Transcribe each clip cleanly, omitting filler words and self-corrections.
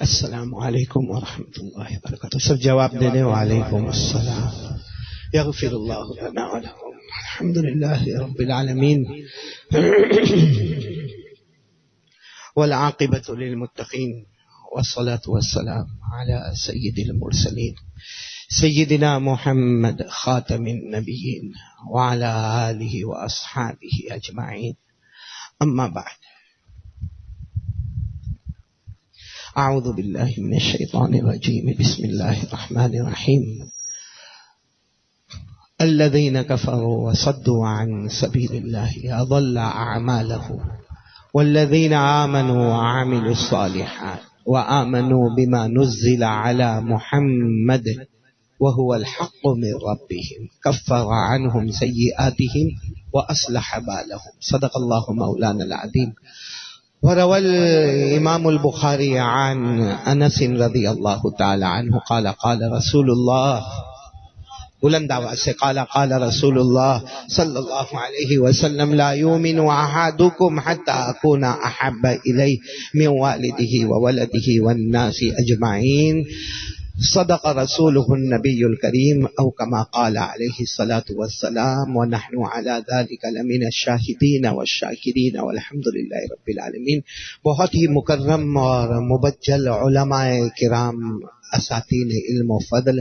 السلام علیکم ورحمۃ اللہ وبرکاتہ. سب جواب دے دیں. وعلیکم السلام. یغفر اللہ لنا ولکم. الحمد للہ رب العالمین والعاقبۃ للمتقین والصلاة والسلام علی سید المرسلین سیدنا محمد خاتم النبیین وعلی آلہ واصحابہ اجمعین. اما بعد. اعوذ باللہ من الشیطان الرجیم. بسم اللہ الرحمن الرحیم. الذین کفروا وصدوا عن سبیل اللہ اضل اعمالهم والذین آمنوا وعملوا الصالحات وآمنوا بما نزل على محمد وهو الحق من ربهم كفر عنهم سيئاتهم وأصلح بالهم. صدق الله مولانا العظيم. وروى الإمام البخاري عن أنس رضي الله تعالى عنه قال قال رسول الله بلند آواز سے قال رسول اللہ صلی اللہ علیہ وسلم لا يؤمن أحدكم حتى أكون أحب إليه من والده وولده والناس أجمعين. صدق رسوله النبی الکریم او کما قال علیہ الصلاۃ والسلام. ونحن على ذلك لمن الشاہدین والشاکرین والحمد للہ رب العالمین. بہت ہی مکرم اور مبجل علماء کرام، اساتین علم و فضل،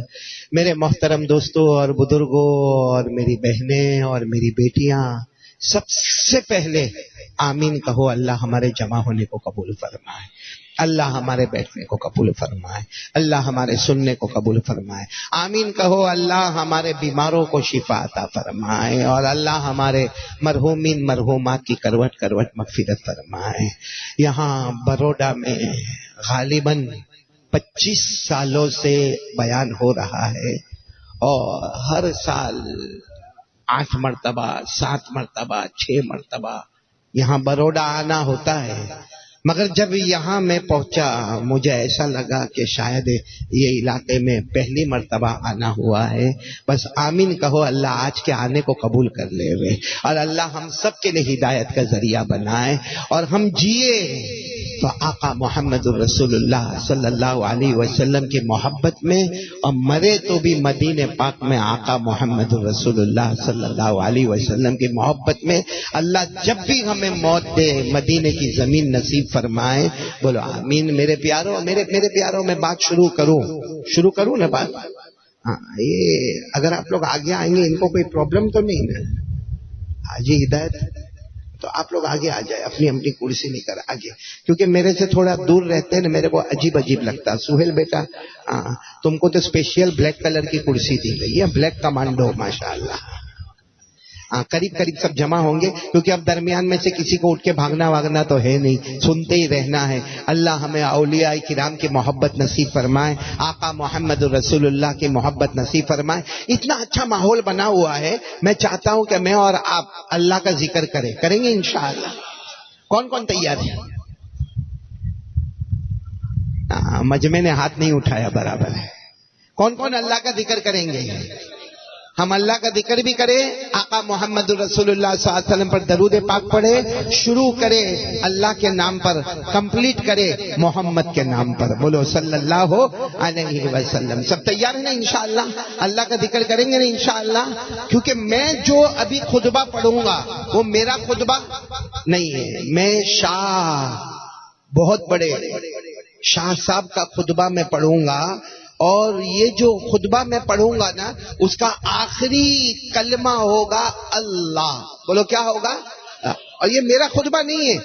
میرے محترم دوستوں اور بزرگوں اور میری بہنیں اور میری بیٹیاں، سب سے پہلے آمین کہو. اللہ ہمارے جمع ہونے کو قبول فرمائے، اللہ ہمارے بیٹھنے کو قبول فرمائے، اللہ ہمارے سننے کو قبول فرمائے. آمین کہو. اللہ ہمارے بیماروں کو شفا عطا فرمائے اور اللہ ہمارے مرحومین مرحومات کی کروٹ کروٹ مغفرت فرمائے. یہاں بروڈا میں غالباً 25 سالوں سے بیان ہو رہا ہے اور ہر سال 8 مرتبہ 7 مرتبہ 6 مرتبہ یہاں بروڈا آنا ہوتا ہے. مگر جب یہاں میں پہنچا مجھے ایسا لگا کہ شاید یہ علاقے میں پہلی مرتبہ آنا ہوا ہے. بس آمین کہو. اللہ آج کے آنے کو قبول کر لے ہوئے اور اللہ ہم سب کے لیے ہدایت کا ذریعہ بنائے اور ہم جیے تو آقا محمد الرسول اللہ صلی اللہ علیہ وسلم کی محبت میں، اور مرے تو بھی مدینہ پاک میں آقا محمد الرسول اللہ صلی اللہ علیہ وسلم کی محبت میں. اللہ جب بھی ہمیں موت دے مدینے کی زمین نصیب فرمائے. بولو آمین. میرے پیاروں، میرے پیاروں، میں بات شروع کروں نا بات. ہاں، یہ اگر آپ لوگ آگے آئیں گے ان کو کوئی پرابلم تو نہیں نا؟ آج ہدایت تو آپ لوگ آگے آ جائے، اپنی اپنی کرسی لے کر آگے، کیونکہ میرے سے تھوڑا دور رہتے ہیں نا، میرے کو عجیب لگتا. سہیل بیٹا، تم کو تو اسپیشل بلیک کلر کی کرسی دی گئی ہے، بلیک کمانڈو، ماشاءاللہ. قریب سب جمع ہوں گے کیونکہ اب درمیان میں سے کسی کو اٹھ کے بھاگنا تو ہے نہیں، سنتے ہی رہنا ہے. اللہ ہمیں اولیاء کرام کی محبت نصیب فرمائے، آقا محمد رسول اللہ کی محبت نصیب فرمائے. اتنا اچھا ماحول بنا ہوا ہے. میں چاہتا ہوں کہ میں اور آپ اللہ کا ذکر کریں گے انشاءاللہ. کون تیار ہے؟ مجمع نے ہاتھ نہیں اٹھایا، برابر ہے. کون اللہ کا ذکر کریں گے؟ ہم اللہ کا ذکر بھی کریں، آقا محمد رسول اللہ صلی اللہ علیہ وسلم پر درود پاک پڑھے، شروع کرے اللہ کے نام پر، کمپلیٹ کرے محمد کے نام پر. بولو صلی اللہ علیہ وسلم. سب تیار ہیں نا انشاءاللہ؟ اللہ کا ذکر کریں گے نا انشاءاللہ؟ کیونکہ میں جو ابھی خطبہ پڑھوں گا وہ میرا خطبہ نہیں ہے. میں بہت بڑے شاہ صاحب کا خطبہ میں پڑھوں گا، اور یہ جو خطبہ میں پڑھوں گا نا اس کا آخری کلمہ ہوگا اللہ. بولو کیا ہوگا؟ اور یہ میرا خطبہ نہیں ہے.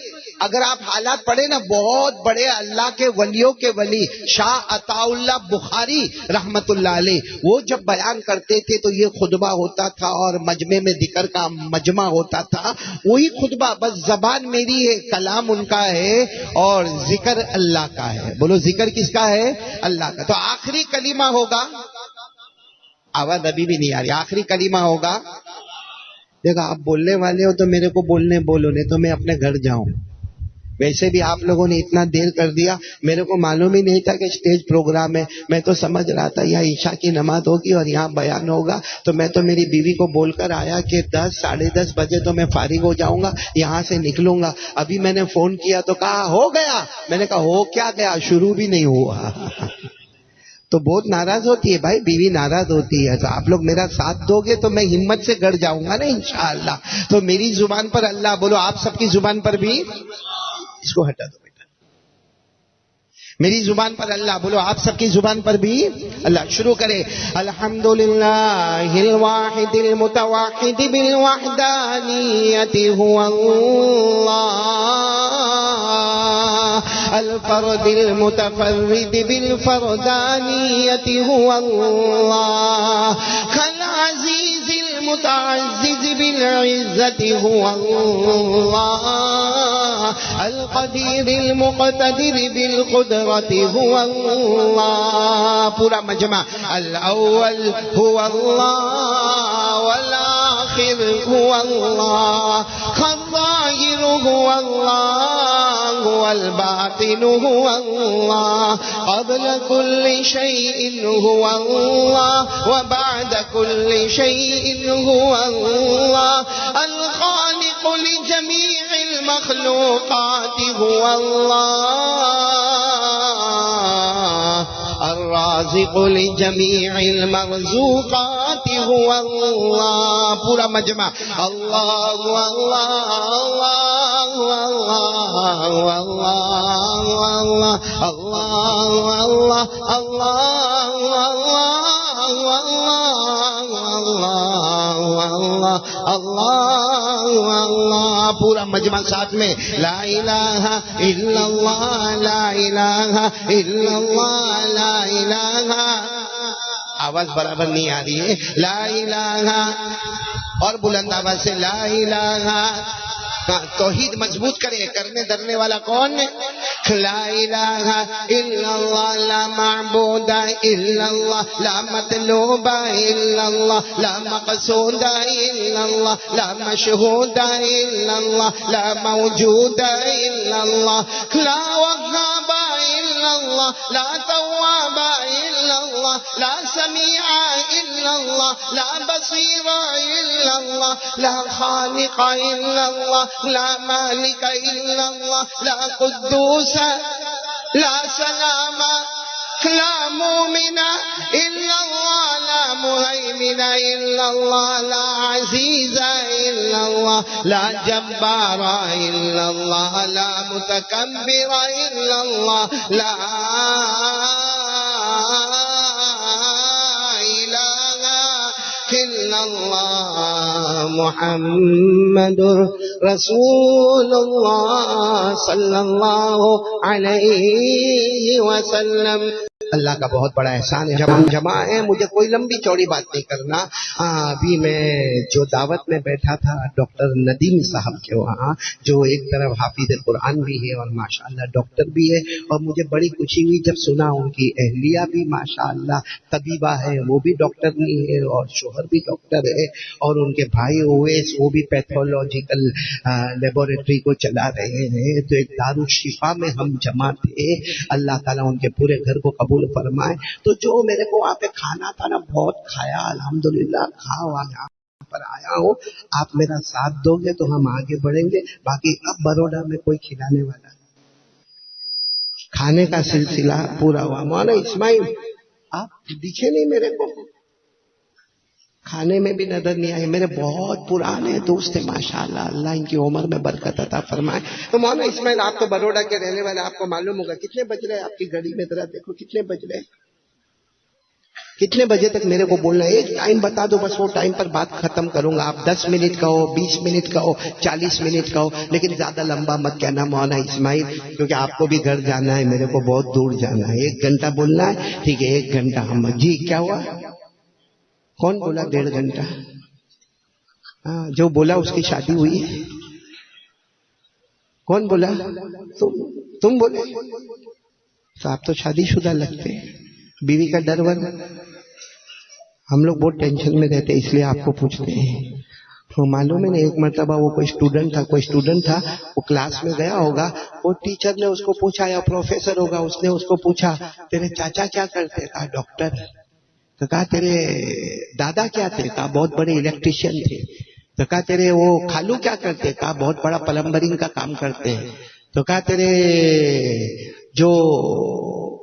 اگر آپ حالات پڑھیں نا، بہت بڑے اللہ کے ولیوں کے ولی شاہ عطا اللہ بخاری رحمت اللہ علیہ، وہ جب بیان کرتے تھے تو یہ خطبہ ہوتا تھا اور مجمع میں ذکر کا مجمع ہوتا تھا. وہی خطبہ، بس زبان میری ہے، کلام ان کا ہے اور ذکر اللہ کا ہے. بولو ذکر کس کا ہے؟ اللہ کا. تو آخری کلمہ ہوگا، آواز ابھی بھی نہیں آ رہی، آخری کلمہ ہوگا. دیکھا آپ بولنے والے ہو تو میرے کو بولو، نہیں تو میں اپنے گھر جاؤں. ویسے بھی آپ لوگوں نے اتنا دیر کر دیا، میرے کو معلوم ہی نہیں تھا کہ اسٹیج پروگرام ہے. میں تو سمجھ رہا تھا یہاں عشاء کی نماز ہوگی اور یہاں بیان ہوگا، تو میں تو میری بیوی کو بول کر آیا کہ 10 ساڑھے 10 بجے تو میں فارغ ہو جاؤں گا، یہاں سے نکلوں گا. ابھی میں نے فون کیا تو کہا ہو گیا. میں نے کہا ہو کیا گیا، شروع بھی نہیں ہوا. تو بہت ناراض ہوتی ہے بھائی، بیوی ناراض ہوتی ہے. تو آپ لوگ میرا ساتھ دو گے تو میں ہمت سے گڑ جاؤں گا نا انشاءاللہ. تو میری زبان پر اللہ بولو، آپ سب کی زبان پر بھی. اس کو ہٹا دو بیٹا. میری زبان پر اللہ بولو، آپ سب کی زبان پر بھی اللہ. شروع کرے. الحمدللہ الواحد المتوحد بالوحدانیت هو اللہ، الفرد المتفرد بالفردانیت هو اللہ، العزیز المتعزز بالعزت هو اللہ، القدیر المقتدر بالقدرت هو اللہ. پورا مجمع. الاول هو اللہ والآخر هو اللہ، الظاہر هو اللہ والباطن هو اللہ، قبل كل شيء هو الله وبعد كل شيء هو الله، الخالق لجميع المخلوقات هو الله، الرازق لجميع المرزوقات هو الله. پورا مجمع. اللہ اللہ اللہ اللہ اللہ اللہ اللہ اللہ. پورا مجمع ساتھ میں. لا الہ الا اللہ لا الہ الا اللہ لا الہ. آواز برابر نہیں آ رہی ہے. لا الہ. اور بلند آواز سے لا الہ. توحید مضبوط کرے. کرنے درنے والا کون ہے؟ لا الہ الا اللہ لا معبود الا اللہ لا مطلوب الا اللہ لا مقصود الا اللہ لا مشہود الا اللہ لا موجود الا اللہ لا وهاب الا اللہ لا تواب الا اللہ لا سمیع الا اللہ لا بصیر الا اللہ لا خالق الا اللہ لا مالک الا اللہ لا قدوس لا سلام لا مومن الا اللہ لا مہیمن الا اللہ لا عزیز الا اللہ لا جبار الا اللہ لا متکبر الا اللہ لا الا اللہ محمد رسول اللہ صلی اللہ علیہ وسلم. اللہ کا بہت بڑا احسان ہے. جمع ہے. مجھے کوئی لمبی چوڑی بات نہیں کرنا. ابھی میں جو دعوت میں بیٹھا تھا ڈاکٹر ندیم صاحب کے وہاں، جو ایک طرف حافظ قرآن بھی ہے اور ماشاءاللہ ڈاکٹر بھی ہے، اور مجھے بڑی خوشی ہوئی جب سنا ان کی اہلیہ بھی ماشاءاللہ طبیبہ ہے، وہ بھی ڈاکٹر نہیں ہے اور شوہر بھی ڈاکٹر ہے، اور ان کے بھائی اویس وہ بھی پیتھولوجیکل لیبورٹری کو چلا رہے ہیں. تو ایک دارالشفا میں ہم جمع تھے. اللہ تعالیٰ ان کے پورے گھر کو قبول فرمائے. تو جو میرے کو وہاں پہ کھانا تھا نا، بہت کھایا الحمدللہ. کھا یہاں پر آیا ہوں. آپ میرا ساتھ دو گے تو ہم آگے بڑھیں گے. باقی اب بروڈا میں کوئی کھلانے والا کھانے کا سلسلہ پورا ہوا. مولانا اسماعیل آپ دکھے نہیں میرے کو، کھانے میں بھی نظر نہیں آئے. میرے بہت پرانے دوست ہیں ماشاءاللہ، اللہ ان کی عمر میں برکت عطا فرمائے. تو مولانا اسماعیل آپ تو بروڈا کے رہنے والے، آپ کو معلوم ہوگا کتنے بج رہے. آپ کی گھڑی میں ذرا دیکھو کتنے بج رہے. کتنے بجے تک میرے کو بولنا ہے. ایک ٹائم بتا دو بس، وہ ٹائم پر بات ختم کروں گا. آپ 10 منٹ کا ہو، 20 منٹ کا ہو، 40 منٹ کا ہو، لیکن زیادہ لمبا مت کہنا مولانا اسماعیل، کیونکہ آپ کو بھی گھر جانا ہے، میرے کو بہت دور جانا ہے. 1 گھنٹہ بولنا ہے. ٹھیک ہے 1 گھنٹہ ہم. جی کیا ہوا؟ کون بولا 1.5 گھنٹہ؟ جو بولا اس کی شادی ہوئی ہے. کون بولا؟ تم بولے. تو آپ تو شادی شدہ لگتے ہیں. بیوی کا ڈر ور. ہم لوگ بہت ٹینشن میں رہتے اس لیے آپ کو پوچھتے ہیں. تو معلوم ہے نا، ایک مرتبہ وہ کوئی اسٹوڈنٹ تھا، وہ کلاس میں گیا ہوگا، وہ ٹیچر نے اس کو پوچھا، یا پروفیسر ہوگا، اس نے اس کو پوچھا تیرے چاچا کیا کرتے؟ کہا ڈاکٹر. تو کہا تیرے دادا کیا تھے؟ کہا بہت بڑے الیکٹریشین تھے. تو کہا تیرے وہ خالو کیا کرتے؟ کہا بہت بڑا پلمبرنگ کا کام کرتے ہیں. تو کہا تیرے جو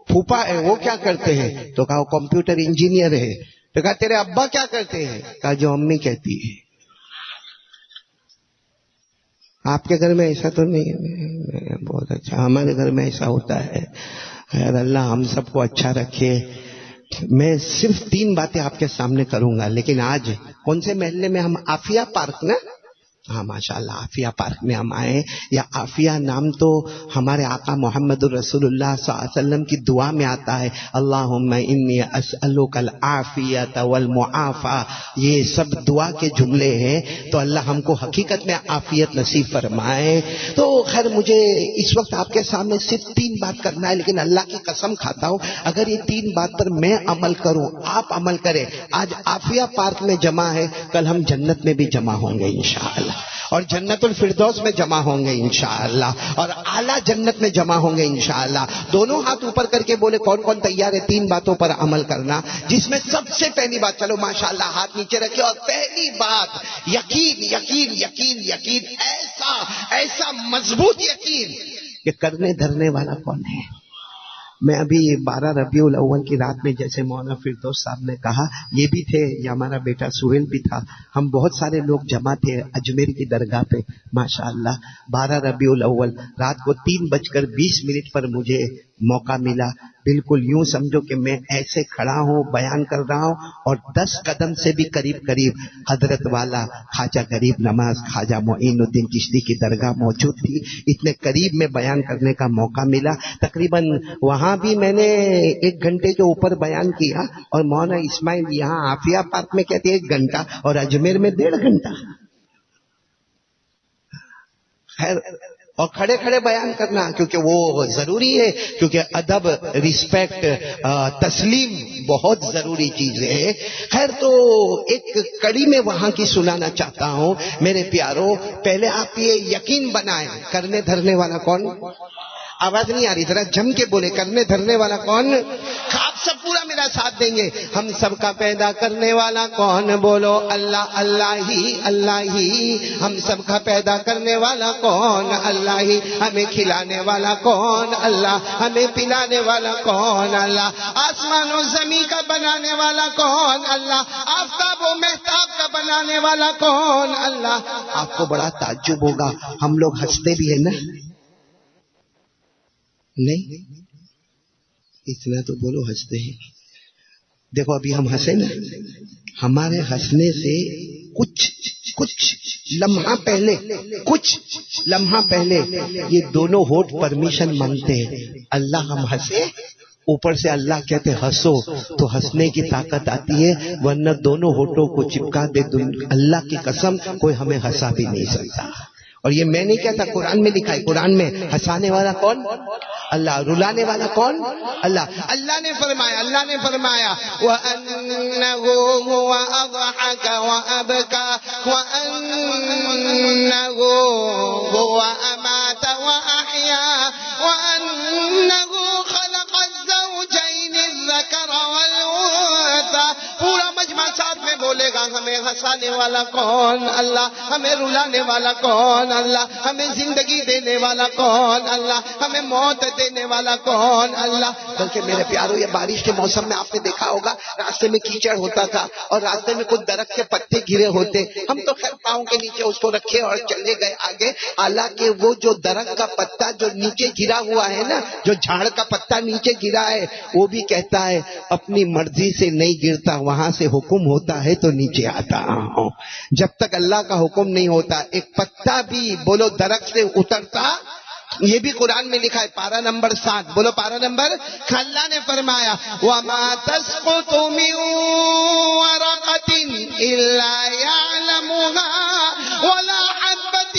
پھوپا ہے وہ کیا کرتے ہیں؟ تو کہا وہ کمپیوٹر انجینئر ہے. تو کہا تیرے ابا کیا کرتے ہیں؟ کہا جو امی کہتی ہے. آپ کے گھر میں ایسا تو نہیں ہے؟ بہت اچھا، ہمارے گھر میں ایسا ہوتا ہے. خیر اللہ ہم سب کو اچھا رکھے. میں صرف 3 باتیں آپ کے سامنے کروں گا، لیکن آج کون سے محلے میں ہم؟ عافیہ پارک نا؟ ہاں ماشاء اللہ، عافیہ پارک میں ہم آئے. یا عافیہ نام تو ہمارے آقا محمد الرسول اللہ صلی اللہ علیہ وسلم کی دعا میں آتا ہے، اللہم انی اسألک العافیۃ والمعافی. یہ سب دعا کے جملے ہیں، تو اللہ ہم کو حقیقت میں عافیت نصیب فرمائے. تو خیر مجھے اس وقت آپ کے سامنے صرف 3 بات کرنا ہے، لیکن اللہ کی قسم کھاتا ہوں اگر یہ 3 بات پر میں عمل کروں، آپ عمل کریں. آج عافیہ پارک میں جمع ہے، کل ہم جنت میں بھی جمع ہوں گے انشاءاللہ، اور جنت الفردوس میں جمع ہوں گے انشاءاللہ، اور اعلیٰ جنت میں جمع ہوں گے انشاءاللہ. دونوں ہاتھ اوپر کر کے بولے کون کون تیار ہے 3 باتوں پر عمل کرنا، جس میں سب سے پہلی بات، چلو ماشاءاللہ ہاتھ نیچے رکھے، اور پہلی بات یقین یقین یقین یقین، ایسا مضبوط یقین کہ کرنے دھرنے والا کون ہے. میں ابھی 12 ربیع الاول کی رات میں جیسے مولانا فردوس صاحب نے کہا، یہ بھی تھے، یا ہمارا بیٹا سہیل بھی تھا، ہم بہت سارے لوگ جمع تھے اجمیر کی درگاہ پہ ماشاءاللہ. 12 ربیع الاول رات کو 3:20 پر مجھے موقع ملا. بالکل یوں سمجھو کہ میں ایسے کھڑا ہوں، بیان کر رہا ہوں، اور 10 قدم سے بھی قریب حضرت والا خواجہ غریب نواز خواجہ معین الدین چشتی کی درگاہ موجود تھی. اتنے قریب میں بیان کرنے کا موقع ملا. تقریباً وہاں بھی میں نے 1 گھنٹے کے اوپر بیان کیا، اور مولانا اسماعیل یہاں عافیہ پارک میں کہتے 1 گھنٹہ، اور اجمیر میں 1.5 گھنٹہ. خیر، اور کھڑے کھڑے بیان کرنا کیونکہ وہ ضروری ہے، کیونکہ ادب، رسپیکٹ، تسلیم بہت ضروری چیز ہے. خیر تو ایک کڑی میں وہاں کی سنانا چاہتا ہوں میرے پیاروں. پہلے آپ یہ یقین بنائیں، کرنے دھرنے والا کون؟ آواز نہیں آ رہی، ذرا جم کے بولے، کرنے دھرنے والا کون؟ آپ سب پورا میرا ساتھ دیں گے. ہم سب کا پیدا کرنے والا کون؟ بولو اللہ، اللہ ہی، اللہ ہی. ہم سب کا پیدا کرنے والا کون؟ اللہ ہی. ہمیں کھلانے والا کون؟ اللہ. ہمیں پلانے والا کون؟ اللہ. آسمان و زمین کا بنانے والا کون؟ اللہ. آفتاب و مہتاب کا بنانے والا کون؟ اللہ. آپ کو بڑا تعجب ہوگا، ہم لوگ ہنستے بھی ہیں نا؟ نہیں اتنا تو بولو، ہنستے ہیں. دیکھو ابھی ہم ہنسے نا، ہمارے ہنسنے سے کچھ لمحہ پہلے یہ دونوں ہونٹ پرمیشن مانگتے ہیں. اللہ ہم ہنسے، اوپر سے اللہ کہتے ہنسو، تو ہنسنے کی طاقت آتی ہے، ورنہ دونوں ہونٹوں کو چپکا دے اللہ کی قسم کوئی ہمیں ہنسا بھی نہیں سکتا. اور یہ میں نہیں کہتا، قرآن میں لکھا ہے. قرآن میں ہنسانے والا کون؟ اللہ. رلانے والا کون؟ اللہ. اللہ نے فرمایا وَأَنَّهُ هُوَ أَضْحَكَ وَأَبْكَى وَأَنَّهُ هُوَ أَمَاتَ وَأَحْيَا وَأَنَّهُ خَلَقَ الزَّوْجَيْنِ الذَّكَرَ وَالْأُنثَى. پورا مجمع ساتھ میں بولے گا، ہمیں ہنسانے والا کون؟ اللہ. ہمیں رلانے والا کون؟ اللہ. ہمیں زندگی دینے والا کون؟ اللہ. ہمیں موت دینے والا کون؟ اللہ. بلکہ میرے پیارو، یہ بارش کے موسم میں آپ نے دیکھا ہوگا راستے میں کیچڑ ہوتا تھا، اور راستے میں کچھ درخت کے پتے گرے ہوتے، ہم تو خیر پاؤں کے نیچے اس کو رکھے اور چلے گئے آگے. حالانکہ وہ جو درخت کا پتا جو نیچے گرا ہوا ہے نا، جو جھاڑ کا پتا نیچے گرا ہے، وہ بھی کہتا ہے اپنی مرضی سے نہیں گرتا، وہاں سے حکم ہوتا ہے تو نیچے آتا ہوں. جب تک اللہ کا حکم نہیں ہوتا ایک پتا بھی بولو درخت سے اترتا. یہ بھی قرآن میں لکھا ہے، پارہ نمبر 7، بولو پارہ نمبر. اللہ نے فرمایا وَمَا تَسْقُطُ مِن وَرَقَةٍ إِلَّا يَعْلَمُهَا وَلَا حَبَّةٍ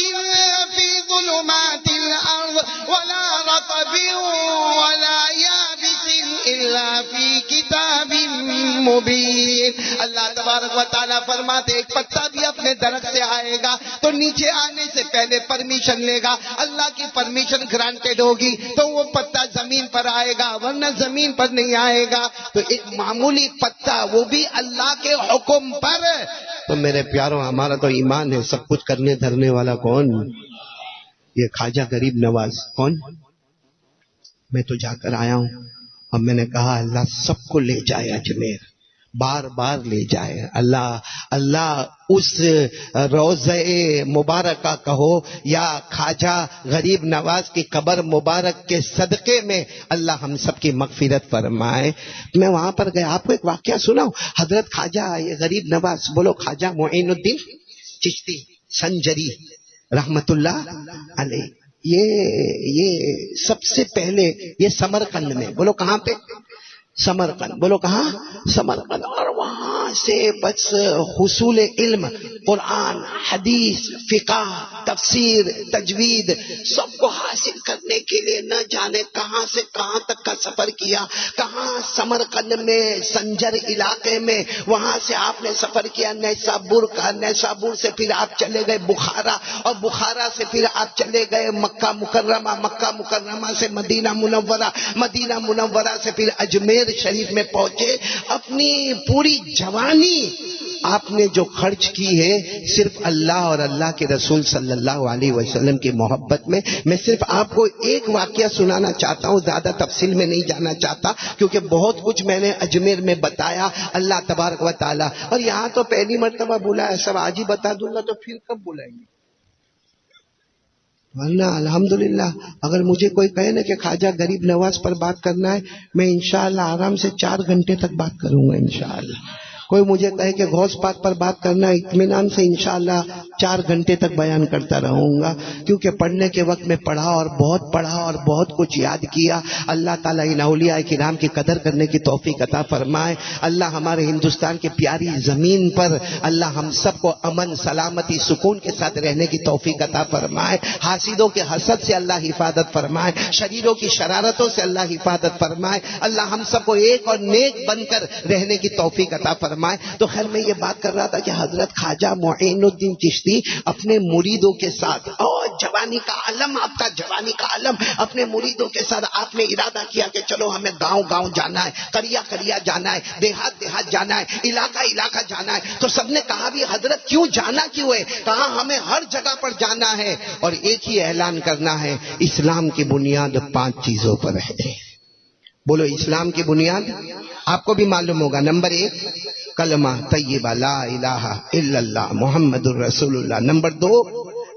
فِي ظُلُمَاتِ الْأَرْضِ وَلَا رَطْبٍ وَلَا يَابِسٍ إِلَّا فِي كِتَابٍ مبین. اللہ تبارک و تعالیٰ فرماتے ایک پتا بھی اپنے درخت سے آئے گا تو نیچے آنے سے پہلے پرمیشن لے گا, اللہ کی پرمیشن گرانٹیڈ ہوگی تو وہ پتا زمین پر آئے گا, ورنہ زمین پر نہیں آئے گا. تو ایک معمولی پتا, وہ بھی اللہ کے حکم پر. تو میرے پیاروں, ہمارا تو ایمان ہے, سب کچھ کرنے دھرنے والا کون؟ یہ خواجہ غریب نواز. کون؟ میں تو جا کر آیا ہوں اور میں نے کہا اللہ سب کو لے جائے اجمیر, بار بار لے جائے. اللہ اس روضہ مبارکہ کہو یا خواجہ غریب نواز کی قبر مبارک کے صدقے میں اللہ ہم سب کی مغفرت فرمائے. میں وہاں پر گیا, آپ کو ایک واقعہ سناؤں. حضرت خواجہ غریب نواز, بولو خواجہ معین الدین چشتی سنجری رحمت اللہ علیہ, یہ سب سے پہلے یہ سمرقند میں, بولو کہاں پہ؟ سمرقند. بولو کہاں؟ سمرقند. اور وہاں سے بس حصول علم, قرآن, حدیث, فقہ, تفسیر, تجوید سب کو حاصل کرنے کے لیے نہ جانے کہاں سے کہاں تک کا سفر کیا. کہاں؟ سمرقند میں, سنجر علاقے میں. وہاں سے آپ نے سفر کیا نیسابور کا, نیسابور سے پھر آپ چلے گئے بخارا, اور بخارا سے پھر آپ چلے گئے مکہ مکرمہ, مکہ مکرمہ سے مدینہ منورہ, مدینہ منورہ سے پھر اجمیر شریف میں پہنچے. اپنی پوری جوانی آپ نے جو خرچ کی ہے صرف اللہ اور اللہ کے رسول صلی اللہ علیہ وسلم کی محبت میں. میں صرف آپ کو ایک واقعہ سنانا چاہتا ہوں, زیادہ تفصیل میں نہیں جانا چاہتا کیونکہ بہت کچھ میں نے اجمیر میں بتایا اللہ تبارک و تعالی. اور یہاں تو پہلی مرتبہ بلایا, سب آج ہی بتا دوں گا تو پھر کب بلائیں گے؟ ورنہ الحمدللہ اگر مجھے کوئی کہے نا کہ خواجہ غریب نواز پر بات کرنا ہے, میں انشاءاللہ آرام سے 4 گھنٹے تک بات کروں گا انشاءاللہ. کوئی مجھے کہے کہ غوث پاک پر بات کرنا ہے, اطمینان سے انشاءاللہ 4 گھنٹے تک بیان کرتا رہوں گا, کیونکہ پڑھنے کے وقت میں پڑھا اور بہت کچھ یاد کیا. اللہ تعالیٰ ان اولیاء کرام کی قدر کرنے کی توفیق عطا فرمائے. اللہ ہمارے ہندوستان کی پیاری زمین پر اللہ ہم سب کو امن, سلامتی, سکون کے ساتھ رہنے کی توفیق عطا فرمائے. حاسدوں کے حسد سے اللہ حفاظت فرمائے, شریروں کی شرارتوں سے اللہ حفاظت فرمائے. اللہ ہم سب کو ایک اور نیک بن کر رہنے کی توفیق عطا فرمائے. تو خیر میں یہ بات کر رہا تھا کہ حضرت خواجہ معین الدین چشتی اپنے مریدوں کے ساتھ, اور جوانی کا عالم, آپ کا جوانی کا عالم, اپنے مریدوں کے ساتھ آپ نے ارادہ کیا کہ چلو ہمیں گاؤں گاؤں جانا ہے, قریہ قریہ جانا ہے, دیہات دیہات جانا ہے, علاقہ علاقہ جانا ہے. تو سب نے کہا بھی حضرت کیوں جانا کیوں ہے؟ کہا ہمیں ہر جگہ پر جانا ہے اور ایک ہی اعلان کرنا ہے, اسلام کی بنیاد 5 چیزوں پر ہے. بولو اسلام کی بنیاد آپ کو بھی معلوم ہوگا. نمبر 1 کلمہ طیبہ لا الہ الا اللہ محمد الرسول اللہ. نمبر 2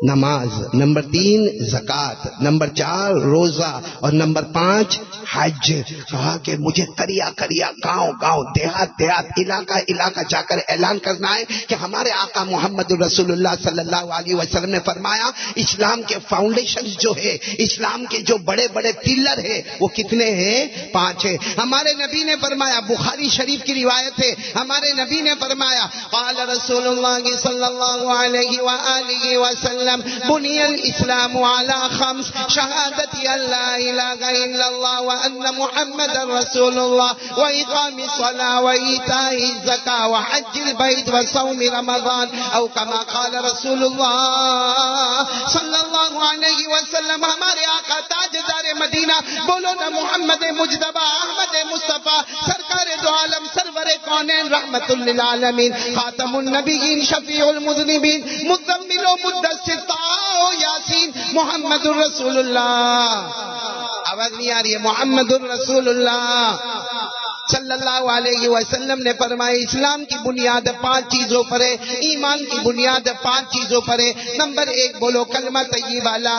نماز. نمبر 3 زکوٰۃ. نمبر 4 روزہ. اور نمبر 5 حج. کہا کہ مجھے کریا کریا, گاؤں گاؤں, دیہات دیہات, علاقہ علاقہ جا کر اعلان کرنا ہے کہ ہمارے آقا محمد الرسول اللہ صلی اللہ علیہ وسلم نے فرمایا اسلام کے فاؤنڈیشن جو ہے, اسلام کے جو بڑے بڑے پلر ہے وہ کتنے ہیں؟ 5 ہیں. ہمارے نبی نے فرمایا, بخاری شریف کی روایت ہے, ہمارے نبی نے فرمایا قال رسول اللہ صلی اللہ علیہ وآلہ وسلم بنی الاسلام علی 5 شہادت لا الہ الا اللہ وان محمد رسول اللہ واقام الصلاة وایتاء الزکاة وحج البیت وصوم رمضان او کما قال رسول اللہ صلی اللہ علیہ وسلم. ہمارے آقا تاجدار مدینہ, بولو نا محمد مجتبی احمد مصطفیٰ سرکار دو عالم سرور کونین رحمت للعالمین خاتم النبیین شفیع المذنبین مزمل و مدثر یاسین محمد الرسول اللہ. آواز نہیں آ رہی ہے؟ محمد الرسول اللہ صلی اللہ علیہ وسلم نے فرمایا اسلام کی بنیاد 5 چیزوں پر ہے, ایمان کی بنیاد 5 چیزوں پر ہے. نمبر 1 بولو کلمہ طیبہ لا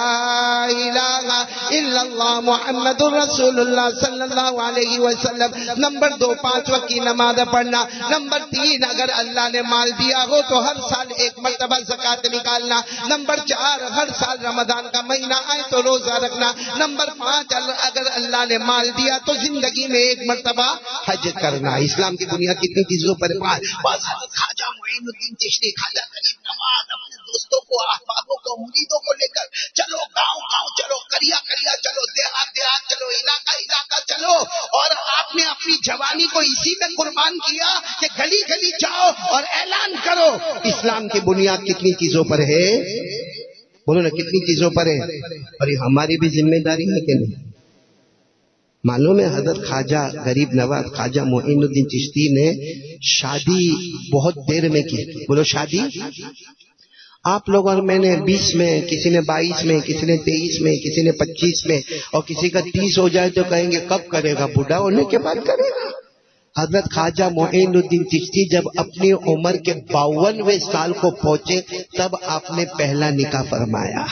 الہ الا اللہ محمد الرسول اللہ صلی اللہ علیہ وسلم. نمبر 2 5 وقت کی نماز پڑھنا. نمبر 3 اگر اللہ نے مال دیا ہو تو ہر سال 1 مرتبہ زکوٰۃ نکالنا. نمبر 4 ہر سال رمضان کا مہینہ آئے تو روزہ رکھنا. نمبر 5 اگر اللہ نے مال دیا تو زندگی میں 1 مرتبہ حج کرنا. اسلام کی بنیاد کتنی چیزوں پر ہے؟ خواجہ معین الدین چشتی, خواجہ غریب نواز اپنے دوستوں کو, احبابوں کو, مریدوں کو لے کر چلو گاؤں گاؤں چلو, قریہ قریہ چلو, دیہات دیہات چلو, علاقہ علاقہ چلو. اور آپ نے اپنی جوانی کو اسی میں قربان کیا کہ گلی گلی جاؤ اور اعلان کرو اسلام کی بنیاد کتنی چیزوں پر ہے. بولو نا کتنی چیزوں پر ہے. اور یہ ہماری بھی ذمہ داری ہے کہ نہیں؟ معلوم ہے حضرت خواجہ غریب نواز خواجہ معین الدین چشتی نے شادی بہت دیر میں کی. بولو شادی. آپ لوگ اور میں نے 20 میں، کسی نے 22 میں، کسی نے 23 میں، کسی نے 25 میں، اور کسی کا 30 ہو جائے تو کہیں گے کب کرے گا؟ بوڑھا ہونے کے بعد کرے گا. حضرت خواجہ معین الدین چشتی جب اپنی عمر کے 52ویں سال کو پہنچے تب آپ نے پہلا نکاح فرمایا.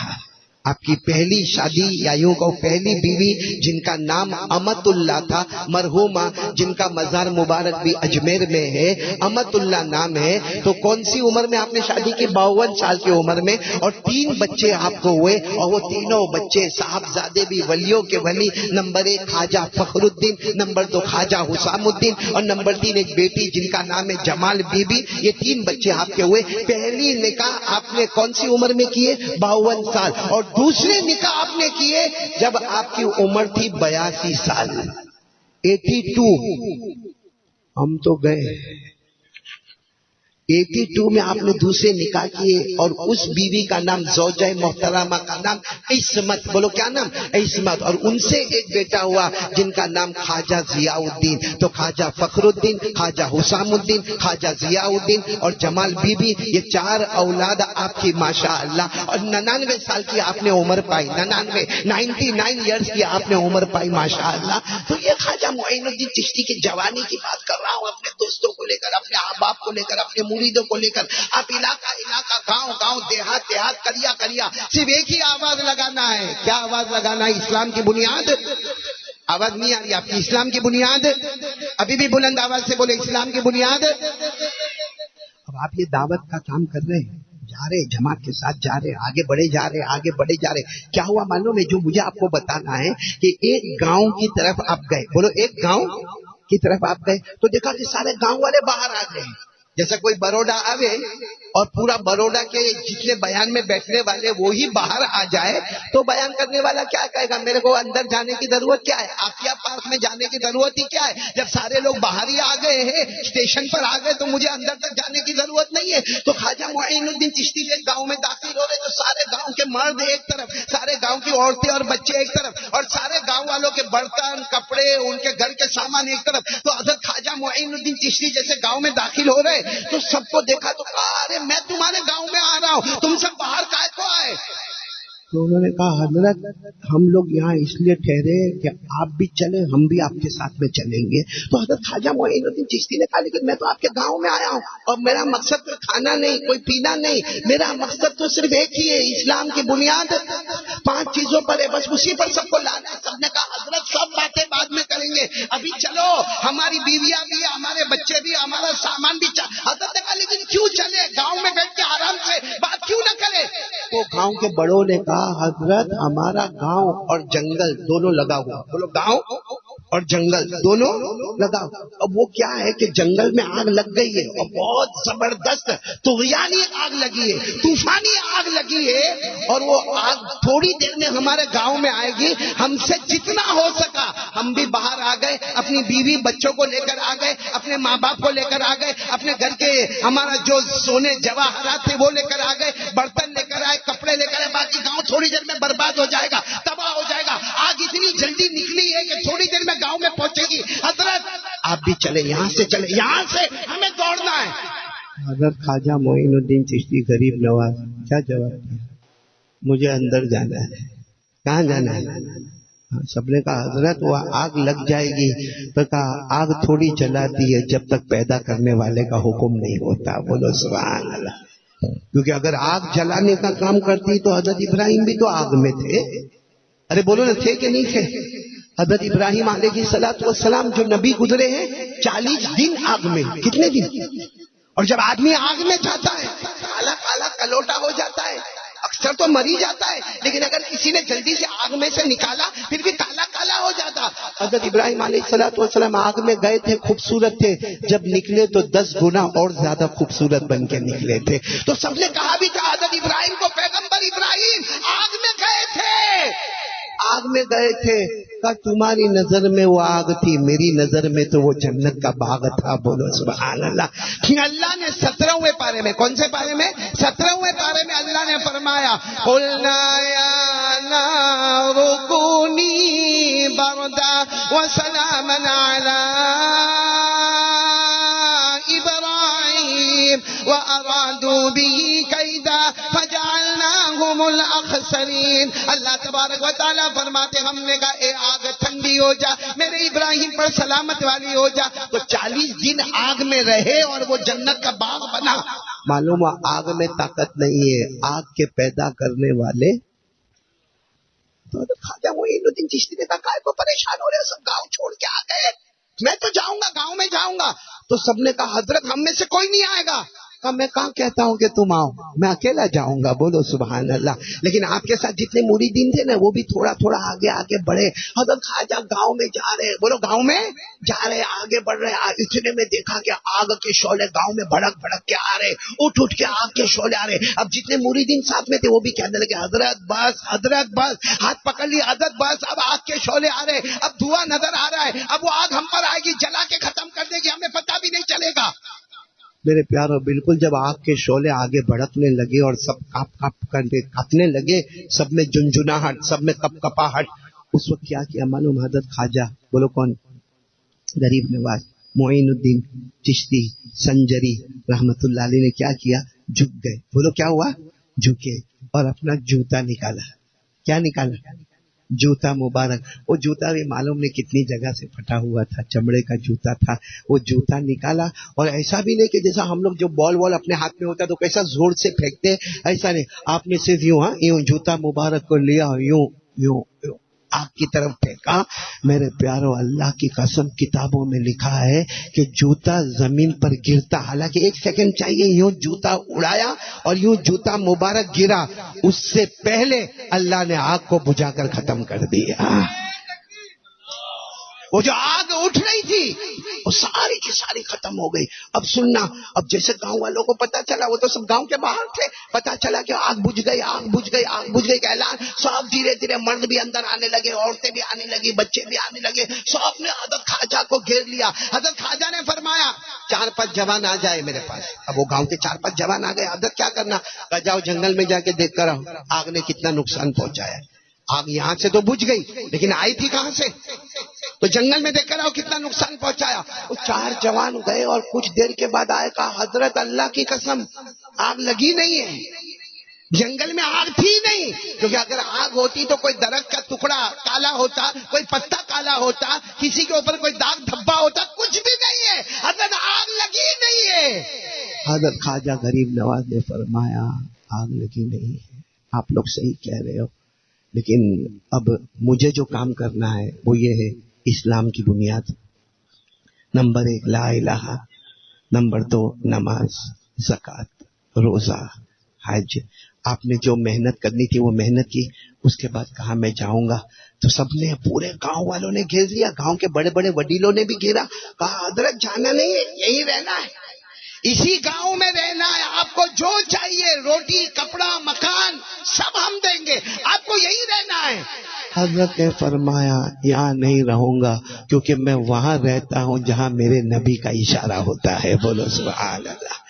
آپ کی پہلی شادی یا یوں کہو پہلی بیوی جن کا نام امت اللہ تھا، مرحومہ جن کا مزار مبارک بھی اجمیر میں ہے، امت اللہ نام ہے. تو کون سی عمر میں آپ نے شادی کی؟ 52 سال کی عمر میں. اور 3 بچے آپ کو ہوئے، اور وہ تینوں بچے صاحبزادے بھی ولیوں کے ولی. نمبر 1 خواجہ فخر الدین، نمبر 2 خواجہ حسام الدین، اور نمبر 3 ایک بیٹی جن کا نام ہے جمال بی بی. یہ 3 بچے آپ کے ہوئے. پہلی نکاح آپ نے کون سی عمر میں کیے؟ 52 سال. اور دوسرے نکاح آپ نے کیے جب آپ کی عمر تھی 82 سال، 82. ہم تو گئے 82 میں آپ نے دوسرے نکاح کیے، اور اس بیوی کا نام زوجہ محترمہ کا نام عصمت. بولو کیا نام؟ عصمت. اور ان سے ایک بیٹا ہوا جن کا نام خواجہ ضیاء الدین. تو خواجہ فخر الدین، خواجہ حسام الدین، خواجہ ضیاء الدین اور جمال بی بی، یہ 4 اولاد آپ کی ماشاء اللہ. اور 99 سال کی آپ نے عمر پائی. 99 ایئرس کی آپ نے عمر پائی ماشاء اللہ. تو یہ خواجہ معین الدین چشتی کی جوانی کی بات کر رہا ہوں، اپنے دوستوں کو لے کر، اپنے احباب کو لے کر، اپنے مریدوں کو لے کر. آپ علاقہ گاؤں دیہات کریا صرف ایک ہی آواز لگانا ہے. کیا آواز لگانا ہے؟ اسلام کی بنیاد. آواز نہیں آ رہی آپ کی؟ اسلام کی بنیاد. ابھی بھی بلند آواز سے بولے اسلام کی بنیاد. اب آپ یہ دعوت کا کام کر رہے ہیں، جا رہے جماعت کے ساتھ، جا رہے آگے بڑھے جا رہے. کیا ہوا معلوم ہے؟ جو مجھے آپ کو بتانا ہے کہ ایک گاؤں کی طرف آپ گئے. بولو ایک گاؤں کی طرف آپ گئے تو دیکھا کہ سارے گاؤں والے باہر آ گئے. جیسا کوئی بروڈا آوے اور پورا بروڈا کے جتنے بیان میں بیٹھنے والے وہی باہر آ جائے تو بیان کرنے والا کیا کہے گا؟ میرے کو اندر جانے کی ضرورت کیا ہے؟ عافیہ پارک میں جانے کی ضرورت ہی کیا ہے؟ جب سارے لوگ باہر ہی آ گئے ہیں، اسٹیشن پر آ گئے، تو مجھے اندر تک جانے کی ضرورت نہیں ہے. تو خواجہ معین الدین چشتی کے گاؤں میں داخل ہو رہے تو سارے گاؤں کے مرد ایک طرف، سارے گاؤں کی عورتیں اور بچے ایک طرف، اور سارے گاؤں والوں کے برتن کپڑے ان کے گھر کے سامان ایک طرف. تو حضرت خواجہ معین الدین چشتی جیسے گاؤں میں داخل ہو رہے تو سب کو دیکھا تو کہا ارے میں تمہارے گاؤں میں آ رہا ہوں، تم سب باہر کائے کو آئے؟ تو انہوں نے کہا حضرت ہم لوگ یہاں اس لیے ٹھہرے کہ آپ بھی چلیں، ہم بھی آپ کے ساتھ میں چلیں گے. تو حضرت خواجہ معین الدین چشتی نے کہا لیکن میں تو آپ کے گاؤں میں آیا ہوں اور میرا مقصد کوئی کھانا نہیں، کوئی پینا نہیں، میرا مقصد تو صرف ایک ہی ہے، اسلام کی بنیاد 5 چیزوں پر ہے، بس اسی پر سب کو لانا ہے. سب نے کہا حضرت سب باتیں بعد میں کریں گے، ابھی چلو، ہماری بیویاں بھی، ہمارے بچے بھی، ہمارا سامان بھی. حضرت نے کہا لیکن کیوں چلے؟ گاؤں میں بیٹھ کے آرام سے بات کیوں نہ کرے؟ تو گاؤں کے بڑوں نے کہا حضرت ہمارا گاؤں اور جنگل دونوں لگا ہوا. بولو گاؤں اور جنگل دونوں لگا ہوا. اب وہ کیا ہے کہ جنگل میں آگ لگ گئی ہے اور بہت زبردست طغیانی آگ لگی ہے، طوفانی آگ لگی ہے، اور وہ آگ تھوڑی دیر میں ہمارے گاؤں میں آئے گی. ہم سے جتنا ہو سکا ہم بھی باہر آ گئے، اپنی بیوی بچوں کو لے کر آ گئے، اپنے ماں باپ کو لے کر آ گئے، اپنے گھر کے ہمارا جو سونے جواہرات تھے وہ لے کر آ گئے، برتن لے کر آئے، کپڑے لے کر آئے. باقی گاؤں تھوڑی دیر میں برباد ہو جائے گا، تباہ ہو جائے گا. آگ اتنی جلدی نکلی ہے کہ تھوڑی دیر میں گاؤں میں پہنچے گی. حضرت آپ بھی چلے، یہاں سے چلے، یہاں سے ہمیں دوڑنا ہے. حضرت خواجہ معین الدین چشتی غریب نواز کیا جواب دیا؟ مجھے اندر جانا ہے. کہاں جانا ہے؟ سب نے کہا حضرت وہ آگ لگ جائے گی. تو کہا آگ تھوڑی جلاتی ہے جب تک پیدا کرنے والے کا حکم نہیں ہوتا. بولو سبحان اللہ. کیونکہ اگر آگ جلانے کا کام کرتی تو حضرت ابراہیم بھی تو آگ میں تھے. ارے بولو نا، تھے کہ نہیں تھے؟ حضرت ابراہیم علیہ السلام جو نبی گزرے ہیں 40 دن آگ میں. کتنے دن؟ اور جب آدمی آگ میں جاتا ہے کالا کالا کلوٹا ہو جاتا ہے، اکثر تو مر ہی جاتا ہے، لیکن اگر کسی نے جلدی سے آگ میں سے نکالا پھر بھی کالا کالا ہو جاتا. حضرت ابراہیم علیہ السلام آگ میں گئے تھے، خوبصورت تھے، جب نکلے تو 10 گنا اور زیادہ خوبصورت بن کے نکلے تھے. تو سب نے کہا بھی تھا حضرت ابراہیم کو پیغمبر ابراہیم آگ میں گئے تھے، آگ میں گئے تھے؟ کہا تمہاری نظر میں وہ آگ تھی، میری نظر میں تو وہ جنت کا باغ تھا. بولو سبحان اللہ. اللہ نے 17ویں پارے میں، کون سے پارے میں؟ 17ویں پارے میں اللہ نے فرمایا قُلْنَا يَا نَارُ كُونِي بَرْدًا وَسَلَامًا عَلَىٰ وَأَرَادُوا بِهِ كَيْدًا فَجَعَلْنَاهُمُ الْأَخْسَرِينَ. اللہ تبارک و تعالیٰ فرماتے ہم نے کہا اے آگ ٹھنڈی ہو جا، میرے ابراہیم پر سلامت والی ہو جا. تو 40 دن آگ میں رہے اور وہ جنت کا باغ بنا. معلوم ہوا آگ میں طاقت نہیں ہے، آگ کے پیدا کرنے والے تو خواجہ معین الدین چشتی نے کہا کائے کو پریشان ہو رہے، سب گاؤں چھوڑ کے آ گئے، میں تو جاؤں گا، گاؤں میں جاؤں گا. تو سب نے کہا حضرت ہم میں سے کوئی نہیں آئے گا. کہا میں کہاں کہتا ہوں کہ تم آؤ، میں اکیلا جاؤں گا. بولو سبحان اللہ. لیکن آپ کے ساتھ جتنے مریدین تھے نا وہ بھی تھوڑا تھوڑا آگے آگے بڑھے. حضرت خواجہ گاؤں میں جا رہے، بولو گاؤں میں جا رہے، آگے بڑھ رہے. اتنے میں دیکھا کہ آگ کے شعلے گاؤں میں بھڑک بھڑک کے آ رہے، اٹھ کے آگ کے شعلے آ رہے. اب جتنے مریدین ساتھ میں تھے وہ بھی کہنے لگے حضرت بس، حضرت بس، ہاتھ پکڑ لی حضرت بس، اب آگ کے شعلے آ رہے، اب دھواں نظر آ رہا ہے، اب وہ آگ ہم پر آئے گی، جلا کے ختم کر دے گی، ہمیں پتہ بھی نہیں چلے گا. میرے پیارو بالکل جب آگ کے شعلے آگے بڑھکنے لگے اور سب کاپ کاپ کر کے کاپنے لگے، سب میں جنجناہٹ، سب میں کپ کپاہٹ. اس وقت کیا کیا معلوم؟ حضرت خواجہ، بولو کون؟ غریب نواز معین الدین چشتی سنجری رحمت اللہ علیہ نے کیا کیا؟ جھک گئے. بولو کیا ہوا؟ جھکے اور اپنا جوتا نکالا. کیا نکالا؟ جوتا مبارک. وہ جوتا بھی معلوم نہیں کتنی جگہ سے پھٹا ہوا تھا، چمڑے کا جوتا تھا. وہ جوتا نکالا اور ایسا بھی نہیں کہ جیسا ہم لوگ جو بال اپنے ہاتھ میں ہوتا تو کیسا زور سے پھینکتے، ایسا نہیں. آپ نے صرف یوں جوتا مبارک کو لیا، یوں یوں یوں آگ کی طرف پھینکا. میرے پیارو اللہ کی قسم کتابوں میں لکھا ہے کہ جوتا زمین پر گرتا، حالانکہ 1 سیکنڈ چاہیے، یوں جوتا اڑایا اور یوں جوتا مبارک گرا، اس سے پہلے اللہ نے آگ کو بجھا کر ختم کر دیا. وہ جو آگ اٹھ رہی تھی وہ ساری کی ساری ختم ہو گئی. اب سننا، اب جیسے گاؤں والوں کو پتا چلا، وہ تو سب گاؤں کے باہر تھے، پتا چلا کہ آگ بجھ گئی، آگ بجھ گئی، آگ بجھ گئی کا اعلان. سب دھیرے دھیرے مرد بھی اندر آنے لگے، عورتیں بھی آنے لگی، بچے بھی آنے لگے. سب نے حضرت خواجہ کو گھیر لیا. حضرت خواجہ نے فرمایا 4-5 جوان آ جائے میرے پاس. اب وہ گاؤں کے 4-5 جوان آ گئے. حضرت کیا کرنا؟ کہا جاؤ جنگل میں جا کے دیکھ کر آؤ آگ نے کتنا نقصان پہنچایا. آگ یہاں سے تو بجھ گئی لیکن آئی تھی کہاں سے؟ تو جنگل میں دیکھ کر آؤ کتنا نقصان پہنچایا. وہ 4 جوان گئے اور کچھ دیر کے بعد آئے. کہا حضرت اللہ کی قسم آگ لگی نہیں ہے، جنگل میں آگ تھی نہیں. کیونکہ اگر آگ ہوتی تو کوئی درخت کا ٹکڑا کالا ہوتا، کوئی پتا کالا ہوتا، کسی کے اوپر کوئی داغ دھبا ہوتا، کچھ بھی نہیں ہے. حضرت آگ لگی نہیں ہے. حضرت خواجہ غریب نواز نے فرمایا آگ لگی نہیں ہے، آپ لوگ صحیح کہہ رہے ہو، لیکن اب مجھے جو کام کرنا ہے وہ یہ ہے، اسلام کی بنیاد نمبر 1 لا الہ، نمبر 2 نماز، زکوٰۃ، روزہ، حج. آپ نے جو محنت کرنی تھی وہ محنت کی. اس کے بعد کہا میں جاؤں گا. تو سب نے، پورے گاؤں والوں نے گھیر لیا، گاؤں کے بڑے بڑے وڈیلوں نے بھی گھیرا. کہا حضرت جانا نہیں ہے، یہی رہنا ہے، اسی گاؤں میں رہنا ہے. آپ کو جو چاہیے روٹی کپڑا مکان سب ہم دیں گے، آپ کو یہی رہنا ہے. حضرت نے فرمایا یہاں نہیں رہوں گا، کیونکہ میں وہاں رہتا ہوں جہاں میرے نبی کا اشارہ ہوتا ہے. بولو سبحان اللہ.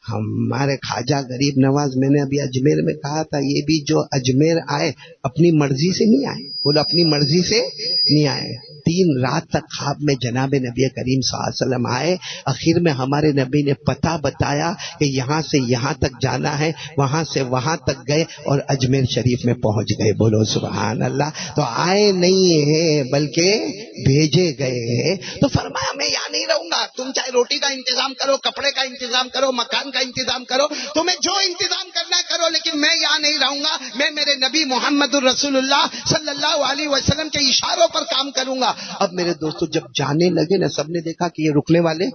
ہمارے خواجہ غریب نواز، میں نے ابھی اجمیر میں کہا تھا، یہ بھی جو اجمیر آئے اپنی مرضی سے نہیں آئے. بولو اپنی مرضی سے نہیں آئے. 3 رات تک خواب میں جناب نبی کریم صلی اللہ علیہ وسلم آئے. آخر میں ہمارے نبی نے پتہ بتایا کہ یہاں سے یہاں تک جانا ہے، وہاں سے وہاں تک گئے اور اجمیر شریف میں پہنچ گئے. بولو سبحان اللہ. تو آئے نہیں ہیں بلکہ بھیجے گئے ہیں. تو فرمایا میں یہاں نہیں رہوں گا، تم چاہے روٹی کا انتظام کرو، کپڑے کا انتظام کرو، مکان کا انتظام کرو، تمہیں جو انتظام کرنا ہے کرو، لیکن میں یہاں نہیں رہوں گا. میں میرے نبی محمد الرسول اللہ صلی اللہ علیہ وسلم کے اشاروں پر کام کروں گا. اب میرے دوستو جب جانے لگے نا، سب نے دیکھا کہ یہ رکنے والے،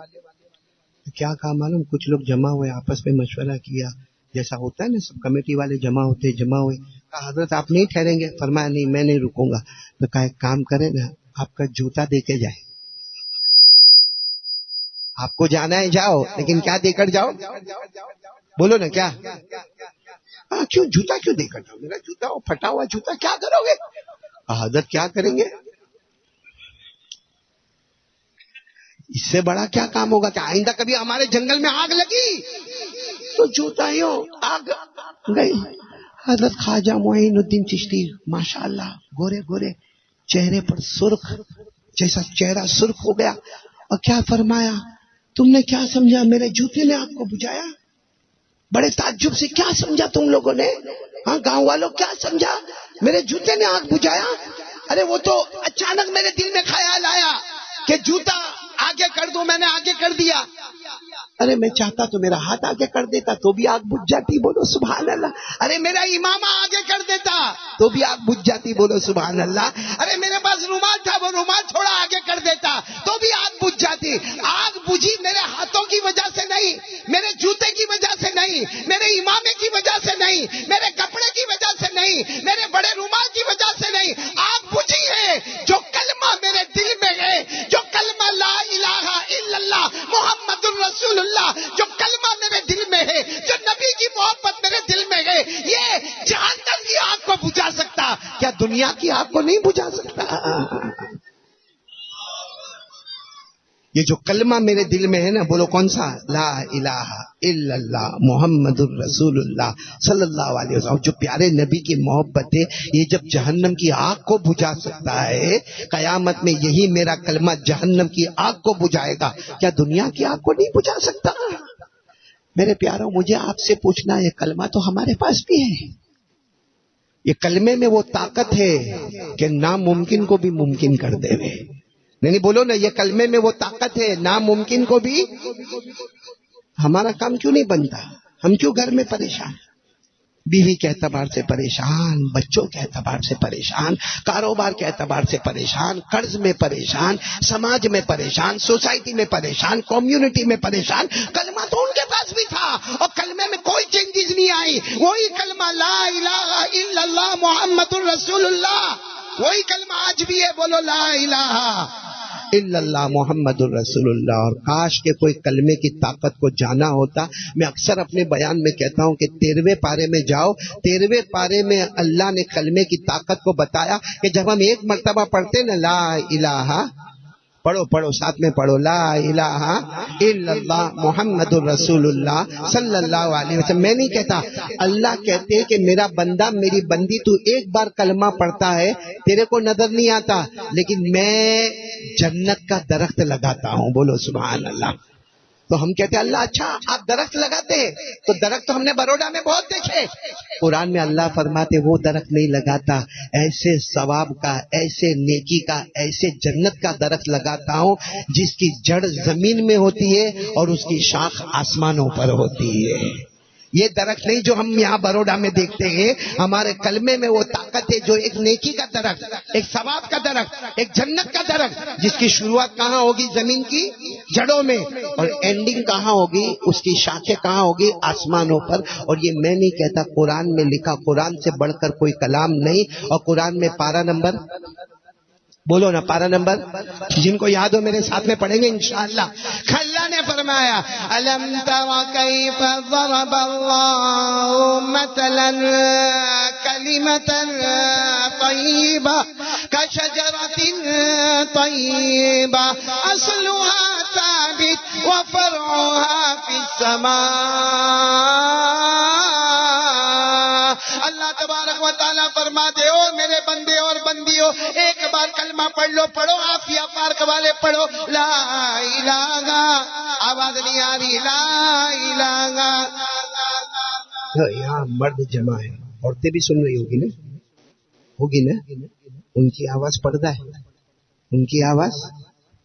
کیا کہا معلوم؟ کچھ لوگ جمع ہوئے، آپس میں مشورہ کیا، جیسا ہوتا ہے نا سب کمیٹی والے جمع ہوتے، جمع ہوئے. کہا حضرت آپ نہیں ٹھہریں گے؟ فرمایا نہیں میں نہیں رکوں گا. تو کہا ایک کام کریں نا، آپ کا جوتا دے کے جائے. آپ کو جانا ہے جاؤ، لیکن کیا دے کر جاؤ؟ بولو نا کیا؟ کیوں جوتا کیوں دے کر جاؤ؟ میرا جوتا وہ پھٹا ہوا جوتا کیا کرو گے؟ حضرت کیا کریں گے؟ اس سے بڑا کیا کام ہوگا کہ آئندہ کبھی ہمارے جنگل میں آگ لگی تو جوتائیوں آگ گئی. حضرت خواجہ معین الدین چشتی ماشاءاللہ گورے گورے چہرے پر سرخ جیسا چہرہ سرخ ہو گیا اور کیا فرمایا, تم نے کیا سمجھا میرے جوتے نے آگ کو بجھایا؟ بڑے تعجب سے کیا سمجھا تم لوگوں نے؟ ہاں گاؤں والوں کیا سمجھا میرے جوتے نے آگ بجھایا؟ ارے وہ تو اچانک میرے دل میں خیال آیا کہ جوتا آگے کر دوں, میں نے آگے کر دیا. ارے میں چاہتا تو میرا ہاتھ آگے کر دیتا تو بھی آگ بجھ جاتی, بولو سبحان اللہ. ارے میرا امامہ آگے کر دیتا تو بھی آگ بجھ جاتی, بولو سبحان اللہ. ارے میرے پاس رومال تھا, وہ رومال تھوڑا آگے کر دیتا تو بھی آگ بجھ جاتی. آگ بجھی میرے ہاتھوں کی وجہ سے نہیں, میرے جوتے کی وجہ سے نہیں, میرے امامے کی وجہ سے نہیں, میرے کپڑے کی وجہ سے نہیں, میرے بڑے رومال کی وجہ سے نہیں. آگ بجھی ہے جو کلمہ میرے دل میں ہے, جو کلمہ لا الہ الا اللہ محمد الرسول اللہ, جو کلمہ میرے دل میں ہے, جو نبی کی محبت میرے دل میں ہے, یہ جہنم کی آگ کو بجھا سکتا, کیا دنیا کی آگ کو نہیں بجھا سکتا؟ یہ جو کلمہ میرے دل میں ہے نا, بولو کون سا؟ لا الہ الا اللہ محمد الرسول اللہ صلی اللہ علیہ وسلم. جو پیارے نبی کی محبت ہے, یہ جب جہنم کی آگ کو بجھا سکتا ہے, قیامت میں یہی میرا کلمہ جہنم کی آگ کو بجھائے گا, کیا دنیا کی آگ کو نہیں بجھا سکتا؟ میرے پیاروں, مجھے آپ سے پوچھنا, یہ کلمہ تو ہمارے پاس بھی ہے. یہ کلمے میں وہ طاقت ہے کہ ناممکن کو بھی ممکن کر دے. نہیں بولو نا, یہ کلمے میں وہ طاقت ہے ناممکن کو بھی. ہمارا کام کیوں نہیں بنتا؟ ہم کیوں گھر میں پریشان, بیوی کے اعتبار سے پریشان, بچوں کے اعتبار سے پریشان, کاروبار کے اعتبار سے پریشان, قرض میں پریشان, سماج میں پریشان, سوسائٹی میں پریشان, کمیونٹی میں پریشان. کلمہ تو ان کے پاس بھی تھا اور کلمے میں کوئی چینجز نہیں آئی. وہی کلمہ لا الہ الا اللہ محمد الرسول اللہ, وہی کلمہ آج بھی ہے. بولو لا الہ الا اللہ محمد الرسول اللہ. اور کاش کہ کوئی کلمے کی طاقت کو جانا ہوتا. میں اکثر اپنے بیان میں کہتا ہوں کہ 13ویں پارے میں جاؤ, 13ویں پارے میں اللہ نے کلمے کی طاقت کو بتایا کہ جب ہم ایک مرتبہ پڑھتے نا لا الہ, پڑھو ساتھ میں پڑھو, لا الہ الا اللہ محمد الرسول اللہ صلی اللہ علیہ وسلم. میں نہیں کہتا, اللہ کہتے کہ میرا بندہ میری بندی تو ایک بار کلمہ پڑھتا ہے, تیرے کو نظر نہیں آتا, لیکن میں جنت کا درخت لگاتا ہوں. بولو سبحان اللہ. تو ہم کہتے ہیں اللہ اچھا آپ درخت لگاتے ہیں, تو درخت تو ہم نے بروڈا میں بہت دیکھے. قرآن میں اللہ فرماتے وہ درخت نہیں لگاتا, ایسے ثواب کا, ایسے نیکی کا, ایسے جنت کا درخت لگاتا ہوں جس کی جڑ زمین میں ہوتی ہے اور اس کی شاخ آسمانوں پر ہوتی ہے. یہ درخت نہیں جو ہم یہاں بروڈا میں دیکھتے ہیں. ہمارے کلمے میں وہ طاقت ہے جو ایک نیکی کا درخت, ایک ثواب کا درخت, ایک جنت کا درخت, جس کی شروعات کہاں ہوگی؟ زمین کی جڑوں میں, اور اینڈنگ کہاں ہوگی؟ اس کی شاخیں کہاں ہوگی؟ آسمانوں پر. اور یہ میں نہیں کہتا, قرآن میں لکھا, قرآن سے بڑھ کر کوئی کلام نہیں. اور قرآن میں پارہ نمبر بولو نا, پارہ نمبر, جن کو یاد ہو میرے ساتھ میں پڑھیں گے انشاءاللہ. اللہ نے فرمایا الم تر کیف ضرب اللہ مثلا کلمۃ طیبہ کشجرۃ طیبہ اصلها ثابت وفرعها فی السماء. اللہ تبارک و تعالیٰ فرماتے ہو میرے بندے اور بندیوں, ایک بار کلمہ پڑھ لو, پڑھو عافیہ پارک والے پڑھو لا الہ, آواز نہیں آ رہی, لا الہ. یہاں مرد جمع ہے, عورتیں بھی سن رہی ہوگی نا, ان کی آواز پردہ ہے, ان کی آواز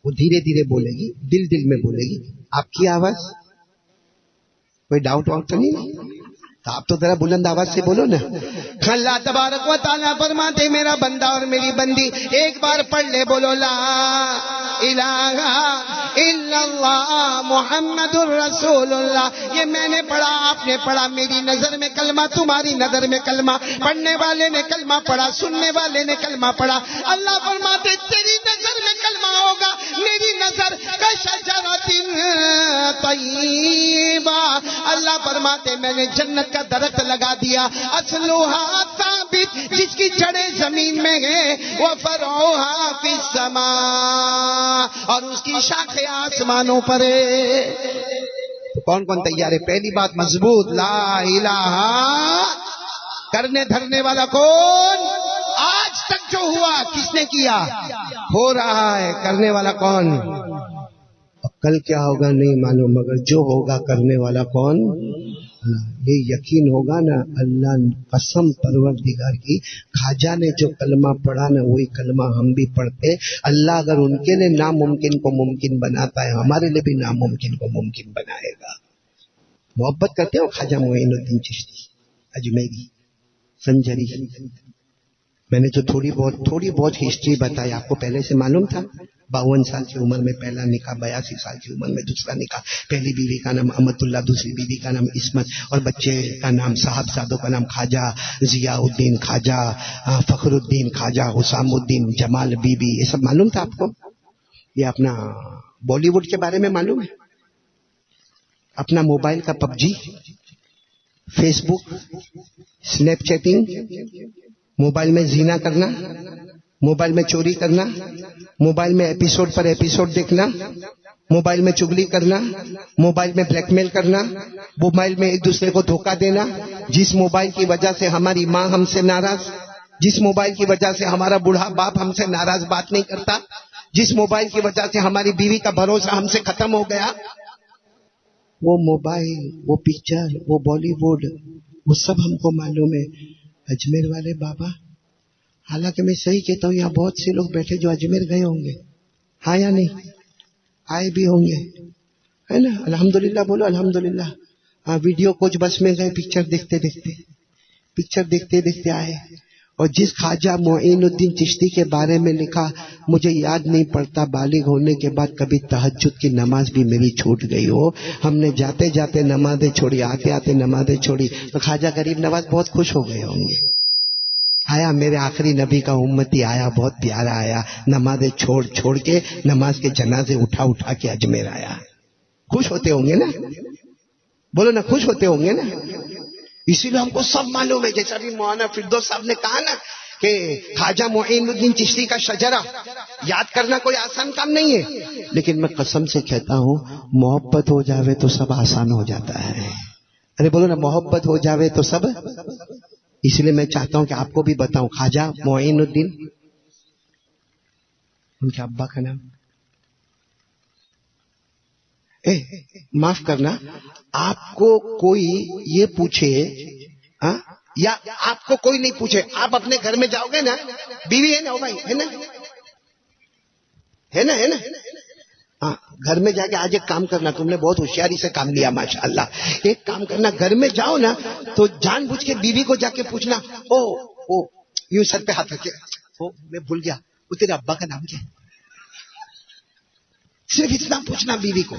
وہ دھیرے دھیرے بولے گی, دل میں بولے گی. آپ کی آواز کوئی ڈاؤٹ واؤٹ تو نہیں؟ آپ تو ذرا بلند آواز سے بولو نا. اللہ تبارک و تعالیٰ فرماتے میرا بندہ اور میری بندی ایک بار پڑھ لے, بولو لا الہ الا اللہ محمد الرسول اللہ. یہ میں نے پڑھا, آپ نے پڑھا, میری نظر میں کلمہ, تمہاری نظر میں کلمہ. پڑھنے والے نے کلمہ پڑھا, سننے والے نے کلمہ پڑھا. اللہ فرماتے تیری نظر میں کلمہ ہوگا, میری نظر کشجرۃ طیبہ اللہ فرماتے میں نے جنت کا درخت لگا دیا، اصلھا ثابت، جس کی جڑیں زمین میں ہیں، وفرعھا فی السماء، اور اس کی شاخیں آسمانوں پر ہے۔ کون کون تیار ہے؟ پہلی بات مضبوط، لا الہ، کرنے دھرنے والا کون؟ آج تک جو ہوا کس نے کیا؟ ہو رہا ہے، کرنے والا کون؟ کل کیا ہوگا نہیں معلوم، مگر جو ہوگا کرنے والا کون؟ یہ یقین ہوگا نا، اللہ قسم پروردگار کی، خواجہ نے جو کلمہ پڑھا نا وہی کلمہ ہم بھی پڑھتے۔ اللہ اگر ان کے لیے ناممکن کو ممکن بناتا ہے، ہمارے لیے بھی ناممکن کو ممکن بنائے گا۔ محبت کرتے ہو خواجہ معین الدین چشتی اجمیری سنجری؟ میں نے جو تھوڑی بہت ہسٹری بتائی، آپ کو پہلے سے معلوم تھا؟ 52 سال کی عمر میں پہلا نکاح، 82 سال کی عمر میں دوسرا نکاح، پہلی بیوی کا نام امت اللہ، دوسری بیوی کا نام عصمت، اور بچے کا نام صاحبزادوں کا نام خواجہ ضیاء الدین، خواجہ فخر الدین، خواجہ حسام الدین، جمال بی بی، یہ سب معلوم تھا آپ کو؟ یہ اپنا بالی ووڈ کے بارے میں معلوم ہے؟ اپنا موبائل کا پب جی، فیس بک، اسنیپ چیٹنگ، موبائل میں زنا کرنا، موبائل میں چوری کرنا، موبائل میں ایپیسوڈ پر ایپیسوڈ دیکھنا، موبائل میں چگلی کرنا، موبائل میں بلیک میل کرنا، موبائل میں ایک دوسرے کو دھوکہ دینا، جس موبائل کی وجہ سے ہماری ماں ہم سے ناراض، جس موبائل کی وجہ سے ہمارا بوڑھا باپ ہم سے ناراض بات نہیں کرتا، جس موبائل کی وجہ سے ہماری بیوی کا بھروسہ ہم سے ختم ہو گیا، وہ موبائل، وہ پکچر، وہ بالی ووڈ، وہ سب ہم کو معلوم ہے۔ اجمیر والے بابا، حالانکہ میں صحیح کہتا ہوں، یہاں بہت سے لوگ بیٹھے جو اجمیر گئے ہوں گے، ہاں یا نہیں؟ آئے بھی ہوں گے، ہے نا؟ الحمدللہ بولو الحمدللہ۔ ہاں، ویڈیو کوچ بس میں گئے، پکچر دیکھتے دیکھتے آئے۔ اور جس خواجہ معین الدین چشتی کے بارے میں لکھا، مجھے یاد نہیں پڑتا بالغ ہونے کے بعد کبھی تہجد کی نماز بھی میری چھوٹ گئی ہو۔ ہم نے جاتے جاتے نمازیں چھوڑی، آتے آتے نمازیں چھوڑی، تو خواجہ غریب نواز بہت خوش ہو گئے ہوں گے۔ آیا میرے آخری نبی کا امتی آیا، بہت پیارا آیا، نمازیں چھوڑ کے نماز کے جنازے اٹھا کے اجمیر آیا۔ خوش ہوتے ہوں گے نا؟ بولو نا، خوش ہوتے ہوں گے نا؟ اسی لیے ہم کو سب معلوم ہے، جیسا بھی مولانا فردوس صاحب نے کہا نا کہ خواجہ معین الدین چشتی کا شجرہ یاد کرنا کوئی آسان کام نہیں ہے، لیکن میں قسم سے کہتا ہوں، محبت ہو جاوے تو سب آسان ہو جاتا ہے۔ ارے بولو نا، محبت ہو جاوے تو سب۔ اس لیے میں چاہتا ہوں کہ آپ کو بھی بتاؤں، خواجہ معین الدین، ان کے ابا کا نام، معاف کرنا، آپ کو کوئی یہ پوچھے یا آپ کو کوئی نہیں پوچھے، آپ اپنے گھر میں جاؤ گے نا، بیوی ہے نا بھائی، ہے نا؟ ہاں، گھر میں جا کے آج ایک کام کرنا، تم نے بہت ہوشیاری سے کام لیا ماشاءاللہ۔ ایک کام کرنا، گھر میں جاؤ نا تو جان بوجھ کے بیوی کو جا کے پوچھنا، او یوں سر پہ ہاتھ رکھے، میں بھول گیا، وہ تیرے ابا کا نام کیا؟ صرف اتنا پوچھنا بیوی کو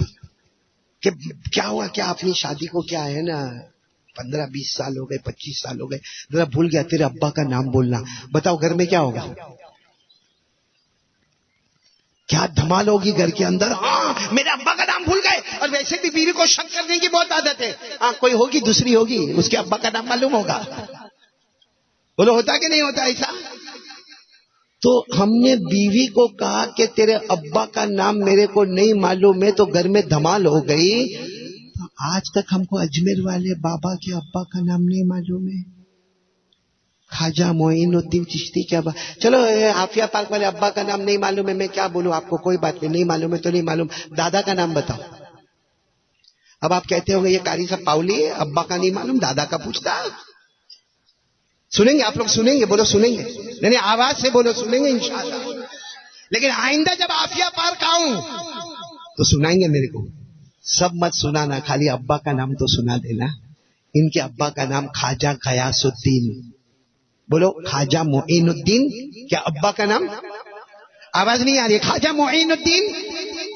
کہ کیا ہوا، کیا اپنی شادی کو کیا ہے نا 15-20 سال ہو گئے، 25 سال ہو گئے، ذرا بھول گیا، تیرے ابا کا نام بولنا۔ بتاؤ گھر میں کیا ہوگا؟ کیا دھمال ہوگی گھر کے اندر؟ ہاں، میرے ابا کا نام بھول گئے۔ اور ویسے بھی بیوی کو شک کرنے کی بہت عادت ہے، ہاں کوئی ہوگی، دوسری ہوگی، اس کے ابا کا نام معلوم ہوگا۔ بولو، ہوتا کہ نہیں ہوتا ایسا؟ تو ہم نے بیوی کو کہا کہ تیرے ابا کا نام میرے کو نہیں معلوم ہے، تو گھر میں دھمال ہو گئی۔ تو آج تک ہم کو اجمیر والے بابا کے ابا کا نام نہیں معلوم ہے، خواجہ معین الدین چشتی کے ابا۔ چلو عافیہ پارک والے ابا کا نام نہیں معلوم ہے، میں کیا بولوں آپ کو، کوئی بات نہیں معلوم ہے تو نہیں معلوم، دادا کا نام بتاؤ۔ اب آپ کہتے ہوں گے یہ قاری صاحب پاؤلی ہے، ابا کا نہیں معلوم، دادا کا پوچھتا۔ سنیں گے آپ لوگ؟ سنیں گے؟ بولو سنیں گے؟ نہیں آواز سے بولو، سنیں گے انشاءاللہ۔ لیکن آئندہ جب عافیہ پارک آؤں تو سنائیں گے میرے کو، سب مت سنانا، خالی ابا کا نام تو سنا دینا۔ ان کے ابا کا نام خواجہ غیاث الدین، بولو خواجہ معین الدین، کیا ابا کا نام؟ آواز نہیں آ رہی ہے؟ خواجہ معین الدین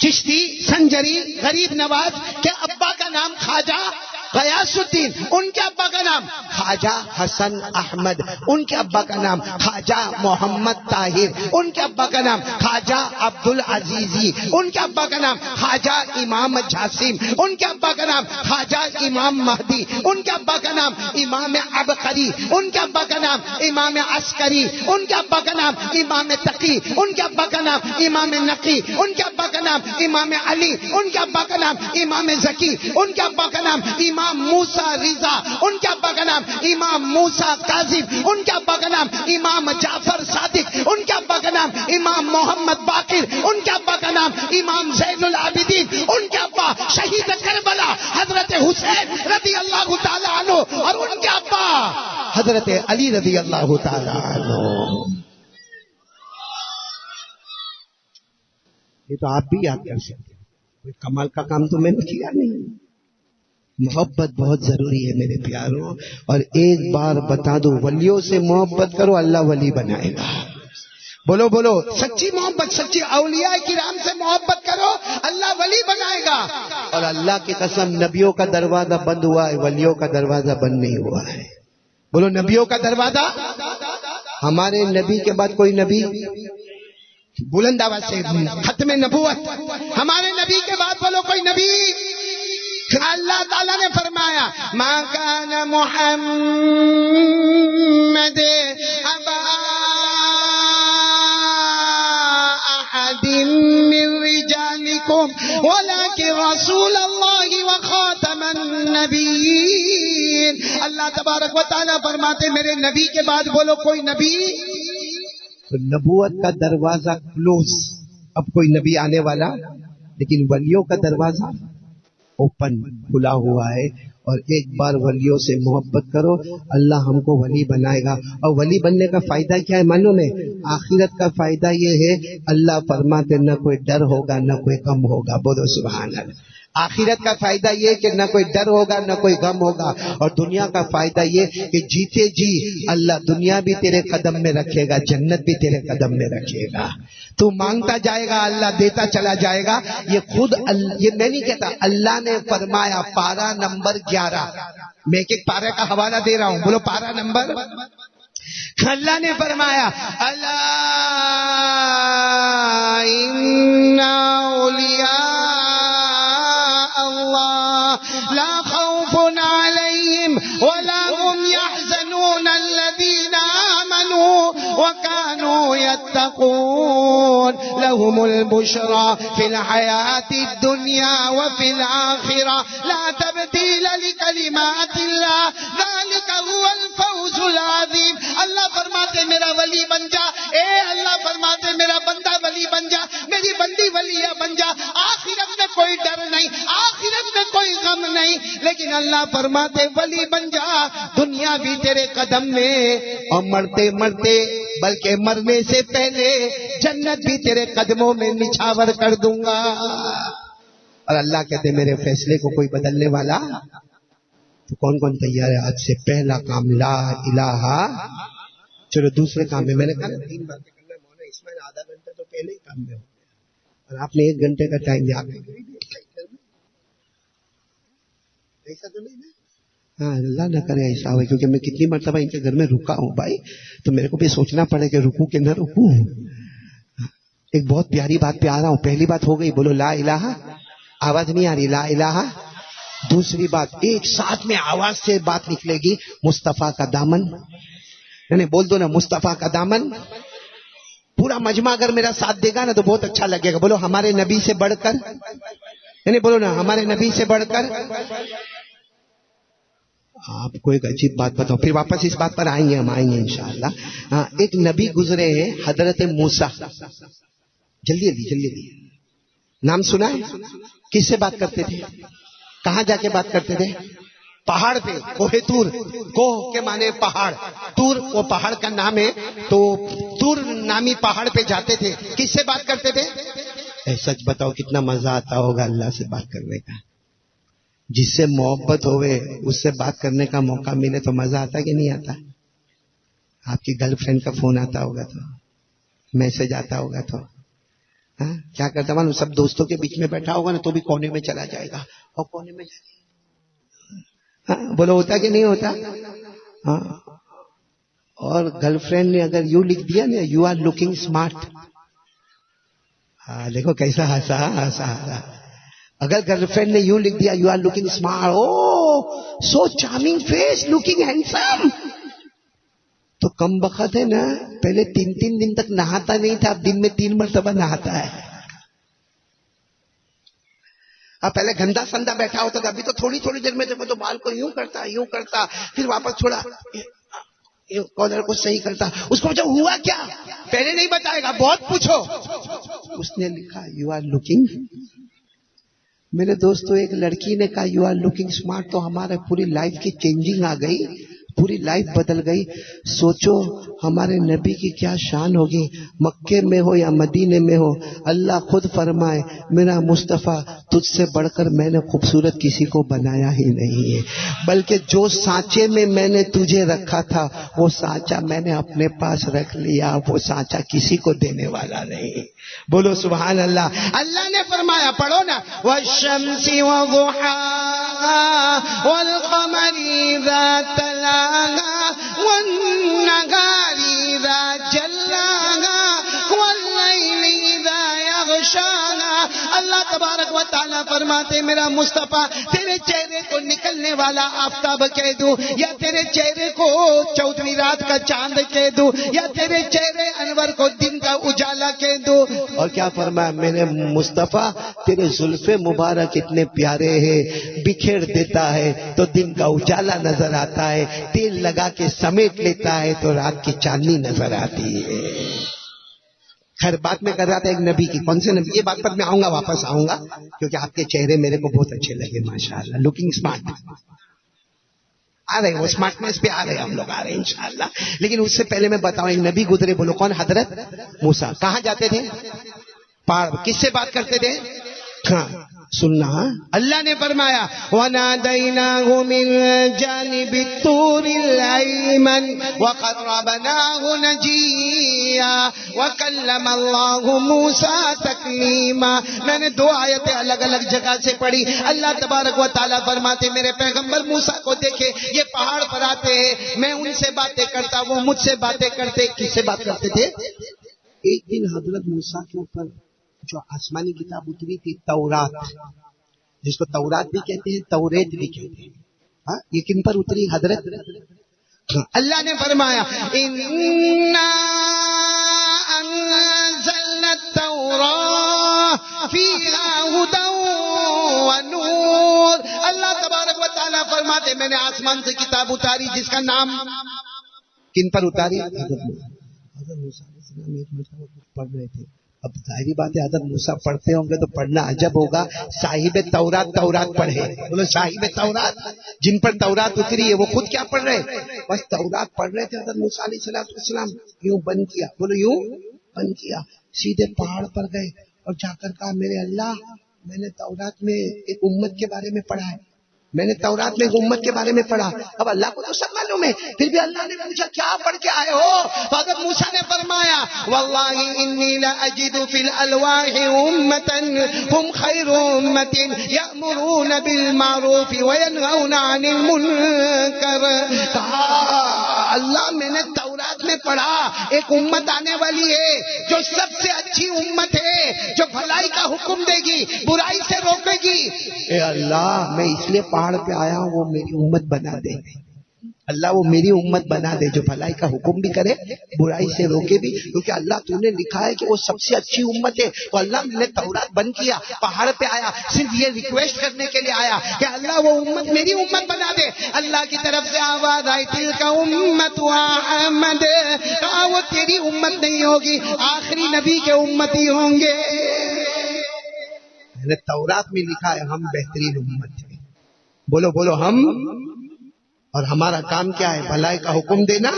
چشتی سنجری غریب نواز کے ابا کا نام خواجہ غیاث الدین، ان کے ابا کا نام خواجہ حسن احمد، ان کے ابا کا نام خواجہ محمد طاہر، ان کے ابا کا نام خواجہ عبد العزیزی، ان کے ابا کا نام خواجہ امام جاسم، ان کے ابا کا نام خواجہ امام مہدی، ان کے ابا کا نام امام عبقری، ان کے ابا کا نام امام عسکری، ان کے ابا کا نام امام تقی، ان کے ابا کا نام امام نقی، ان کے ابا کا نام امام علی، ان کے ابا کا نام امام زکی، ان کے ابا کا نام امام موسیٰ رضا، ان کے ابا کا نام امام موسیٰ کاظم، ان کے ابا کا نام امام جعفر صادق، ان کے ابا کا نام امام محمد باقر، ان کے ابا کا نام امام زین العابدین، ان کے ابا شہید کربلا حضرت حسین رضی اللہ تعالی عنہ، اور ان کے ابا حضرت علی رضی اللہ تعالی عنہ۔ یہ تو آپ بھی یاد کر سکتے ہیں، کوئی کمال کا کام تو میں نے کیا نہیں۔ محبت بہت ضروری ہے میرے پیاروں، اور ایک بار بتا دو، ولیوں سے محبت کرو اللہ ولی بنائے گا۔ بولو بولو، سچی محبت، سچی اولیاء کرام سے محبت کرو اللہ ولی بنائے گا۔ اور اللہ کی قسم، نبیوں کا دروازہ بند ہوا ہے، ولیوں کا دروازہ بند نہیں ہوا ہے۔ بولو نبیوں کا دروازہ، ہمارے نبی کے بعد کوئی نبی، بلند آواز سے ختم نبوت، ہمارے نبی کے بعد بولو کوئی نبی۔ اللہ تعالیٰ نے فرمایا ما کان محمد ابا احد من رجالکم ولکن رسول اللہ وخاتم النبیین۔ اللہ تبارک و تعالیٰ فرماتے میرے نبی کے بعد بولو کوئی نبی۔ نبوت کا دروازہ کلوز، اب کوئی نبی آنے والا، لیکن ولیوں کا دروازہ اوپن، کھلا ہوا ہے۔ اور ایک بار ولیوں سے محبت کرو، اللہ ہم کو ولی بنائے گا۔ اور ولی بننے کا فائدہ کیا ہے معلوم ہے؟ آخرت کا فائدہ یہ ہے، اللہ فرماتے نہ کوئی ڈر ہوگا نہ کوئی غم ہوگا۔ بولو سبحان اللہ۔ آخرت کا فائدہ یہ کہ نہ کوئی ڈر ہوگا نہ کوئی غم ہوگا، اور دنیا کا فائدہ یہ کہ جیتے جی اللہ دنیا بھی تیرے قدم میں رکھے گا، جنت بھی تیرے قدم میں رکھے گا۔ تو مانگتا جائے گا اللہ دیتا چلا جائے گا۔ یہ خود یہ میں نہیں کہتا، اللہ نے فرمایا، پارہ نمبر 11، میں ایک ایک پارے کا حوالہ دے رہا ہوں، بولو پارہ نمبر۔ اللہ نے فرمایا الا ان اولیاء اللہ لا خوف علیہم ولا هم يحزنون الذین آمنوا وكانوا يتقون لهم البشرى في الحياة الدنيا وفي الآخرة لا تبديل لكلمات الله ذلك هو الفوز العظيم۔ اللہ فرماتے میرا ولی بن جا، اے اللہ فرماتے میرا بندہ ولی بن جا، میری بندی ولیہ بن جا۔ آخرت میں کوئی ڈر نہیں، آخرت میں کوئی غم نہیں، لیکن اللہ فرماتے ولی بن جا، دنیا بھی تیرے قدم میں، اور مرتے مرتے بلکہ مرنے سے پہلے جنت بھی تیرے قدموں میں نچھاور کر دوں گا۔ اور اللہ کہتے میرے فیصلے کو کوئی بدلنے والا، تو کون کون تیار ہے؟ آج سے پہلا کام لا الہ، چلو دوسرے کام میں نے کہا 3 باتیں کرنا، مولانا اسماعیل آدھا گھنٹہ تو پہلے ہی کام میں ہو گیا، اور آپ نے 1 گھنٹے کا ٹائم دیا۔ ایسا تو نہیں نا؟ ہاں اللہ نہ کرے ایسا ہو، کیونکہ میں کتنی مرتبہ ان کے گھر میں رکا ہوں بھائی، تو میرے کو بھی سوچنا پڑے کہ رکوں کہ نہ رکوں۔ ایک بہت پیاری بات پہ آ رہا ہوں۔ پہلی بات ہو گئی، بولو لا الہ، آواز نہیں آ رہی، لا الہ۔ دوسری بات، ایک ساتھ میں آواز سے بات نکلے گی، مصطفیٰ کا دامن، یعنی بول دو نا مصطفیٰ کا دامن۔ پورا مجمع اگر میرا ساتھ دے گا نا تو بہت اچھا لگے گا۔ بولو ہمارے نبی سے بڑھ کر، یعنی بولو نا ہمارے نبی سے بڑھ کر۔ آپ کو ایک عجیب بات بتاؤ، پھر واپس اس بات پر آئیں گے، ہم آئیں گے انشاءاللہ۔ ہاں، ایک نبی گزرے ہیں حضرت موسیٰ، جلدی جلدی جلدی جلدی، نام سنا ہے؟ کس سے بات کرتے تھے؟ کہاں جا کے بات کرتے تھے؟ پہاڑ پہ، کوہ تور، کوہ کے معنی پہاڑ، تور وہ پہاڑ کا نام ہے، تو تور نامی پہاڑ پہ جاتے تھے۔ کس سے بات کرتے تھے؟ سچ بتاؤ کتنا مزہ آتا ہوگا اللہ سے بات کرنے کا۔ جس سے محبت ہوئے اس سے بات کرنے کا موقع ملے تو مزہ آتا کہ نہیں آتا؟ آپ کی گرل فرینڈ کا فون آتا ہوگا تو، میسج آتا ہوگا تو کیا کرتا ہوں، سب دوستوں کے بیچ میں بیٹھا ہوگا نا تو بھی کونے میں چلا جائے گا، اور کونے میں بولو ہوتا کہ نہیں ہوتا؟ ہاں. اور گرل فرینڈ نے اگر یوں لکھ دیا نا یو آر لوکنگ اسمارٹ، ہاں دیکھو کیسا ہنسا ہنسا. اگر گرل فرینڈ نے یوں لکھ دیا you are looking smart, oh so charming face, looking handsome, تو کم بخت ہے نا پہلے 3 دن تک نہاتا نہیں تھا، اب دن میں 3 مرتبہ نہاتا ہے. اب پہلے گندا سندا بیٹھا ہوتا تھا، ابھی تو تھوڑی دیر میں دیکھو تو بال کو یوں کرتا پھر واپس چھوڑا کالر کو صحیح کرتا. اس کو جب ہوا کیا پہلے نہیں بتائے گا، بہت پوچھو. اس نے لکھا یو آر لوکنگ. میرے دوستو ایک لڑکی نے کہا یو آر لوکنگ اسمارٹ تو ہمارے پوری لائف کی چینجنگ آ گئی، پوری لائف بدل گئی. سوچو ہمارے نبی کی کیا شان ہوگی، مکے میں ہو یا مدینے میں ہو، اللہ خود فرمائے میرا مصطفیٰ تجھ سے بڑھ کر میں نے خوبصورت کسی کو بنایا ہی نہیں ہے، بلکہ جو سانچے میں میں نے تجھے رکھا تھا وہ سانچا میں نے اپنے پاس رکھ لیا، وہ سانچا کسی کو دینے والا نہیں. بولو سبحان اللہ. اللہ نے فرمایا، پڑھو نا، والشمس وضحاها والقمر اذا تلاها والنهار اذا جلاها والليل اذا يغشاها. اللہ تبارک و تعالیٰ فرماتے میرا مصطفیٰ تیرے چہرے کو نکلنے والا آفتاب کہہ دوں، یا تیرے چہرے کو 14ویں رات کا چاند کہہ دوں، یا تیرے چہرے انور کو دن کا اجالا کہہ دوں. اور کیا فرمایا میرے مصطفیٰ تیرے زلف مبارک اتنے پیارے ہیں، بکھیر دیتا ہے تو دن کا اجالا نظر آتا ہے، تیل لگا کے سمیٹ لیتا ہے تو رات کی چاندنی نظر آتی ہے. خیر بات میں کر رہا تھا ایک نبی کی. کون سے نبی؟ یہ بات پر میں آؤں گا، واپس آؤں گا، کیونکہ آپ کے چہرے میرے کو بہت اچھے لگے ماشاءاللہ. لوکنگ اسمارٹ آ رہے، وہ اسمارٹنیس پہ آ رہے، ہم لوگ آ رہے ہیں انشاءاللہ. لیکن اس سے پہلے میں بتاؤں ایک نبی گزرے. بولو کون؟ حضرت موسیٰ. کہاں جاتے تھے؟ پہاڑ. کس سے بات کرتے تھے؟ ہاں سننا. اللہ نے فرمایا وَنَادَيْنَاهُ مِنْ جَانِبِ الطُّورِ الْأَيْمَنِ وَقَرَّبْنَاهُ نَجِيًّا وَكَلَّمَ اللَّهُ مُوسَىٰ تَكْلِيمًا. میں نے 2 آیتیں الگ الگ جگہ سے پڑھی. اللہ تبارک و تعالیٰ فرماتے میرے پیغمبر موسیٰ کو دیکھے یہ پہاڑ پر آتے ہیں، میں ان سے باتیں کرتا، وہ مجھ سے باتیں کرتے. کس سے بات کرتے تھے؟ ایک دن حضرت موسیٰ کے اوپر جو آسمانی کتاب اتری تھی تورات، جس کو تورات بھی کہتے ہیں توریت بھی کہتے ہیں، ہاں یہ کن پر اتری حضرت؟ اللہ نے فرمایا اِنَّا أَنزَلْنَا التَّوْرَاةَ فِيهَا هُدًى وَنُورٌ. اللہ تبارک و تعالیٰ فرماتے میں نے آسمان سے کتاب اتاری جس کا نام کن پر اتاری؟ حضرت موسیٰ علیہ السلام ایک مرتبہ پڑھ رہے تھے. اب ظاہری بات ہے حضرت موسیٰ پڑھتے ہوں گے تو پڑھنا عجب ہوگا. صاحب تورات پڑھے. بولو صاحب تورات، جن پر تورات اتری ہے وہ خود کیا پڑھ رہے؟ بس تورات پڑھ رہے تھے. حضرت موسیٰ علیہ السلام یوں بند کیا، بولو یوں بند کیا، سیدھے پہاڑ پر گئے اور جا کر کہا میرے اللہ میں نے تورات میں ایک امت کے بارے میں پڑھا ہے، میں نے تورات میں ایک امت کے بارے میں پڑھا. اب اللہ کو تو سب معلوم ہے، پھر بھی اللہ نے پوچھا کیا پڑھ کے آئے ہو؟ تو حضرت موسیٰ نے فرمایا واللہ انی لاجد فی الالواح امتا ہم خیر امت یأمرون بالمعروف وینہون عن المنکر. اللہ میں نے تورات میں پڑھا ایک امت آنے والی ہے جو سب سے اچھی امت ہے، جو بھلائی کا حکم دے گی، برائی سے روکے گی. اے اللہ میں اس لیے پہاڑ پہ آیا ہوں وہ میری امت بنا دے. اللہ وہ میری امت بنا دے جو بھلائی کا حکم بھی کرے، برائی سے روکے بھی، کیونکہ اللہ تو نے لکھا ہے کہ وہ سب سے اچھی امت ہے. تو اللہ نے تورات بند کیا، پہاڑ پہ آیا صرف یہ ریکویسٹ کرنے کے لیے آیا کہ اللہ وہ امت میری امت بنا دے. اللہ کی طرف سے آواز آئی تلک امت احمد، کہا وہ تیری امت نہیں ہوگی، آخری نبی کے امتی ہوں گے. تورات میں لکھا ہے ہم بہترین امت ہیں. بولو ہم، اور ہمارا کام کیا ہے؟ بھلائی کا حکم دینا،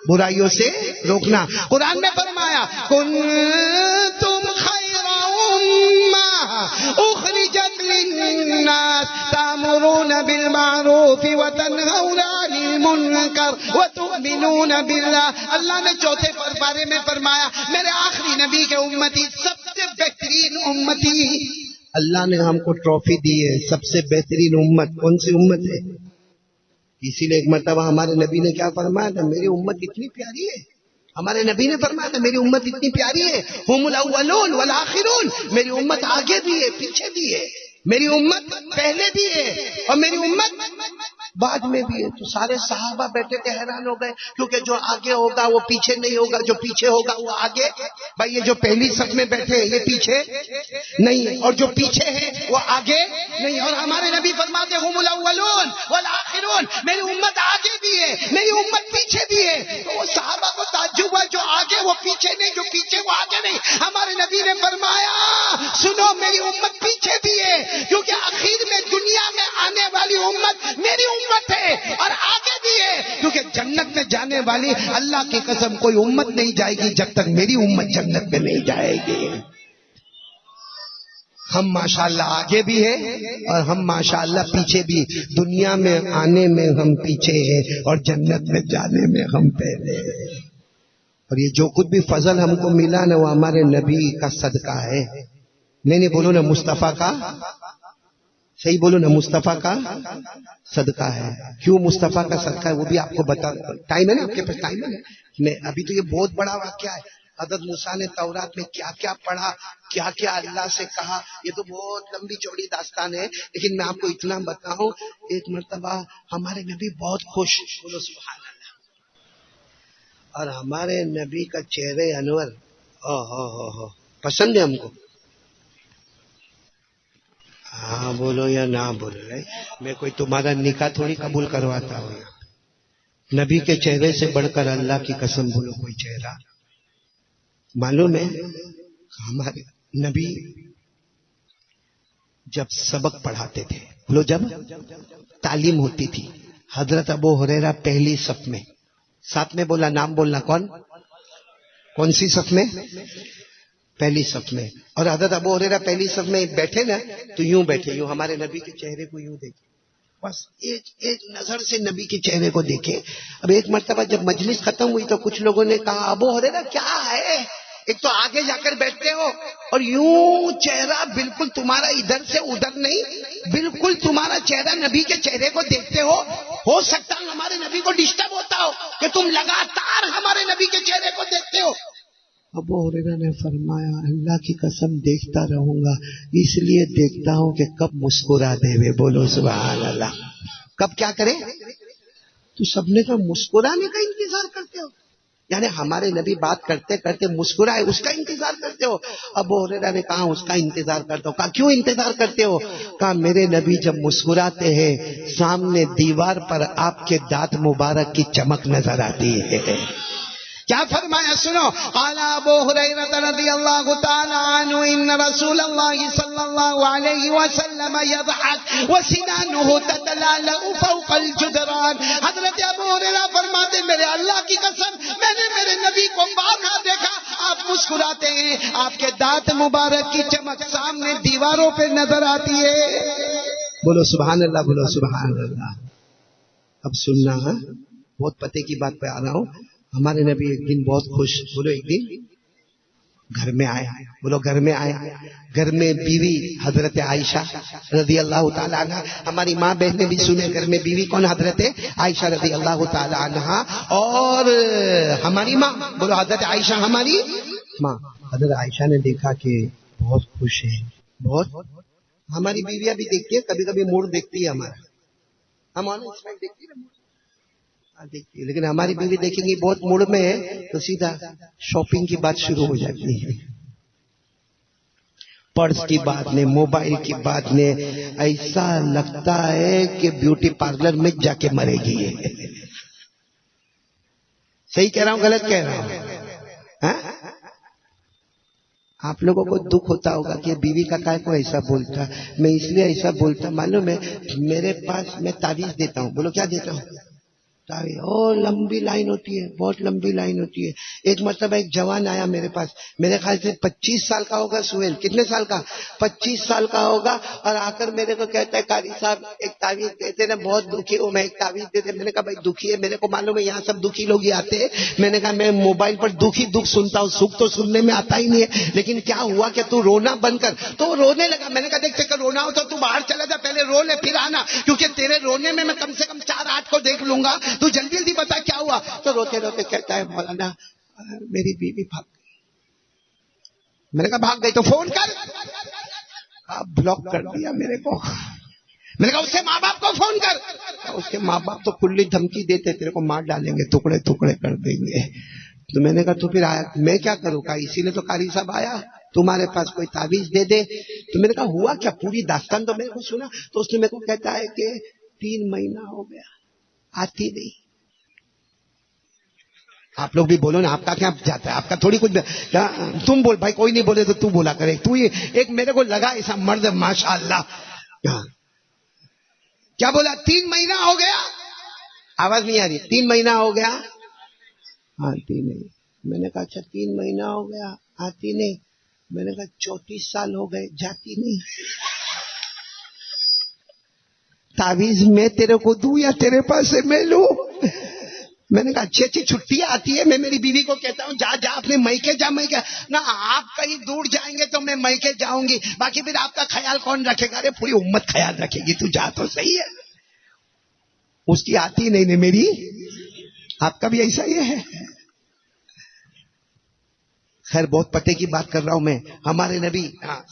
برائیوں سے روکنا. قرآن میں فرمایا کنتم خیر امہ اخرجت للناس تأمرون بالمعروف وتنہون عن المنکر وتؤمنون باللہ. اللہ نے 4تھے پارے میں فرمایا میرے آخری نبی کے امتی سب سے بہترین امتی. اللہ نے ہم کو ٹرافی دی ہے سب سے بہترین امت. کون سی امت ہے؟ اسی لیے ایک مرتبہ ہمارے نبی نے کیا فرمایا تھا، میری امت اتنی پیاری ہے. ہمارے نبی نے فرمایا تھا میری امت اتنی پیاری ہے، ہم الاولون والآخرون، میری امت آگے بھی ہے پیچھے بھی ہے، میری امت پہلے بھی ہے اور میری امت بعد میں بھی ہے. تو سارے صحابہ بیٹھے تھے، حیران ہو گئے، کیونکہ جو آگے ہوگا وہ پیچھے نہیں ہوگا، جو پیچھے ہوگا وہ آگے. بھائی یہ جو پہلی صف میں بیٹھے یہ پیچھے نہیں ہے، اور جو پیچھے ہیں وہ آگے نہیں. اور ہمارے نبی فرماتے ہم الاولون والآخرون، میری امت آگے بھی ہے میری امت پیچھے بھی ہے. تو وہ صحابہ کو تعجب ہوا، جو آگے وہ پیچھے نہیں، جو پیچھے وہ آگے نہیں. ہمارے نبی نے فرمایا سنو میری امت پیچھے بھی ہے، کیونکہ آخر میں دنیا میں آنے والی امت میری امت ہے، اور آگے بھی ہے کیونکہ جنت میں جانے والی اللہ کی قسم کوئی امت نہیں جائے گی جب تک میری امت جنت میں نہیں جائے گی. ہم ماشاءاللہ آگے بھی ہیں اور ہم ماشاءاللہ پیچھے بھی. دنیا میں آنے میں ہم پیچھے ہیں اور جنت میں جانے میں ہم پہلے ہیں. اور یہ جو کچھ بھی فضل ہم کو ملا نا وہ ہمارے نبی کا صدقہ ہے. نہیں بولو نا مصطفیٰ کا، صحیح بولو نا مصطفیٰ کا صدقہ ہے. کیوں مصطفیٰ کا صدقہ ہے وہ بھی آپ کو بتا. ٹائم ہے نا آپ کے پاس؟ ٹائم ہے نا. ابھی تو یہ بہت بڑا واقعہ ہے. حضرت موسیٰ نے تورات میں کیا کیا پڑھا، کیا کیا اللہ سے کہا، یہ تو بہت لمبی چوڑی داستان ہے. لیکن میں آپ کو اتنا بتاؤں، ایک مرتبہ ہمارے نبی بہت خوش، بولو سبحان اللہ، اور ہمارے نبی کا چہرے انور پسند ہے ہم کو. ہاں بولو یا نہ بولو، میں کوئی تمہارا نکاح تھوڑی قبول کرواتا ہوں. نبی کے چہرے سے بڑھ کر اللہ کی قسم بولو کوئی چہرہ معلوم ہے. ہمارے نبی جب سبق پڑھاتے تھے، بولو جب تعلیم ہوتی تھی، حضرت ابو ہریرہ پہلی صف میں، ساتھ میں بولا نام بولنا، کون سی صف میں؟ پہلی صف میں. اور حضرت ابو ہریرہ پہلی صف میں بیٹھے نا تو یوں بیٹھے، یوں ہمارے نبی کے چہرے کو یوں دیکھے، بس ایک نظر سے نبی کے چہرے کو دیکھے. اب ایک مرتبہ جب مجلس ختم ہوئی تو کچھ لوگوں نے کہا ابو ہریرہ کیا ہے، ایک تو آگے جا کر بیٹھتے ہو اور یوں چہرہ بالکل تمہارا ادھر سے ادھر نہیں، بالکل تمہارا چہرہ نبی کے چہرے کو دیکھتے ہو سکتا ہے ہمارے نبی کو ڈسٹرب ہوتا ہو کہ تم لگاتار ہمارے نبی کے چہرے کو دیکھتے ہو. ابو ہریرہ نے فرمایا اللہ کی قسم دیکھتا رہوں گا، اس لیے دیکھتا ہوں کہ کب مسکرا دے وے. بولو سبحان اللہ. کب کیا کرے؟ تو سب نے کہا مسکرانے کا انتظار کرتے ہو، یعنی ہمارے نبی بات کرتے کرتے مسکرائے اس کا انتظار کرتے ہو. ابو ہریرہ نے کہا اس کا انتظار کرتا ہوں. کہا کیوں انتظار کرتے ہو؟ کہا میرے نبی جب مسکراتے ہیں سامنے دیوار پر آپ کے دانت مبارک کی چمک نظر آتی ہے. کیا فرمایا سنو، قال ابو ہریرہ رضی اللہ تعالی عنہ ان رسول اللہ صلی اللہ علیہ وسلم یضحک وسنانه تتلالأ فوق الجدران. حضرت ابو ہریرہ فرماتے میرے اللہ کی قسم میں نے میرے نبی کو بارہا دیکھا، آپ مسکراتے ہیں، آپ کے دانت مبارک کی چمک سامنے دیواروں پہ نظر آتی ہے. بولو سبحان اللہ، بولو سبحان اللہ. اب سننا ہے، بہت پتے کی بات پہ آ رہا ہوں. ہمارے نبی ایک دن بہت خوش، بولو ایک دن گھر میں آیا، بولو گھر میں آیا. گھر میں بیوی حضرت عائشہ رضی اللہ تعالی عنہ، ہماری ماں بہنیں بھی سنے، گھر میں بیوی کون؟ حضرت عائشہ رضی اللہ تعالی عنہ. اور ہماری ماں، بولو حضرت عائشہ ہماری ماں. حضرت عائشہ نے دیکھا کہ بہت خوش ہے، بہت. ہماری بیویاں بھی دیکھتی ہے، کبھی کبھی موڈ دیکھتی ہے ہمارا، ہم دیکھتی ہے دیکھتی ہے، لیکن ہماری بیوی دیکھیں گی بہت موڈ میں ہے تو سیدھا شاپنگ کی بات شروع ہو جاتی ہے، پرس کی بات نے، موبائل کی بات نے. ایسا لگتا ہے کہ بیوٹی پارلر میں جا کے مرے گی. صحیح کہہ رہا ہوں غلط کہہ رہا ہوں؟ آپ لوگوں کو دکھ ہوتا ہوگا کہ بیوی کا کائے کو ایسا بولتا. میں اس لیے ایسا بولتا معلوم ہے، میرے پاس میں تعویذ دیتا ہوں. بولو کیا دیتا ہوں؟ اور لمبی لائن ہوتی ہے, بہت لمبی لائن ہوتی ہے. ایک مرتبہ ایک جوان آیا میرے پاس, میرے خیال سے 25 سال کا ہوگا. سہیل کتنے سال کا؟ 25 سال کا ہوگا. اور آ کر میرے کو کہتا ہے قاری صاحب ایک تعویذ دیتے نا, بہت دکھی ہوں میں, ایک تعویذ دیتے. میں نے کہا بھائی دکھی ہے, میرے کو معلوم ہے یہاں سب دکھی لوگ ہی آتے ہیں. میں نے کہا میں موبائل پر دکھی دکھ سنتا ہوں, سکھ تو سننے میں آتا ہی نہیں ہے, لیکن کیا ہوا کہ تو رونا بند کر. تو وہ رونے لگا. میں نے کہا دیکھ کہ رونا ہو تو باہر چلا جا, پہلے رو لے پھر آنا, کیونکہ تیرے رونے میں کم سے کم 4-8 کو دیکھ لوں گا. تو جلدی جلدی بتا کیا ہوا. تو روتے روتے کہتا ہے مولانا میری بیوی بھاگ گئی. میں نے کہا بھاگ گئی تو فون کر. بلاک کر دیا میرے کو. میں نے کہا اس کے ماں باپ کو فون کر. اس کے ماں باپ تو کلی دھمکی دیتے, تیرے کو مار ڈالیں گے, ٹکڑے ٹکڑے کر دیں گے. تو میں نے کہا تو پھر آیا, میں کیا کروں. کہا اسی لیے تو قاری صاحب آیا تمہارے پاس, کوئی تعویذ دے دے. تو میں نے کہا ہوا کیا, پوری داستان تو میرے کو سنا. تو اس نے میرے کو کہتا ہے کہ 3 مہینہ ہو گیا, آتی نہیں. آپ لوگ بھی بولو نا, آپ کا کیا جاتا ہے, آپ کا تھوڑی کچھ. تم بول بھائی, کوئی نہیں بولے تو تو بولا کرے. تو یہ ایک میرے کو لگا ایسا مرد ماشاءاللہ. کیا بولا؟ 3 مہینہ ہو گیا. آواز نہیں آ رہی. 3 مہینہ ہو گیا, آتی نہیں. میں نے کہا اچھا 3 مہینہ ہو گیا آتی نہیں. میں نے کہا 34 سال ہو گئے جاتی نہیں. تعویذ میں تیرے کو دوں یا تیرے پاس سے میں لوں؟ میں نے کہا اچھی اچھی چھٹیاں آتی ہے, میں میری بیوی کو کہتا ہوں جا جا اپنے میکے جا. میکے نہ, آپ کہیں دور جائیں گے تو میں میکے جاؤں گی, باقی پھر آپ کا خیال کون رکھے گا؟ ارے پوری امت خیال رکھے گی, تو جا تو صحیح ہے. اس کی آتی نہیں میری. آپ کا بھی ایسا ہی ہے. خیر بہت پتے کی بات کر رہا ہوں میں. ہمارے نبی,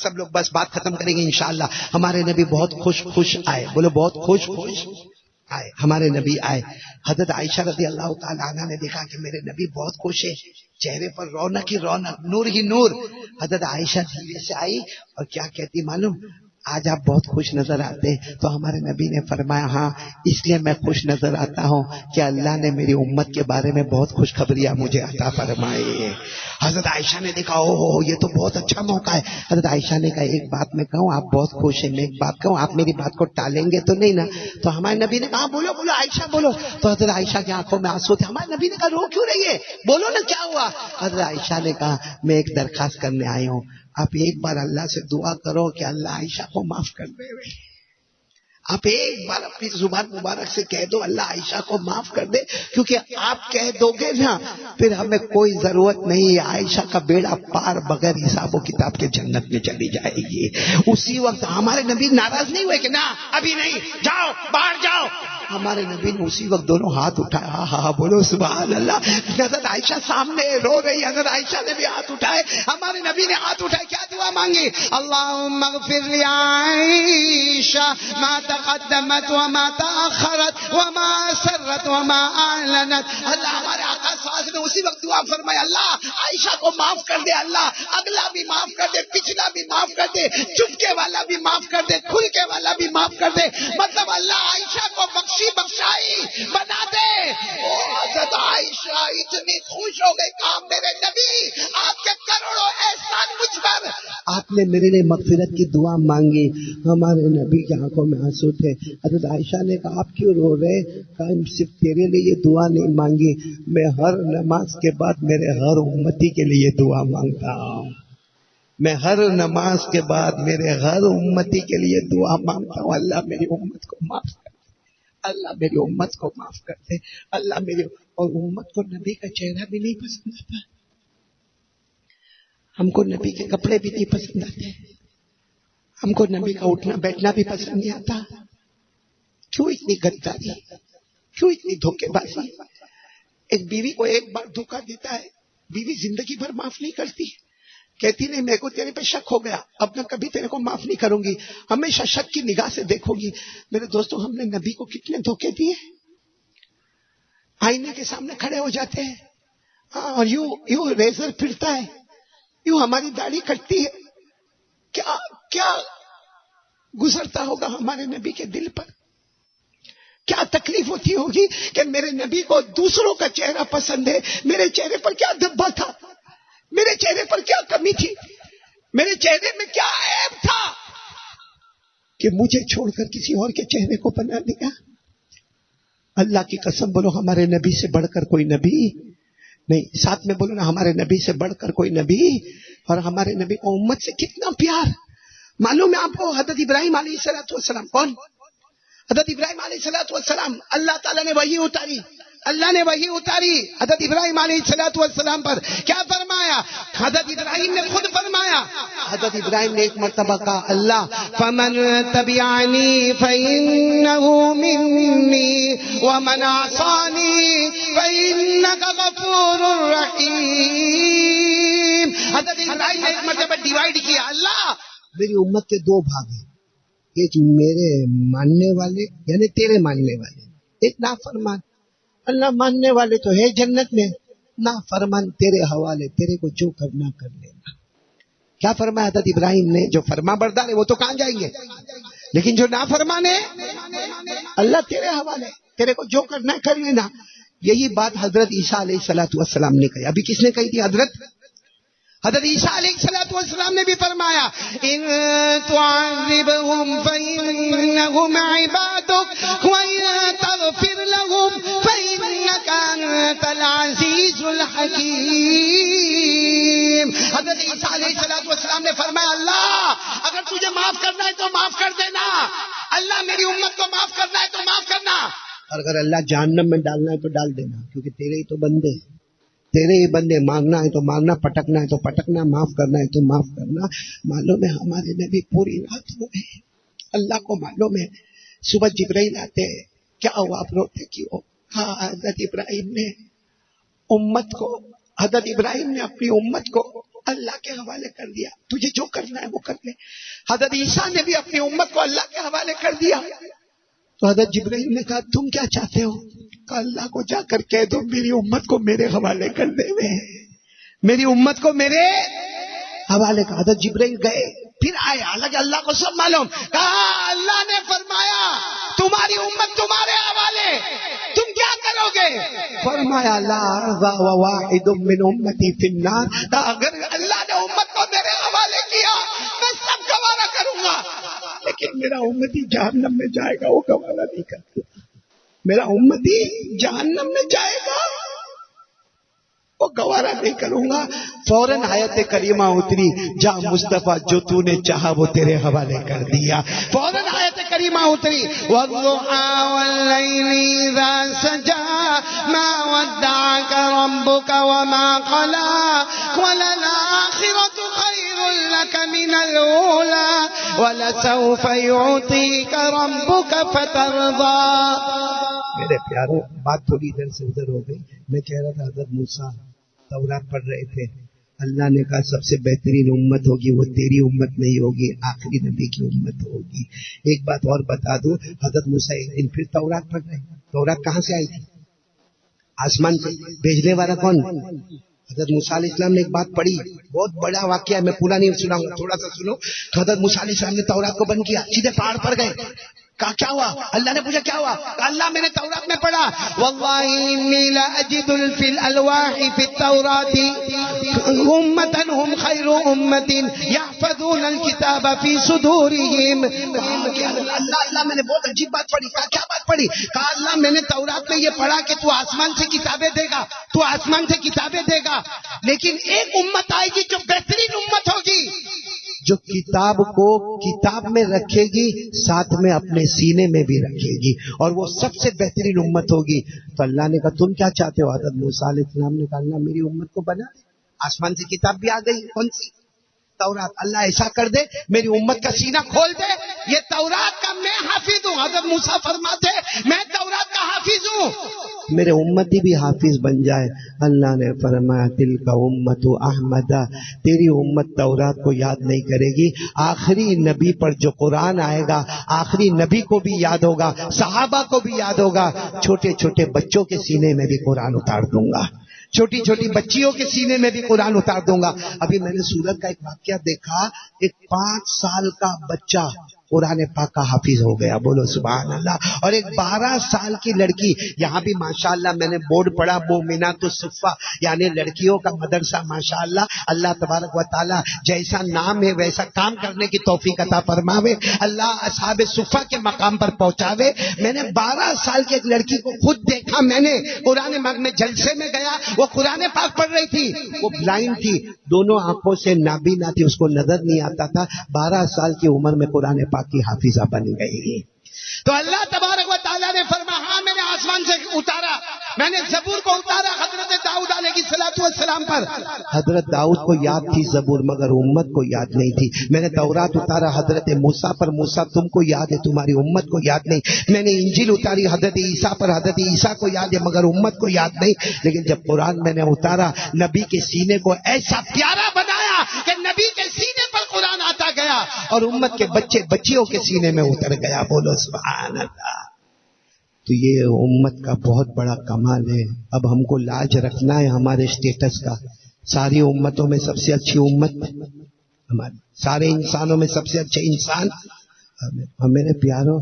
سب لوگ بس بات ختم کریں گے انشاءاللہ. ہمارے نبی بہت خوش آئے. بولو بہت خوش آئے. ہمارے نبی آئے. حضرت عائشہ رضی اللہ تعالی عنہ نے دیکھا کہ میرے نبی بہت خوش ہے, چہرے پر رونق ہی رونق, نور ہی نور. حضرت عائشہ دھیرے سے آئی اور کیا کہتی معلوم؟ آج آپ بہت خوش نظر آتے. تو ہمارے نبی نے فرمایا ہاں اس لیے میں خوش نظر آتا ہوں کہ اللہ نے میری امت کے بارے میں بہت خوشخبریاں مجھے عطا فرمائی. حضرت عائشہ نے دیکھا او یہ تو بہت اچھا موقع ہے. حضرت عائشہ نے کہا ایک بات میں کہوں, آپ بہت خوش ہیں, میں ایک بات کہوں, آپ میری بات کو ٹالیں گے تو نہیں نا؟ تو ہمارے نبی نے کہا بولو بولو عائشہ بولو. تو حضرت عائشہ کی آنکھوں میں آنسو تھے. ہمارے نبی نے کہا رو کیوں رہی ہے, بولو نا کیا ہوا. حضرت عائشہ نے کہا میں ایک درخواست کرنے آئی ہوں, آپ ایک بار اللہ سے دعا کرو کہ اللہ عائشہ کو معاف کر دے. آپ ایک بار اپنی زبان مبارک سے کہہ دو اللہ عائشہ کو معاف کر دے, کیونکہ آپ کہہ دو گے نا پھر ہمیں کوئی ضرورت نہیں. عائشہ کا بیڑا پار بغیر حساب و کتاب کے جنت میں چلی جائے گی. اسی وقت ہمارے نبی ناراض نہیں ہوئے کہ نا ابھی نہیں, جاؤ باہر جاؤ. ہمارے نبی نے اسی وقت دونوں ہاتھ اٹھایا. ہاں بولو سبحان اللہ. حضرت عائشہ سامنے رو رہی, حضرت عائشہ نے بھی ہاتھ اٹھائے. ہمارے نبی نے ہاتھ اٹھائے, کیا دعا مانگی؟ اللہم اغفر لعائشہ ما تقدمت وما تاخرت وما سرت وما اعلنت. اللہ ہمارے آقا صلی اللہ علیہ وسلم نے اسی وقت دعا فرمایا اللہ عائشہ کو معاف کر دے, اللہ اگلا بھی معاف کر دے, پچھلا بھی معاف کر دے, چپکے والا بھی معاف کر دے, کھل کے والا بھی معاف کر دے. مطلب اللہ عائشہ کو بخشائی بنا دے. حضرت عائشہ اتنی خوش ہو گئی, کہا میرے نبی آپ کے کروڑوں احسان مجھ پر, آپ نے میرے لیے مغفرت کی دعا مانگی. ہمارے نبی کی آنکھوں میں آنسو تھے. حضرت عائشہ نے کہا آپ کیوں رو رہے؟ کہا صرف تیرے لیے یہ دعا نہیں مانگی, میں ہر نماز کے بعد میرے ہر امتی کے لیے دعا مانگتا ہوں. میں ہر نماز کے بعد میرے ہر امتی کے لیے دعا مانگتا ہوں, اللہ میری امت کو معاف کر دے, اللہ میری امت کو معاف کر دے, اللہ میری. اور امت کو نبی کا چہرہ بھی نہیں پسند آتا, ہم کو نبی کے کپڑے بھی نہیں پسند آتے, ہم کو نبی کا اٹھنا بیٹھنا بھی پسند نہیں آتا. کیوں اتنی غداری, کیوں اتنی دھوکے بازی؟ ایک بیوی کو ایک بار دھوکا دیتا ہے, بیوی زندگی بھر معاف نہیں کرتی. کہتی نہیں میرے کو تیرے پہ شک ہو گیا, اب میں کبھی تیرے کو معاف نہیں کروں گی, ہمیشہ شک کی نگاہ سے دیکھو گی. میرے دوستوں ہم نے نبی کو کتنے دھوکے دیے. آئینے کے سامنے کھڑے ہو جاتے ہیں اور یوں ریزر پھرتا ہے, یوں ہماری داڑھی کٹتی ہے. کیا کیا گزرتا ہوگا ہمارے نبی کے دل پر, کیا تکلیف ہوتی ہوگی کہ میرے نبی کو دوسروں کا چہرہ پسند ہے, میرے چہرے پر کیا دھبا تھا, میرے چہرے پر کیا کمی تھی, میرے چہرے میں کیا عیب تھا کہ مجھے چھوڑ کر کسی اور کے چہرے کو بنا دیا. اللہ کی قسم بولو ہمارے نبی سے بڑھ کر کوئی نبی نہیں. ساتھ میں بولو نا ہمارے نبی سے بڑھ کر کوئی نبی. اور ہمارے نبی کو امت سے کتنا پیار. معلوم ہے آپ کو حضرت ابراہیم علیہ السلام کون؟ حضرت ابراہیم علیہ السلام اللہ تعالیٰ نے وحی اتاری. اللہ نے وحی اتاری حضرت ابراہیم علیہ السلام پر. کیا فرمایا؟ حضرت ابراہیم نے خود فرمایا. حضرت ابراہیم نے ایک مرتبہ کہا اللہ فمن تبعنی فإنه منی ومن عصانی فإنک غفور رحیم. حضرت ابراہیم نے ایک مرتبہ ڈیوائیڈ کیا. اللہ میری امت کے دو بھاگ ہیں. ایک میرے ماننے والے یعنی تیرے ماننے والے, ایک نافرمان. اللہ ماننے والے تو ہے جنت میں, نافرمان تیرے حوالے, تیرے کو جو کرنا کر لینا. کیا فرمایا حضرت ابراہیم نے؟ جو فرما بردار ہے وہ تو کہاں جائیں گے, لیکن جو نافرمان ہے اللہ تیرے حوالے, تیرے کو جو کرنا کر لینا. یہی بات حضرت عیسیٰ علیہ السلام نے کہی. ابھی کس نے کہی تھی؟ حضرت عیسیٰ علیہ السلام نے بھی فرمایا ان تعذبهم فإنهم عبادك وإن تغفر لهم فإنك أنت العزيز الحكيم. حضرت عیسیٰ علیہ السلام نے فرمایا اللہ اگر تجھے معاف کرنا ہے تو معاف کر دینا, اللہ میری امت کو معاف کرنا ہے تو معاف کرنا, اور اگر اللہ جہنم میں ڈالنا ہے تو ڈال دینا, کیونکہ تیرے ہی تو بندے, تیرے ہی بندے. مانگنا ہے تو مانگنا, پٹکنا ہے تو پٹکنا, معاف کرنا ہے تو معاف کرنا. معلوم ہے ہمارے نبی پوری رات روئے, اللہ کو معلوم ہے. صبح جبرائیل آتے, کیا ہوا آپ روتے کیوں؟ ہاں حضرت ابراہیم نے امت کو, حضرت ابراہیم نے اپنی امت کو اللہ کے حوالے کر دیا, تجھے جو کرنا ہے وہ کر لے. حضرت عیسیٰ نے بھی اپنی امت کو اللہ کے حوالے کر دیا. تو حضرت جبرائیل نے کہا تم کیا چاہتے ہو؟ کہ اللہ کو جا کر کہہ دو میری امت کو میرے حوالے کر دے, میری امت کو میرے حوالے کا. حضرت جبرائیل گئے, پھر آئے, حالانکہ اللہ کو سب معلوم. کہا اللہ نے فرمایا تمہاری امت تمہارے حوالے, تم کیا کرو گے؟ فرمایا لا ارضى وواحد من امتی فی النار. اگر اللہ نے امت کو میرے حوالے کیا میں سب گوارا کروں گا, لیکن میرا امتی جہنم میں جائے گا, وہ گوارا نہیں کرتا. میرا امتی جہنم میں جائے گا, وہ گوارا نہیں کروں گا. فوراً آیت کریمہ اتری جا مصطفیٰ جو تو نے چاہا وہ تیرے حوالے کر دیا. فوراً آیت کریمہ اتری والضحى والليل إذا سجى ما ودعك ربك وما قلى وللآخرة خير لك من الأولى ولسوف يعطيك ربك فترضى. میرے پیاروں بات تھوڑی ادھر سے ادھر ہو گئی. میں کہہ رہا تھا حضرت موسیٰ تورات پڑھ رہے تھے, اللہ نے کہا سب سے بہترین امت ہوگی وہ تیری امت نہیں ہوگی, آخری نبی کی امت ہوگی. ایک بات اور بتا دوں, حضرت موسیٰ ایک دن پھر تورات پڑھ رہے. تورات کہاں سے آئی تھی؟ آسمان سے. بھیجنے والا کون؟ حضرت موسیٰ علیہ السلام نے ایک بات پڑھی, بہت بڑا واقعہ ہے, میں پورا نہیں سناؤں گا, تھوڑا سا سنو. حضرت موسیٰ علیہ السلام نے تورات کو بند کیا, سیدھے پہاڑ پر گئے. کہا کیا ہوا؟ اللہ نے پوچھا کیا ہوا؟ اللہ میں نے تورات میں پڑھا واللہ انی لاجد فی الالواح فی التورات امة هم خیر امة یحفظون الکتاب فی صدورهم. اللہ میں نے بہت عجیب بات پڑھی. کہا کیا بات پڑھی؟ کہا اللہ میں نے تورات میں یہ پڑھا کہ تو آسمان سے کتابیں دے گا, تو آسمان سے کتابیں دے گا, لیکن ایک امت آئے گی جو بہترین امت ہوگی, جو کتاب کو کتاب میں رکھے گی ساتھ میں اپنے سینے میں بھی رکھے گی, اور وہ سب سے بہترین امت ہوگی. تو اللہ نے کہا تم کیا چاہتے ہو؟ حضرت موسیٰ علیہ السلام نے کہا اللہ میری امت کو بنا دے. آسمان سے کتاب بھی آ گئی, کون سی؟ تورات. اللہ ایسا کر دے میری امت کا سینہ کھول دے, یہ تورات کا میں حافظ ہوں. حضرت موسیٰ فرماتے میں تورات کا حافظ ہوں, میرے امتی بھی حافظ بن جائے. اللہ نے فرمایا تلک امت احمد, تیری امت تورات کو یاد نہیں کرے گی, آخری نبی پر جو قرآن آئے گا آخری نبی کو بھی یاد ہوگا, صحابہ کو بھی یاد ہوگا, چھوٹے چھوٹے بچوں کے سینے میں بھی قرآن اتار دوں گا, چھوٹی چھوٹی بچیوں کے سینے میں بھی قرآن اتار دوں گا. ابھی میں نے سورت کا ایک واقعہ دیکھا, ایک 5 سال کا بچہ قرآن پاک کا حافظ ہو گیا. بولو سبحان اللہ. اور ایک 12 سال کی لڑکی, یہاں بھی ماشاءاللہ میں نے بورڈ پڑھا مومنات الصفہ, یعنی لڑکیوں کا مدرسہ. ماشاءاللہ اللہ تبارک و تعالی جیسا نام ہے ویسا کام کرنے کی توفیق عطا فرماوے. اللہ اصحاب صفہ کے مقام پر پہنچاوے. میں نے 12 سال کی ایک لڑکی کو خود دیکھا. میں نے قرآن پاک میں جلسے میں گیا, وہ قرآن پاک پڑھ رہی تھی, وہ بلائنڈ تھی, دونوں آنکھوں سے نابینا تھی, اس کو نظر نہیں آتا تھا. 12 سال کی عمر میں قرآن پاک کی حافظہ بن گئی. تو اللہ تبارک و تعالیٰ نے فرمایا ہاں میں نے آسمان سے اتارا, میں نے زبور کو اتارا حضرت داؤد علیہ السلام پر. حضرت داؤد کو یاد تھی زبور, مگر امت کو یاد نہیں تھی. میں نے تورات اتارا حضرت موسیٰ پر, موسیٰ تم کو یاد ہے, تمہاری امت کو یاد نہیں. میں نے انجیل اتاری حضرت عیسیٰ پر, حضرت عیسیٰ کو یاد ہے مگر امت کو یاد نہیں. لیکن جب قرآن میں نے اتارا, نبی کے سینے کو ایسا پیارا بنایا کہ نبی کے سینے پر قرآن آتا گیا اور امت کے بچے بچیوں کے سینے میں اتر گیا. بولو سبحان اللہ. تو یہ امت کا بہت بڑا کمال ہے. اب ہم کو لاج رکھنا ہے ہمارے اسٹیٹس کا. ساری امتوں میں سب سے اچھی امت ہماری, سارے انسانوں میں سب سے اچھے انسان. میرے پیارو,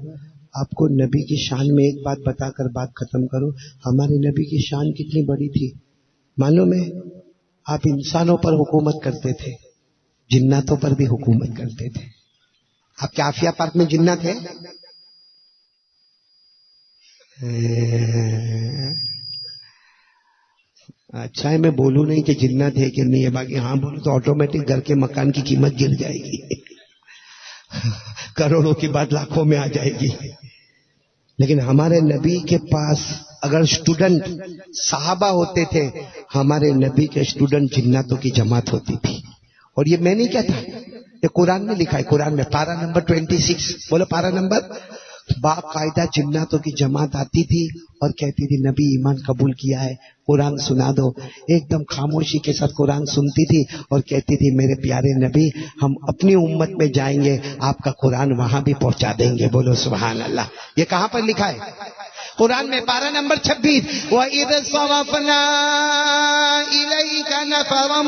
آپ کو نبی کی شان میں ایک بات بتا کر بات ختم کرو. ہمارے نبی کی شان کتنی بڑی تھی معلوم ہے؟ آپ انسانوں پر حکومت کرتے تھے, جناتوں پر بھی حکومت کرتے تھے. آپ کے عافیہ پارک میں جنات ہے؟ اچھا ہے میں بولوں نہیں کہ جنات ہے کہ نہیں ہے, باقی ہاں بولو تو آٹومیٹک گھر کے مکان کی قیمت گر جائے گی, کروڑوں کی بات لاکھوں میں آ جائے گی. لیکن ہمارے نبی کے پاس اگر اسٹوڈنٹ صحابہ ہوتے تھے, ہمارے نبی کے اسٹوڈنٹ جناتوں کی جماعت ہوتی تھی. اور یہ میں نہیں کہتا, یہ قرآن میں لکھا ہے. قرآن میں پارہ نمبر 26, بولو پارہ نمبر. باقاعدہ جناتوں کی جماعت آتی تھی اور کہتی تھی نبی ایمان قبول کیا ہے, قرآن سنا دو. ایک دم خاموشی کے ساتھ قرآن سنتی تھی اور کہتی تھی میرے پیارے نبی ہم اپنی امت میں جائیں گے, آپ کا قرآن وہاں بھی پہنچا دیں گے. بولو سبحان اللہ. یہ کہاں پر لکھا ہے؟ قرآن میں پارہ نمبر 26. وَإِذْ صَرَفْنَا إِلَيْكَ نَفَرًا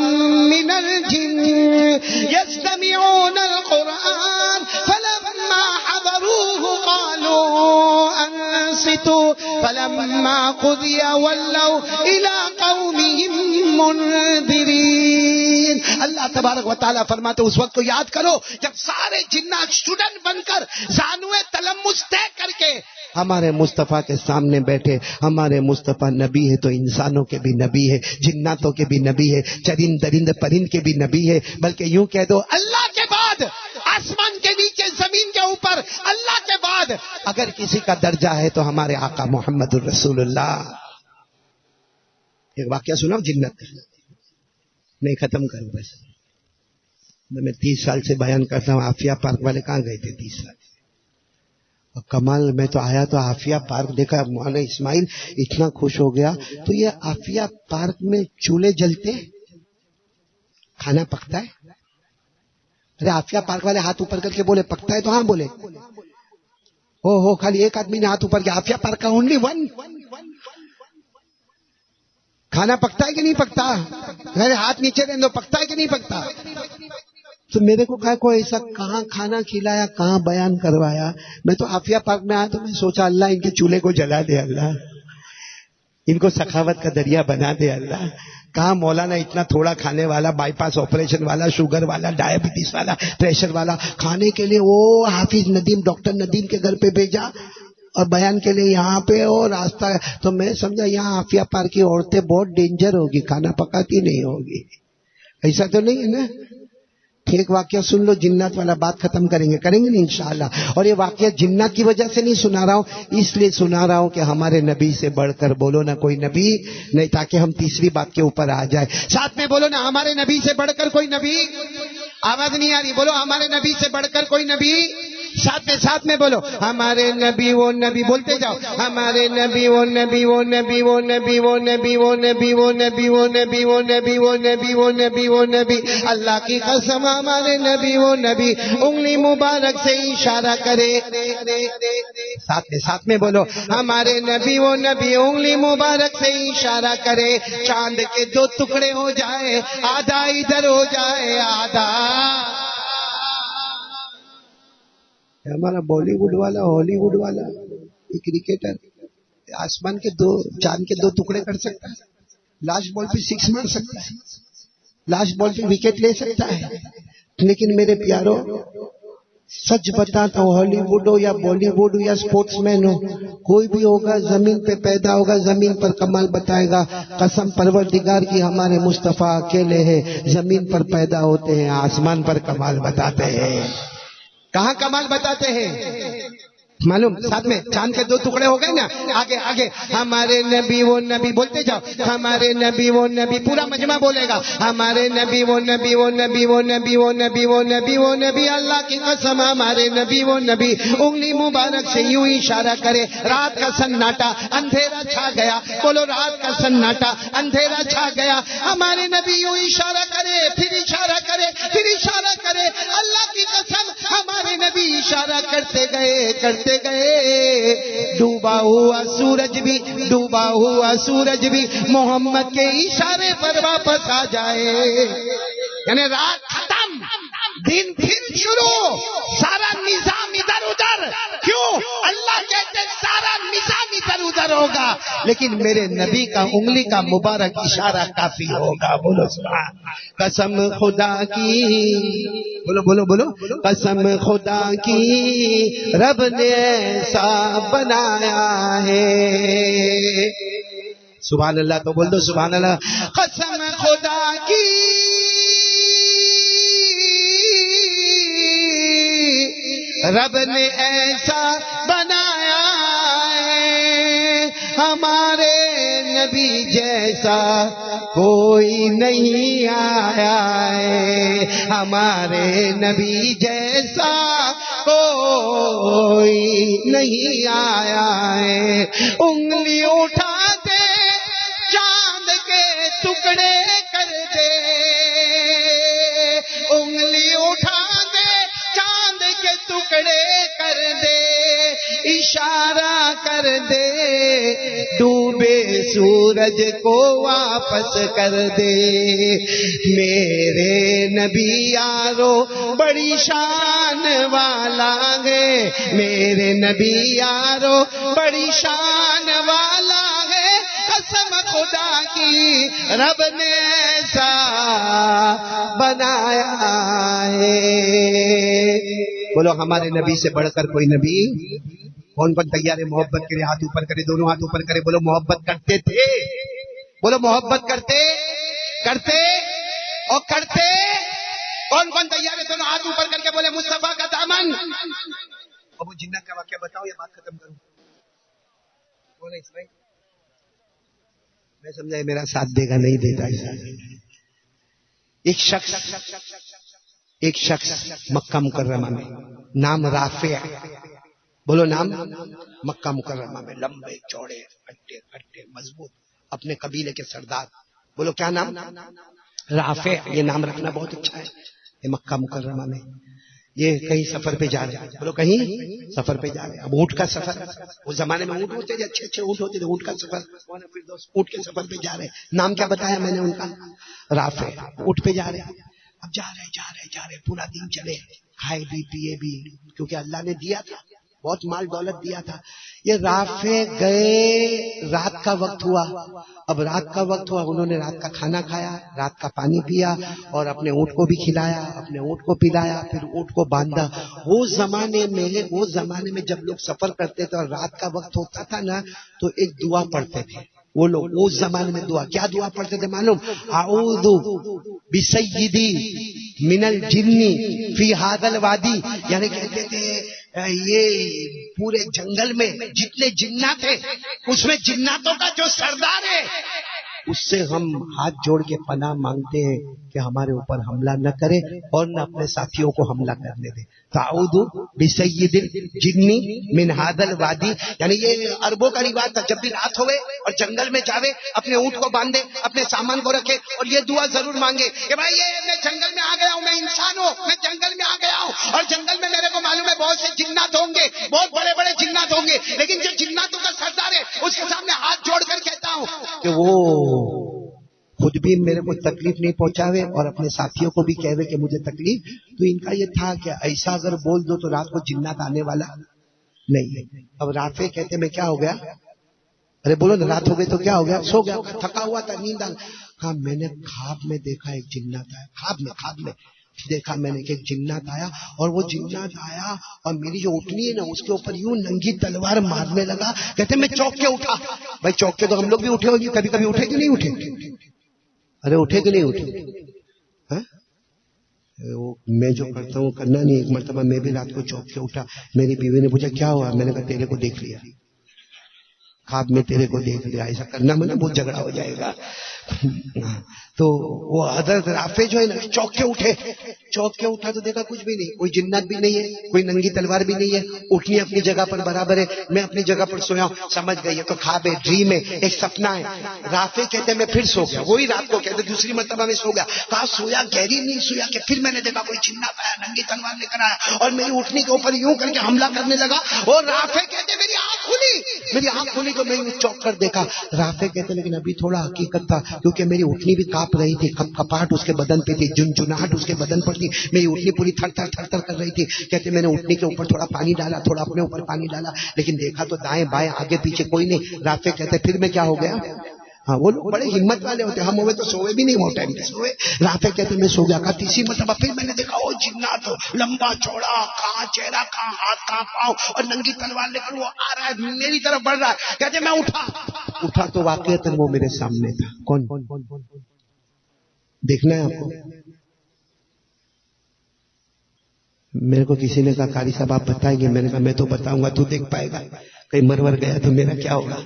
مِّنَ الْجِنِّ يَسْتَمِعُونَ الْقُرْآنَ فَلَمَّا حَضَرُوهُ قَالُوا أَنصِتُوا فَلَمَّا قُضِيَ وَلَّوْا إِلَىٰ قَوْمِهِم مُنذِرِينَ. اللہ تبارک و تعالیٰ فرماتے اس وقت کو یاد کرو جب سارے جنات اسٹوڈنٹ بن کر زانوے تلمس طے کر کے ہمارے مصطفیٰ کے سامنے بیٹھے. ہمارے مصطفیٰ نبی ہے تو انسانوں کے بھی نبی ہے, جناتوں کے بھی نبی ہے, چرند درند پرند کے بھی نبی ہے. بلکہ یوں کہہ دو اللہ کے بعد, آسمان کے نیچے زمین کے اوپر اللہ کے بعد اگر کسی کا درجہ ہے تو ہمارے آقا محمد الرسول اللہ. ایک واقعہ سناؤ جنت, نہیں ختم کروں بس. میں 30 سال سے بیان کرتا ہوں. عافیہ پارک والے کہاں گئے تھے 30 سال؟ اور کمال میں تو آیا تو عافیہ پارک دیکھا, مولانا اسماعیل اتنا خوش ہو گیا. تو یہ عافیہ پارک میں چولہے جلتے, کھانا پکتا ہے؟ ارے عافیہ پارک والے ہاتھ اوپر کر کے بولے پکتا ہے تو ہاں بولے. ہو خالی ایک آدمی نے ہاتھ اوپر کیا. عافیہ پارک کا اونلی ون. کھانا پکتا ہے کہ نہیں پکتا؟ میرے ہاتھ نیچے دیں دو, پکتا ہے کہ نہیں پکتا؟ تو میرے کو کہا کوئی ایسا کہاں کھانا کھلایا, کہاں بیان کروایا. میں تو عافیہ پارک میں آیا تو میں سوچا اللہ ان کے چولہے کو جلا دے, اللہ ان کو سخاوت کا دریا بنا دے. اللہ کہاں مولانا اتنا تھوڑا کھانے والا, بائی پاس آپریشن والا, شوگر والا, ڈائبٹیز والا, پریشر والا, کھانے کے لیے وہ حافظ ندیم, ڈاکٹر ندیم کے گھر پہ بھیجا اور بیان کے لیے یہاں پہ اور راستہ. تو میں سمجھا یہاں عافیہ پارک کی عورتیں بہت ڈینجر ہوگی, کھانا پکاتی نہیں ہوگی. ایسا تو نہیں ہے نا؟ ایک واقعہ سن لو جنات والا, بات ختم کریں گے نا انشاءاللہ. اور یہ واقعہ جنات کی وجہ سے نہیں سنا رہا ہوں, اس لیے سنا رہا ہوں کہ ہمارے نبی سے بڑھ کر بولو نا کوئی نبی نہیں, تاکہ ہم تیسری بات کے اوپر آ جائے. ساتھ میں بولو نا ہمارے نبی سے بڑھ کر کوئی نبی. آواز نہیں آ رہی, بولو ہمارے نبی سے بڑھ کر کوئی نبی. ساتھ میں بولو ہمارے نبی وہ نبی, بولتے جاؤ ہمارے نبی وہ نبی وہ نبی وہ نبی وہ نبی وہ نبی وہ نبی وہ نبی وہ نبی وہ نبی وہ نبی وہ نبی. اللہ کی قسم ہمارے نبی وہ نبی. انگلی مبارک سے اشارہ کرے. ساتھ میں بولو ہمارے نبی وہ نبی, انگلی مبارک سے اشارہ کرے. چاند کے 2 ٹکڑے ہو جائے, آدھا ادھر ہو جائے, آدھا ہمارا بالی ووڈ والا ہالی ووڈ والا یہ کرکٹر آسمان کے چاند کے 2 ٹکڑے کر سکتا ہے, لاسٹ بال پہ 6 مار سکتا ہے, لاسٹ بال پہ وکٹ لے سکتا ہے. لیکن میرے پیاروں سچ بتاتا ہوں, ہالی ووڈ ہو یا بالی ووڈ ہو یا اسپورٹس مین ہو, کوئی بھی ہوگا زمین پہ پیدا ہوگا زمین پر کمال بتائے گا. قسم پروردگار کی ہمارے مصطفیٰ اکیلے ہیں, زمین پر پیدا ہوتے ہیں, آسمان پر کمال بتاتے ہیں. کہاں کمال بتاتے ہیں معلوم؟ ساتھ میں چاند کے 2 ٹکڑے ہو گئے نا. آگے آگے ہمارے نبی وہ نبی بولتے جاؤ, ہمارے نبی وہ نبی, پورا مجمع بولے گا ہمارے نبی وہ نبی وہ نبی وہ نبی وہ نبی وہ نبی وہ نبی. اللہ کی قسم ہمارے نبی وہ نبی. انگلی مبارک سے یوں اشارہ کرے, رات کا سناٹا اندھیرا چھا گیا. بولو رات کا سناٹا اندھیرا چھا گیا. ہمارے نبی یوں اشارہ کرے, پھر اشارہ کرے, پھر اشارہ کرے. اللہ کی قسم ہمارے نبی اشارہ کرتے گئے ڈوبا ہوا سورج بھی, ڈوبا ہوا سورج بھی محمد کے اشارے پر واپس آ جائے. یعنی رات ختم, دن پھر شروع, سارا نظام ادھر ادھر. کیوں؟ اللہ کہتے سارا نظام ادھر ادھر ہوگا لیکن میرے نبی کا انگلی کا مبارک اشارہ کافی ہوگا. بولو سبحان. قسم خدا کی, بولو بولو بولو, قسم خدا کی رب نے ایسا بنایا ہے. سبحان اللہ تو بول دو سبحان اللہ. قسم خدا کی رب نے ایسا بنایا ہے, ہمارے نبی جیسا کوئی نہیں آیا ہے, ہمارے نبی جیسا کوئی نہیں آیا ہے. انگلی اٹھا دے چاند کے ٹکڑے کر دے, انگلی اٹھا دے چاند کے ٹکڑے کر دے, اشارہ کر دے ڈوبے سورج کو واپس کر دے. میرے نبی یارو بڑی شان والا ہے, میرے نبی یارو بڑی شان والا ہے. قسم خدا کی رب نے ایسا بنایا ہے. بولو ہمارے نبی سے بڑھ کر کوئی نبی کون کون تیار ہے محبت کے لیے؟ ہاتھ اوپر کرے, دونوں ہاتھ اوپر کرے. بولو محبت کرتے تھے, بولو محبت کرتے کرتے اور کرتے. کون کون تیار ہے؟ دونوں ہاتھ اوپر کر کے بولے مصطفیٰ کا دامن. ابو جنت کا واقعہ بتاؤ یا بات ختم کروں؟ بولے اسماعیل, میں سمجھا میرا ساتھ دے گا نہیں دیتا. ایک شخص مکہ مکرمہ میں, نام رافع. بولو نام. مکہ مکرمہ میں لمبے چوڑے ہٹے کٹے مضبوط اپنے قبیلے کے سردار. بولو کیا نام؟ رافع. یہ نام رکھنا بہت اچھا ہے. یہ مکہ مکرمہ میں یہ کہیں سفر پہ جا رہے ہیں. بولو کہیں سفر پہ جا رہے ہیں. اب اونٹ کا سفر, اس زمانے میں اونٹ ہوتے تھے, اچھے اچھے اونٹ ہوتے تھے. اونٹ کا سفر, اونٹ کے سفر پہ جا رہے ہیں. نام کیا بتایا میں نے ان کا؟ رافع. اونٹ پہ جا رہے ہیں. اب جا رہے پورا دن چلے, کھائے بھی پیے بھی, کیونکہ اللہ نے دیا تھا, بہت مال دولت دیا تھا. یہ رافع گئے, رات کا وقت ہوا. اب رات کا وقت ہوا, انہوں نے رات کا کھانا کھایا, رات کا پانی پیا اور اپنے اونٹ کو بھی کھلایا, اپنے اونٹ کو پلایا, پھر اونٹ کو باندھا. وہ زمانے میں جب لوگ سفر کرتے تھے اور رات کا وقت ہوتا تھا نا, تو ایک دعا پڑھتے تھے وہ لوگ. اس زمانے میں کیا دعا پڑھتے تھے معلوم؟ اعوذ بسیدی من الجن فی ھذا الوادی. یعنی کہتے تھے یہ پورے جنگل میں جتنے جنات ہیں, اس میں جناتوں کا جو سردار ہے, اس سے ہم ہاتھ جوڑ کے پناہ مانگتے ہیں کہ ہمارے اوپر حملہ نہ کرے اور نہ اپنے ساتھیوں کو حملہ کرنے دے. تعوذ بسید الجن من ھذا الوادی. یعنی یہ عربوں کا رواج تھا, جب بھی رات ہوئے اور جنگل میں جاوے, اپنے اونٹ کو باندھے, اپنے سامان کو رکھے اور یہ دعا ضرور مانگے کہ بھائی یہ میں جنگل میں آ گیا ہوں, میں انسان ہوں, میں جنگل میں آ گیا ہوں اور جنگل میں میرے کو معلوم ہے بہت سے جنات ہوں گے, بہت بڑے بڑے جنات ہوں گے, لیکن جو جناتوں کا سردار ہے اس کے سامنے ہاتھ جوڑ کر کہتا ہوں کہ وہ خود بھی میرے کو تکلیف نہیں پہنچاوے اور اپنے ساتھیوں کو بھی کہوے کہ مجھے تکلیف. تو ان کا یہ تھا کہ ایسا اگر بول دو تو رات کو جنات آنے والا نہیں ہے. اب رافع کہتے میں کیا ہو گیا؟ ارے بولو نا، رات ہو گئی تو کیا ہو گیا؟ سو گیا، تھکا ہوا تھا، نیند آ گئی. کہا میں نے خواب میں دیکھا ایک جنات آیا. خواب میں دیکھا میں نے کہ ایک جنات آیا، اور وہ جنات آیا اور میری جو اٹھنی ہے نا اس کے اوپر یوں ننگی تلوار مارنے لگا. کہتے میں چوک کے اٹھا. بھائی چوک کے تو ہم لوگ بھی اٹھے ہوگی، کبھی کبھی اٹھے کہ نہیں اٹھے؟ ارے اٹھے کہ نہیں اٹھے؟ میں جو کرتا ہوں کرنا نہیں. ایک مرتبہ میں بھی رات کو چوک کے اٹھا. میری بیوی نے پوچھا کیا ہوا؟ میں نے کہا تیرے کو دیکھ لیا، خواب میں تیرے کو دیکھ لیا. ایسا کرنا میں نا بہت جھگڑا ہو جائے گا. تو وہ حضرت رافع جو ہے نا چوک کے اٹھے. چوک کے اٹھا تو دیکھا کچھ بھی نہیں، کوئی جنات بھی نہیں ہے، کوئی ننگی تلوار بھی نہیں ہے. اٹھنی اپنی جگہ پر برابر ہے، میں اپنی جگہ پر سویا ہوں. سمجھ گئی یہ تو خواب ہے، ڈریم ہے، ایک سپنا ہے. رافع کہتے میں پھر سو گیا. وہی رات کو کہتے دوسری مرتبہ میں سو گیا. کہا سویا گہری نہیں سویا کہ پھر میں نے دیکھا کوئی جنات آیا، ننگی تلوار لے کر آیا اور میری اٹھنی کے اوپر یوں کر کے حملہ کرنے لگا. اور رافع کہتے میری آنکھ کھلی تو میں یوں چوک کر دیکھا. رافع کہتے لیکن ابھی تھوڑا حقیقت تھا، کیونکہ میری اٹھنی بھی کانپ رہی تھی، کپاہٹ اس کے بدن پہ تھی، جنجناہٹ اس کے بدن پر تھی. میری اٹھنی پوری تھر تھر کر رہی تھی. کہتے میں نے اٹھنی کے اوپر تھوڑا پانی ڈالا، تھوڑا اپنے اوپر پانی ڈالا، لیکن دیکھا تو دائیں بائیں آگے پیچھے کوئی نہیں. رافع کہتے پھر میں کیا ہو گیا؟ ہاں وہ لوگ بڑے ہمت والے ہوتے، ہم ہوئے تو سوئے بھی نہیں، وہ ٹائم پہ سوئے. رافع کہتے میں سو گیا. کہا تیسری مرتبہ پھر میں نے دیکھا وہ جنات لمبا چوڑا، کہاں چہرہ، کہاں ہاتھ، کہاں پاؤں، اور ننگی تلوار لے کر وہ آ رہا ہے، میری طرف بڑھ رہا ہے. کہتے میں اٹھا تو واقعتاً وہ میرے سامنے تھا. کون؟ دیکھنا ہے آپ کو؟ میرے کو کسی نے کہا قاری صاحب آپ بتائیں گے؟ میں نے کہا میں تو بتاؤں گا، تو دیکھ پائے گا. کہیں مرور گیا تو میرا کیا ہوگا؟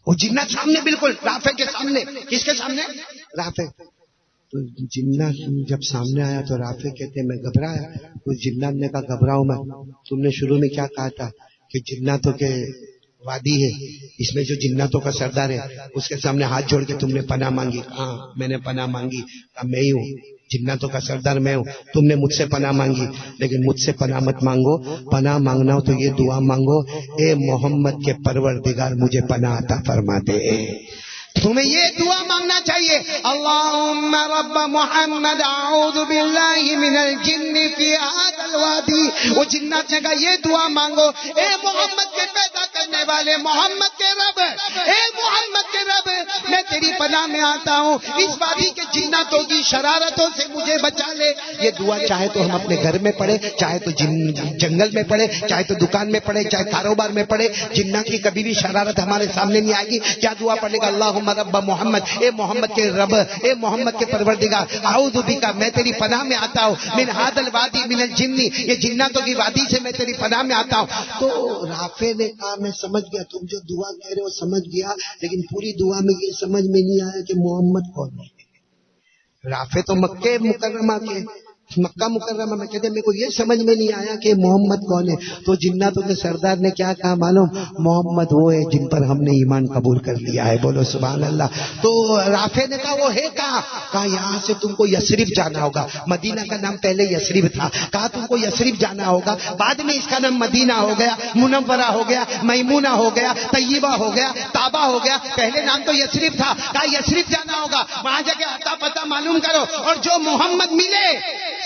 وہ جنات سامنے، بالکل رافع کے سامنے. کس کے سامنے؟ رافع. تو جنات جب سامنے آیا تو رافع کہتے میں گھبرایا. تو جنات نے کہا گھبراؤ میں، تم نے شروع میں کیا کہا تھا کہ جناتوں کے وادی ہے، اس میں جو جناتوں کا سردار ہے اس کے سامنے ہاتھ جوڑ کے تم نے پناہ مانگی. ہاں میں نے پناہ مانگی. میں ہی ہوں، جناتوں کا سردار میں ہوں. تم نے مجھ سے پناہ مانگی، لیکن مجھ سے پناہ مت مانگو. پناہ مانگنا ہو تو یہ دعا مانگو، اے محمد کے پروردگار مجھے پناہ عطا فرما دے. تمہیں یہ دعا مانگنا چاہیے، اللہم رب محمد اعوذ باللہ من الجن فی هذا الوادی. وہ جنات نے کہا یہ دعا مانگو، اے محمد کے پیدا کرنے والے، محمد کے رب، اے محمد کے رب، میں تیری پناہ میں آتا ہوں، اس وادی کے جناتوں کی شرارتوں سے مجھے بچا لے. یہ دعا چاہے تو ہم اپنے گھر میں پڑھے، چاہے تو جنگل میں پڑھے، چاہے تو دکان میں پڑھے، چاہے کاروبار میں پڑھے، جنات کی کبھی بھی شرارت ہمارے سامنے نہیں آئے گی. کیا دعا پڑھنے کا؟ اللہم رب محمد، اے محمد کے رب، اے محمد کے پروردگار، اعوذ بک، میں تیری پناہ میں آتا ہوں، من ھذا الوادی من الجن، یہ جناتوں کی وادی سے میں تیری پناہ میں آتا ہوں. تو رافع نے کہا میں سمجھ گیا، تم جو دعا کہہ رہے ہو سمجھ گیا، لیکن پوری دعا میں یہ سمجھ میں نہیں آیا کہ محمد کون ہے. رافع تو مکہ مکرمہ کے، مکہ مکرمہ میں کہتے ہیں میرے کو یہ سمجھ میں نہیں آیا کہ محمد کون ہے. تو جناتوں کے سردار نے کیا کہا معلوم؟ محمد وہ ہے جن پر ہم نے ایمان قبول کر لیا ہے. بولو سبحان اللہ. تو رافع نے کہا وہ ہے کہا یہاں سے تم کو یثرب جانا ہوگا. مدینہ کا نام پہلے یثرب تھا. کہا تم کو یثرب جانا ہوگا، بعد میں اس کا نام مدینہ ہو گیا، منورہ ہو گیا، میمونہ ہو گیا، طیبہ ہو گیا، طابہ ہو گیا. پہلے نام تو یثرب تھا. کہا یثرب جانا ہوگا، وہاں جا کے اتا پتہ معلوم کرو، اور جو محمد ملے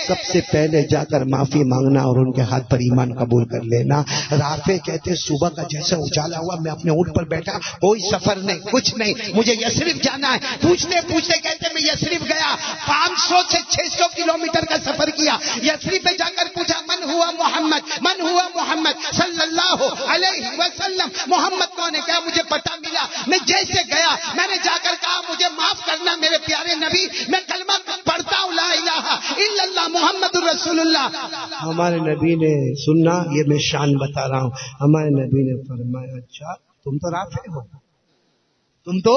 سب سے پہلے جا کر معافی مانگنا اور ان کے ہاتھ پر ایمان قبول کر لینا. رافع کہتے صبح کا جیسے اجالا ہوا میں اپنے اونٹ پر بیٹھا، کوئی سفر نہیں، کچھ نہیں، مجھے یثرب جانا ہے. پوچھتے پوچھتے کہتے میں یثرب گیا، 500 سے 600 کلومیٹر کا سفر کیا. یثرب پہ جا کر پوچھا من ہوا محمد، من ہوا محمد صلی اللہ علیہ وسلم، محمد کون ہے؟ کیا مجھے پتہ ملا. میں جیسے گیا میں نے جا کر کہا مجھے معاف کرنا میرے پیارے نبی، میں کلمہ پڑھتا ہوں لا الہ الا اللہ محمد الرسول اللہ. ہمارے نبی نے سننا، یہ میں شان بتا رہا ہوں، ہمارے نبی نے فرمایا اچھا تم تو رافع ہو، تم تو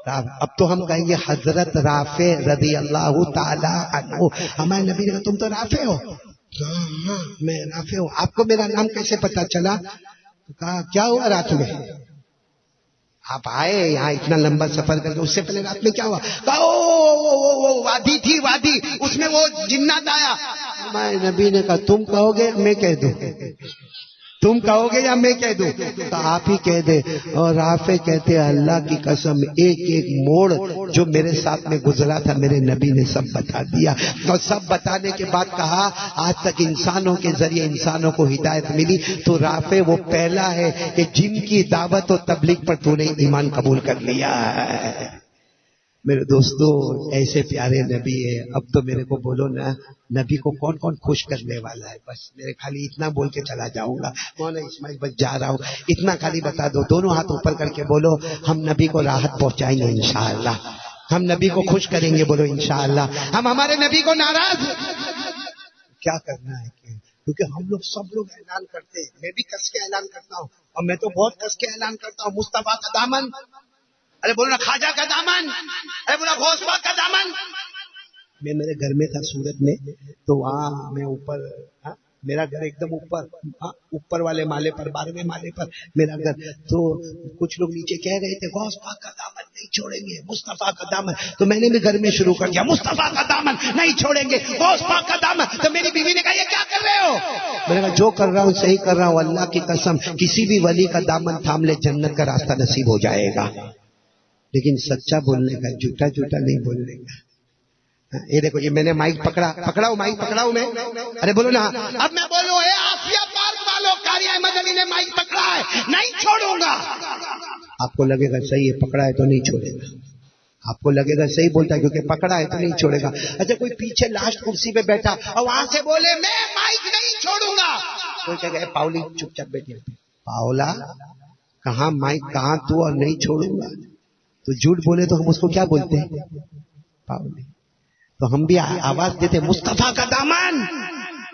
اب تو ہم کہیں گے حضرت رافع رضی اللہ تعالی عنہ. ہمارے نبی نے کہا تم تو رافع ہو. میں رافع ہوں. آپ کو میرا نام کیسے پتا چلا؟ کہا کیا ہوا رات میں آپ آئے یہاں اتنا لمبا سفر کر کے، اس سے پہلے رات میں کیا ہوا؟ کہا وہ وادی تھی، وادی اس میں وہ جنات آیا. ہمارے نبی نے کہا تم کہو گے میں کہہ دوں؟ تم کہو گے یا میں کہہ دوں؟ تو آپ ہی کہہ دے. اور رافع کہتے ہیں اللہ کی قسم ایک ایک موڑ جو میرے ساتھ میں گزرا تھا میرے نبی نے سب بتا دیا. اور سب بتانے کے بعد کہا آج تک انسانوں کے ذریعے انسانوں کو ہدایت ملی تو رافع وہ پہلا ہے کہ جن کی دعوت و تبلیغ پر تو نے ایمان قبول کر لیا ہے. میرے دوستو ایسے پیارے نبی ہے. اب تو میرے کو بولو نا نبی کو کون کون خوش کرنے والا ہے؟ بس میرے خالی اتنا بول کے چلا جاؤں گا. مولانا اسماعیل بس جا رہا ہوں. اتنا خالی بتا دو. دونوں ہاتھ اوپر کر کے بولو ہم نبی کو راحت پہنچائیں گے انشاءاللہ. ہم نبی کو خوش کریں گے. بولو انشاءاللہ. ہم ہمارے نبی کو ناراض کیا کرنا ہے کیونکہ ہم لوگ سب لوگ اعلان کرتے ہیں. میں بھی کس کے اعلان کرتا ہوں اور میں تو بہت کس کے اعلان کرتا ہوں. مصطفیٰ کا دامن. ارے بولو نا خواجہ کا دامن. ارے بولو غوث پاک کا دامن. میں میرے گھر میں تھا سورت میں تو وہاں میں اوپر میرا گھر ایک دم اوپر والے مالے پر 12ویں مالے پر میرا گھر. تو کچھ لوگ نیچے کہہ رہے تھے غوث پاک کا دامن نہیں چھوڑیں گے مصطفیٰ کا دامن. تو میں نے بھی گھر میں شروع کر دیا مصطفیٰ کا دامن نہیں چھوڑیں گے غوث پاک کا دامن. تو میری بیوی نے کہا یہ کیا کر رہے ہو؟ میں نے کہا جو کر رہا ہوں صحیح کر رہا ہوں. اللہ کی قسم کسی بھی ولی کا دامن تھام لے جنت کا راستہ نصیب ہو جائے گا. لیکن سچا بولنے کا جھوٹا جھوٹا نہیں بولنے کا. یہ دیکھو یہ میں نے مائک پکڑا ہوں مائک پکڑا ہوں میں. ارے بولو نا اب میں بولوں اے آفیہ پارک والوں قاری احمد علی نے مائک پکڑا ہے نہیں چھوڑوں گا. آپ کو لگے گا صحیح ہے پکڑا ہے تو نہیں چھوڑے گا. آپ کو لگے گا صحیح بولتا ہے کیونکہ پکڑا ہے تو نہیں چھوڑے گا. اچھا کوئی پیچھے لاسٹ کرسی پہ بیٹھا اور وہاں سے بولے میں مائک نہیں چھوڑوں گا. کوئی کہے گا پاؤلی چپ چاپ بیٹھے. پاؤلا کہاں مائک کہاں تو اور نہیں چھوڑوں گا. تو جھوٹ بولے تو ہم اس کو کیا بولتے ہیں؟ پاؤلی. تو ہم بھی آواز دیتے مصطفیٰ کا دامن.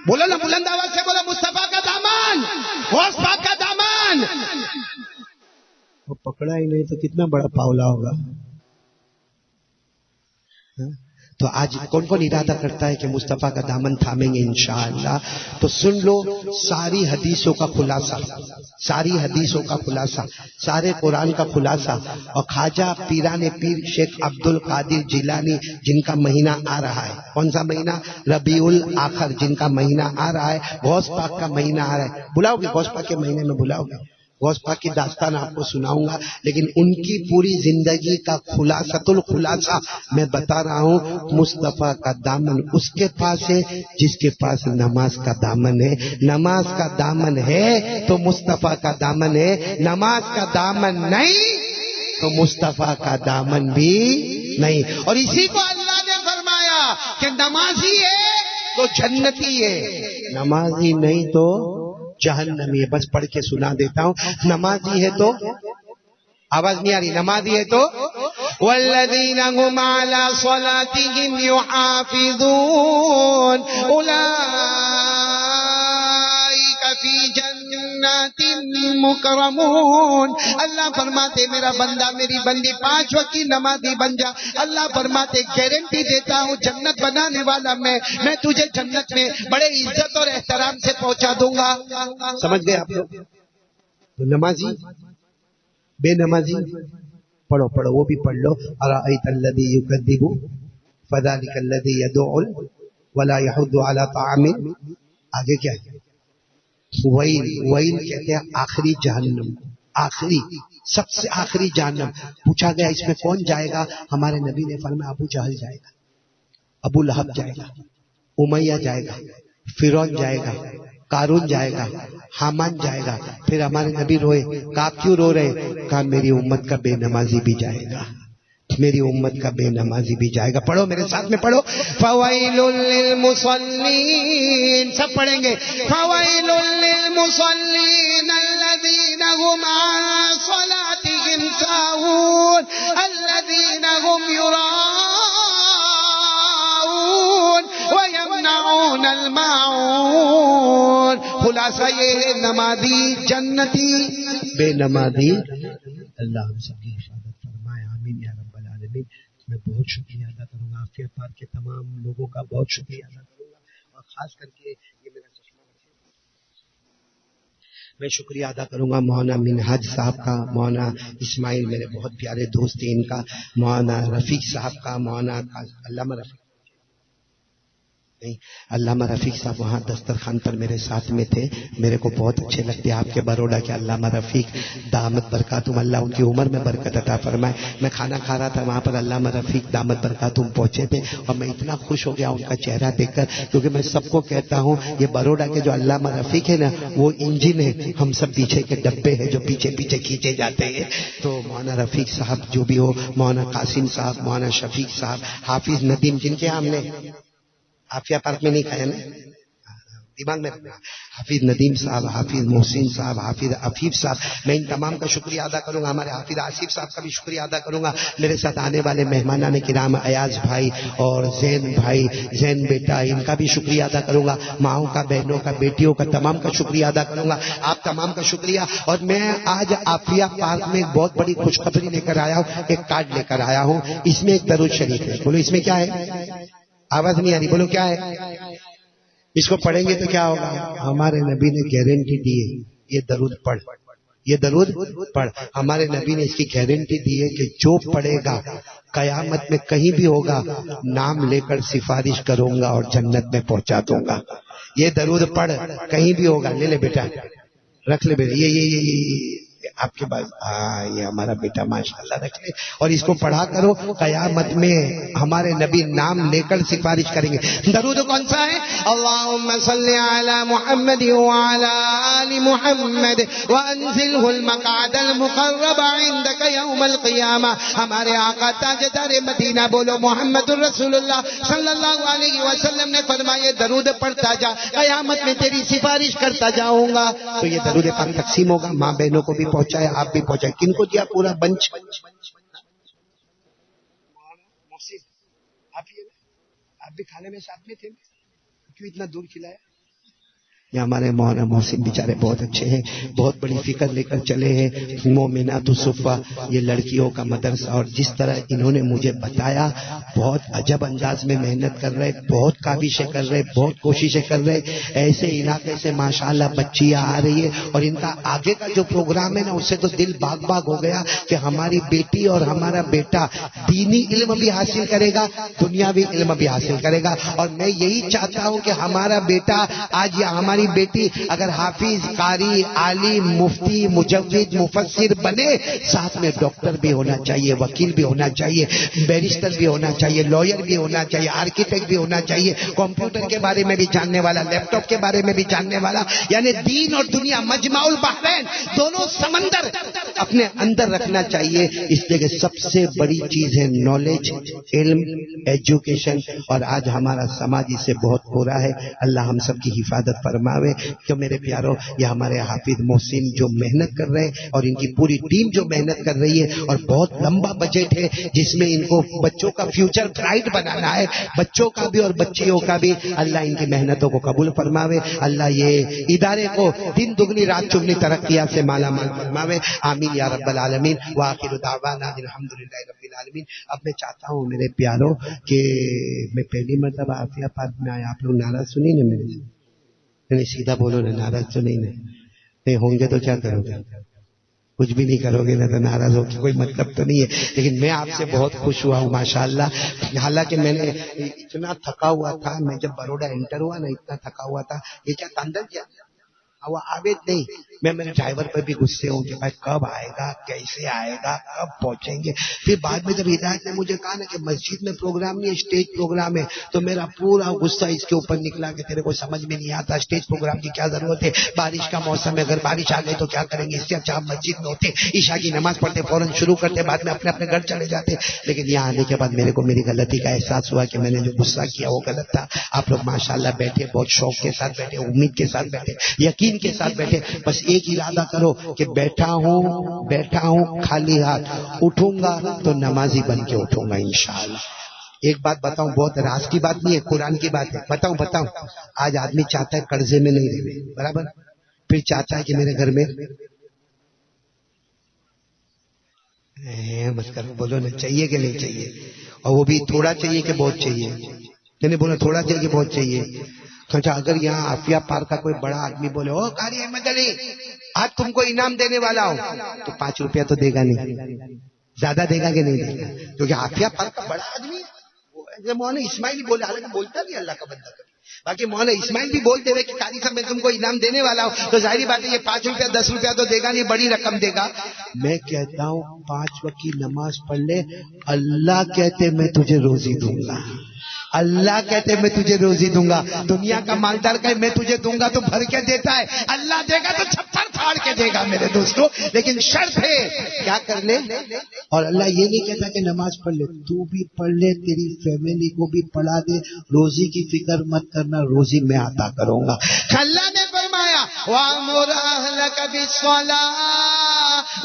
بولو نا بلند آواز سے بولو مصطفیٰ کا دامن غوث پاک کا دامن. وہ پکڑا ہی نہیں تو کتنا بڑا پاؤلا ہوگا. تو آج کون کون ارادہ کرتا ہے کہ مصطفیٰ کا دامن تھامیں گے انشاءاللہ؟ تو سن لو ساری حدیثوں کا خلاصہ سارے قرآن کا خلاصہ. اور خواجہ پیران پیر شیخ عبد القادر جیلانی جن کا مہینہ آ رہا ہے. کون سا مہینہ؟ ربیع الاخر جن کا مہینہ آ رہا ہے. غوث پاک کا مہینہ آ رہا ہے. بلاؤ گے غوث پاک کے مہینے میں بلاؤ گے. غوث پاک کی داستان آپ کو سناؤں گا لیکن ان کی پوری زندگی کا الخلاصہ میں بتا رہا ہوں. مصطفیٰ کا دامن اس کے پاس ہے جس کے پاس نماز کا دامن ہے. نماز کا دامن ہے تو مصطفیٰ کا دامن ہے. نماز کا دامن نہیں تو مصطفیٰ کا دامن بھی نہیں. اور اسی کو اللہ نے فرمایا کہ نمازی ہے تو جنتی ہے, نمازی نہیں تو جہنمی ہے. بس پڑھ کے سنا دیتا ہوں. نمازی ہے تو آواز نہیں آ رہی. نمازی ہے تو والذین هم علی صلاتهم یحافظون اولئک فی جنات مکرمون. اللہ فرماتے میرا بندہ میری بندی 5 وقت کی نمازی بن جا. اللہ فرماتے گارنٹی دیتا ہوں جنت بنانے والا میں تجھے جنت میں بڑے عزت اور احترام سے پہنچا دوں گا. سمجھ گئے آپ لوگ؟ نمازی بے نمازی پڑھو وہ بھی پڑھ لو. ارأیت الذی یکذب فذلک الذی یدعو ولا یحض علی طعام. آگے کیا ہے؟ ویل کہتے ہیں آخری جہنم, آخری سب سے آخری جہنم. پوچھا گیا اس میں کون جائے گا؟ ہمارے نبی نے فرمایا ابو جہل جائے گا, ابو لہب جائے گا, امیہ جائے گا, فرعون جائے گا, قارون جائے گا, حامان جائے گا. پھر ہمارے نبی روئے. کہا کیوں رو رہے؟ کہا میری امت کا بے نمازی بھی جائے گا, میری امت کا بے نمازی بھی جائے گا. پڑھو میرے ساتھ میں پڑھو. فویل للمصلین. سب پڑھیں گے. فویل للمصلین الذین هم عن صلاتهم ساہون الذین هم یراؤون ویمنعون الماعون. خلاصہ یہ ہے نمازی جنتی, بے نمازی. اللہ ہم سب کی حفاظت فرمائے. آمین یا رب العالمین. میں بہت شکریہ ادا کروں گا عافیہ پارک کے تمام لوگوں کا بہت شکریہ ادا کروں گا, اور خاص کر کے یہ میرا چشمہ میں شکریہ ادا کروں گا مولانا منہاج صاحب کا, مولانا اسماعیل میرے بہت پیارے دوست ہیں ان کا, مولانا رفیق صاحب کا, مولانا علامہ رفیق نہیں، علامہ رفیق صاحب وہاں دسترخوان پر میرے ساتھ میں تھے، میرے کو بہت اچھے لگتے آپ کے بروڈا کے علامہ رفیق، دامت برکاتہم، اللہ ان کی عمر میں برکت عطا فرمائے۔ میں کھانا کھا رہا تھا وہاں پر، علامہ رفیق دامت برکاتہم پہنچے تھے اور میں اتنا خوش ہو گیا ان کا چہرہ دیکھ کر، کیونکہ میں سب کو کہتا ہوں یہ بروڈا کے جو علامہ رفیق ہے نا وہ انجن ہے، ہم سب پیچھے کے ڈبے ہیں جو پیچھے پیچھے کھینچے جاتے ہیں۔ تو مولانا رفیق صاحب جو بھی ہو، مولانا قاسم صاحب، مولانا شفیق صاحب، حافظ ندیم، جن کے ہم نے عافیہ پارک میں نہیں کھایا نا، دماغ میں رکھنا، حافظ ندیم صاحب، حافظ محسن صاحب، حافظ عفیف صاحب، میں ان تمام کا شکریہ ادا کروں گا۔ ہمارے حافظ آصف صاحب کا بھی شکریہ ادا کروں گا۔ میرے ساتھ آنے والے مہمانان کرام ایاز بھائی اور زین بھائی، زین بیٹا، ان کا بھی شکریہ ادا کروں گا۔ ماؤں کا، بہنوں کا، بیٹیوں کا، تمام کا شکریہ ادا کروں گا۔ آپ تمام کا شکریہ۔ اور میں آج عافیہ پارک میں ایک بہت بڑی خوشخبری لے کر آیا ہوں، ایک کارڈ لے کر آیا ہوں، اس میں ایک درود شریف ہے۔ بولو اس میں کیا ہے؟ آواز نہیں آ رہی، بولو کیا ہے؟ اس کو پڑھیں گے تو کیا ہوگا؟ ہمارے نبی نے گارنٹی دی ہے، یہ درود پڑھ، یہ درود پڑھ۔ ہمارے نبی نے اس کی گارنٹی دی ہے کہ جو پڑھے گا قیامت میں کہیں بھی ہوگا، نام لے کر سفارش کروں گا اور جنت میں پہنچا دوں گا۔ یہ درود پڑھ، کہیں بھی ہوگا، لے لے بیٹا، رکھ لے بیٹا، یہ آپ کے پاس، یہ ہمارا بیٹا ماشاءاللہ رکھ لے، اور اس کو پڑھا کرو، قیامت میں ہمارے نبی نام لے کر سفارش کریں گے۔ درود کون سا ہے؟ اللہم صلی علی محمد وعلی آل محمد وانزلہ المقعد المقرب عندک یوم القیامہ۔ ہمارے آقا تاجدار مدینہ، بولو محمد الرسول اللہ صلی اللہ علیہ وسلم نے فرمایا درود پڑھتا جا، قیامت میں تیری سفارش کرتا جاؤں گا۔ تو یہ درود پاک تقسیم ہوگا، ماں بہنوں کو بھی پہنچائے، آپ بھی پہنچائے۔ کن کو دیا پورا بنچ؟ آپ بھی کھانے میں ساتھ میں تھے، کیوں اتنا دور کھلایا؟ یہ ہمارے مولانا محسن بیچارے بہت اچھے ہیں، بہت بڑی فکر لے کر چلے ہیں۔ مومنات الصفہ، یہ لڑکیوں کا مدرسہ، اور جس طرح انہوں نے مجھے بتایا، بہت عجب انداز میں محنت کر رہے، بہت کاوشیں کر رہے، بہت کوششیں کر رہے۔ ایسے علاقے سے ماشاءاللہ بچیاں آ رہی ہے، اور ان کا آگے کا جو پروگرام ہے نا، اس سے تو دل باغ باغ ہو گیا کہ ہماری بیٹی اور ہمارا بیٹا دینی علم بھی حاصل کرے گا، دنیاوی علم بھی حاصل کرے گا۔ اور میں یہی چاہتا ہوں کہ ہمارا بیٹا آج، یا ہماری بیٹی اگر حافظ، قاری، عالم، مفتی، مجوید، مفسر بنے، ساتھ میں ڈاکٹر بھی ہونا چاہیے، وکیل بھی ہونا چاہیے، بیرسٹر بھی ہونا چاہیے، لائر بھی ہونا چاہیے، آرکیٹیکٹ بھی ہونا چاہیے، کمپیوٹر کے بارے میں بھی جاننے والا، لیپ ٹاپ کے بارے میں بھی جاننے والا، یعنی دین اور دنیا، مجمع البحرین، دونوں سمندر اپنے اندر رکھنا چاہیے۔ اس لیے کہ سب سے بڑی چیز ہے نالج، علم، ایجوکیشن، اور آج ہمارا سماج اس سے بہت برا ہے۔ اللہ ہم سب کی حفاظت فرماوے۔ تو میرے پیارو، یہ ہمارے حافظ محسن جو محنت کر رہے ہیں، اور ان کی پوری ٹیم جو محنت کر رہی ہے، اور بہت لمبا بجٹ ہے جس میں ان کو بچوں کا فیوچر برائٹ بنانا ہے، بچوں کا بھی اور بچیوں کا بھی۔ اللہ ان کی محنتوں کو قبول فرماوے، اللہ یہ ادارے کو دن دگنی رات چگنی ترقیات سے مالا مال فرماوے، آمین یا رب العالمین۔ وآخر دعوانا الحمدللہ رب العالمین۔ اب میں چاہتا ہوں میرے پیارو کہ میں پہلی مرتبہ عافیہ پارک میں آیا، آپ لوگ ناراض سنی نا میرے سے؟ نہیں، سیدھا بولو نا، ناراض تو نہیں ہوں گے تو کیا کرو گے؟ کچھ بھی نہیں کرو گے نا، تو ناراض ہو کے کوئی مطلب تو نہیں ہے۔ لیکن میں آپ سے بہت خوش ہوا ہوں ماشاءاللہ۔ حالانکہ میں نے اتنا تھکا ہوا تھا، میں جب بروڈا انٹر ہوا نا، اتنا تھکا ہوا تھا، یہ کیا تندر کیا وہ آوید نہیں، میں میرے ڈرائیور پر بھی غصے ہوں کہ بھائی کب آئے گا، کیسے آئے گا، کب پہنچیں گے۔ پھر بعد میں جب ہدایت نے مجھے کہا نا کہ مسجد میں پروگرام نہیں ہے، اسٹیج پروگرام ہے، تو میرا پورا غصہ اس کے اوپر نکلا کہ تیرے کو سمجھ میں نہیں آتا، اسٹیج پروگرام کی کیا ضرورت ہے، بارش کا موسم ہے، اگر بارش آ گئی تو کیا کریں گے، اس سے اچھا ہم مسجد میں ہوتے، عشاء کی نماز پڑھتے، فوراً شروع کرتے، بعد میں اپنے اپنے گھر چلے جاتے۔ لیکن یہاں آنے کے بعد میرے کو میری غلطی کا احساس ہوا کہ میں نے جو غصہ کیا وہ غلط تھا۔ آپ لوگ ماشاءاللہ بیٹھے، بہت شوق کے ساتھ بیٹھے، امید کے ساتھ بیٹھے، یقین کے ساتھ بیٹھے۔ بس ایک ارادہ کرو کہ بیٹھا ہوں خالی ہاتھ، اٹھوں گا تو نمازی بن کے اٹھوں گا انشاءاللہ۔ ایک بات بتاؤں، بہت راز کی بات نہیں ہے، قرآن کی بات ہے، بتاؤں۔ آج آدمی چاہتا ہے قرضے میں نہیں رہے، برابر، پھر چاہتا ہے کہ میرے گھر میں مت کرو، بولو نا، چاہیے کہ نہیں چاہیے؟ اور وہ بھی تھوڑا چاہیے کہ بہت چاہیے؟ میں نے بولا تھوڑا چاہیے کہ بہت چاہیے؟ اچھا، اگر یہاں عافیہ پارک کا کوئی بڑا آدمی بولے او قاری احمد علی آج تم کو انعام دینے والا ہوں، تو 5 روپیہ تو دے گا نہیں، زیادہ دے گا کہ نہیں دے گا؟ کیونکہ عافیہ پارک کا بڑا آدمی ہے، مولانا اسماعیل بولے، حالانکہ بولتا بھی اللہ کا بندہ، باقی مولانا اسماعیل بھی بولتے ہوئے کہ قاری صاحب میں تم کو انعام دینے والا ہوں، تو ظاہری بات ہے یہ 5 روپیہ 10 روپیہ تو دے گا نہیں، بڑی رقم دے گا. میں کہتا ہوں 5 وقت کی نماز پڑھ لے، اللہ کہتے میں تجھے روزی دوں گا، اللہ کہتے میں تجھے روزی دوں گا. دنیا کا مالدار کہ میں تجھے دوں گا تو بھر کے دیتا ہے، اللہ دے گا تو چھپر پھاڑ کے دے گا میرے دوستو. لیکن شرط ہے کیا کر لے. اور اللہ یہ نہیں کہتا کہ نماز پڑھ لے، تو بھی پڑھ لے، تیری فیملی کو بھی پڑھا دے، روزی کی فکر مت کرنا، روزی میں عطا کروں گا. اللہ نے فرمایا وَأَمُرْ أَهْلَكَ بِالصَّلَاةِ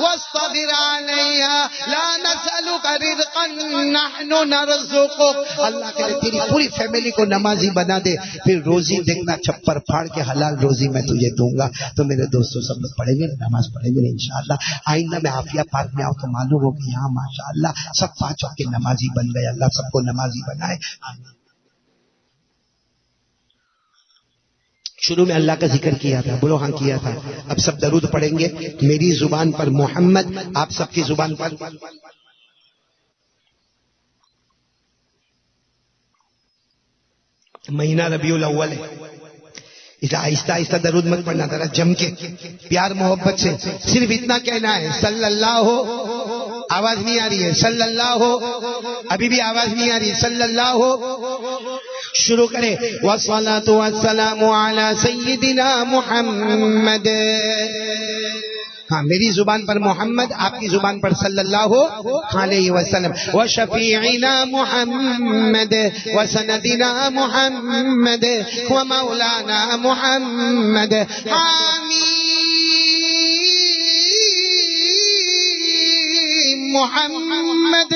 وَاصْطَبِرْ عَلَيْهَا لَا نَسْأَلُكَ رِزْقًا نَحْنُ نَرْزُقُكَ. اللہ کہتے تیری پوری فیملی کو نمازی بنا دے، پھر روزی دیکھنا چھپر پھاڑ کے حلال روزی میں تجھے دوں گا. تو میرے دوستوں سب لوگ پڑھیں گے، نماز پڑھیں گے انشاءاللہ. آئندہ میں عافیہ پارک میں آؤں تو معلوم ہو کہ یہاں ماشاءاللہ سب 5 وقت کے نمازی بن گئے. اللہ سب کو نمازی بنائے. شروع میں اللہ کا ذکر کیا تھا، بولو ہاں کیا تھا. اب سب درود پڑھیں گے میری زبان پر محمد، آپ سب کی زبان پر. مہینہ ربیع الاول ہے، اس آہستہ آہستہ درود مت پڑھنا، ذرا جم کے پیار محبت سے صرف اتنا کہنا ہے صلی اللہ. آواز نہیں آ رہی ہے صلی اللہ، ابھی بھی آواز نہیں آ رہی صلی اللہ. شروع کریں والصلاۃ والسلام علی سیدنا محمد. ہاں میری زبان پر محمد، آپ کی زبان پر صلی اللہ علیہ وسلم. وشفیعنا محمد وسندنا محمد ومولانا محمد. آمین. محمد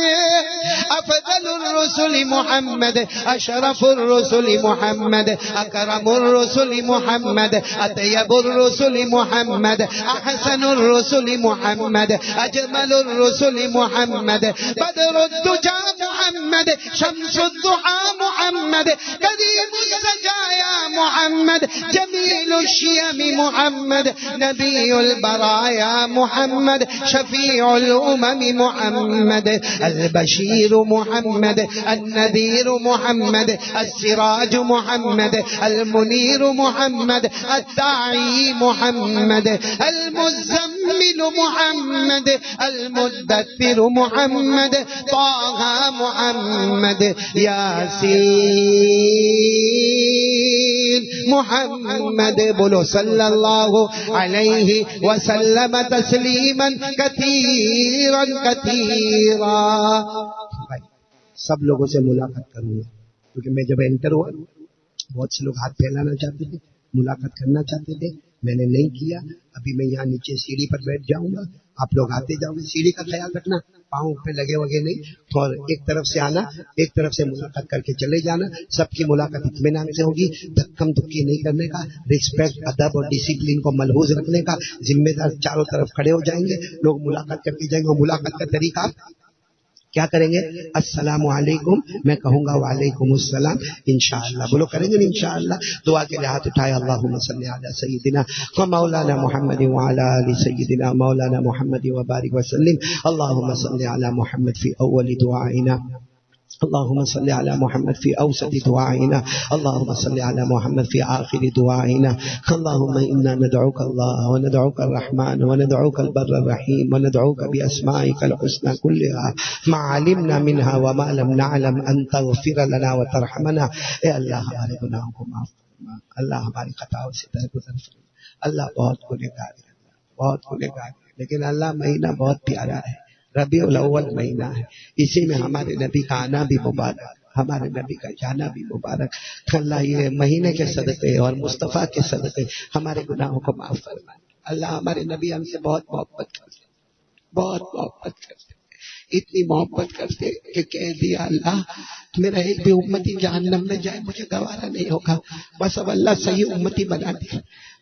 افضل الرسل محمد، اشرف الرسل محمد، اکرم الرسل محمد، اطیب الرسل محمد، احسن الرسل محمد، اجمل الرسل محمد، بدر الدجى محمد، شمس الضحى محمد، كريم السجايا محمد، جميل الشيم محمد، نبي البرايا محمد، شفيع الامم محمد، البشير محمد، النذير محمد، السراج محمد، المنير محمد، الداعي محمد، المزمل محمد، المدثر محمد، طه محمد، ياسين محمد. بولو صلی اللہ علیہ وسلم تسلیما کثیرا کثیرا. سب لوگوں سے ملاقات کروں گا کیونکہ میں جب انٹر ہوا بہت سے لوگ ہاتھ پھیلانا چاہتے تھے، ملاقات کرنا چاہتے تھے، میں نے نہیں کیا. ابھی میں یہاں نیچے سیڑھی پر بیٹھ جاؤں گا، آپ لوگ آتے جاؤ گے. سیڑھی کا خیال رکھنا، پاؤں پہ لگے وگے نہیں، اور ایک طرف سے آنا، ایک طرف سے ملاقات کر کے چلے جانا. سب کی ملاقات اطمینان سے ہوگی، دھکم دھکی نہیں کرنے کا، رسپیکٹ ادب اور ڈسپلن کو ملحوظ رکھنے کا. ذمہ دار چاروں طرف کھڑے ہو جائیں گے، لوگ ملاقات کر کے جائیں گے. اور ملاقات کا طریقہ کیا کریں گے؟ السلام علیکم، میں کہوں گا وعلیکم السلام. انشاءاللہ بولو کریں گے انشاءاللہ. دعا کے لیے ہاتھ اٹھائے. اللہم صلی علی سیدنا و مولانا محمد وعلی آل سیدنا مولانا محمد وبارک وسلم. اللہم صلی علی محمد فی اول دعائنا، اللهم صل على محمد في أوسط دعائنا، اللهم صل على محمد في آخر دعائنا. اللهم إنا ندعوك الله وندعوك الرحمن وندعوك البر الرحيم وندعوك بأسمائك الحسنى كلها ما علمنا منها وما لم نعلم أن تغفر لنا وترحمنا. اے اللہ ہمارے گناہوں کو معاف فرما، اللہ ہماری خطاؤں سے درگزر فرما. اللہ بہت گنہگار ہے، بہت گنہگار ہے، لیکن اللہ مہینہ بہت پیارا ہے. ربیع الاول مہینہ ہے، اسی میں ہمارے نبی کا آنا بھی مبارک، ہمارے نبی کا جانا بھی مبارک. اللہ یہ مہینے کے صدقے اور مصطفیٰ کے صدقے ہمارے گناہوں کو معاف فرمائے. اللہ ہمارے نبی ہم سے بہت محبت کرتے، بہت محبت کرتے، اتنی محبت کرتے کہ کہہ دیا اللہ میرا ایک بھی امتی جہنم میں جائے مجھے گوارا نہیں ہوگا، بس اب اللہ صحیح امتی بنا دے،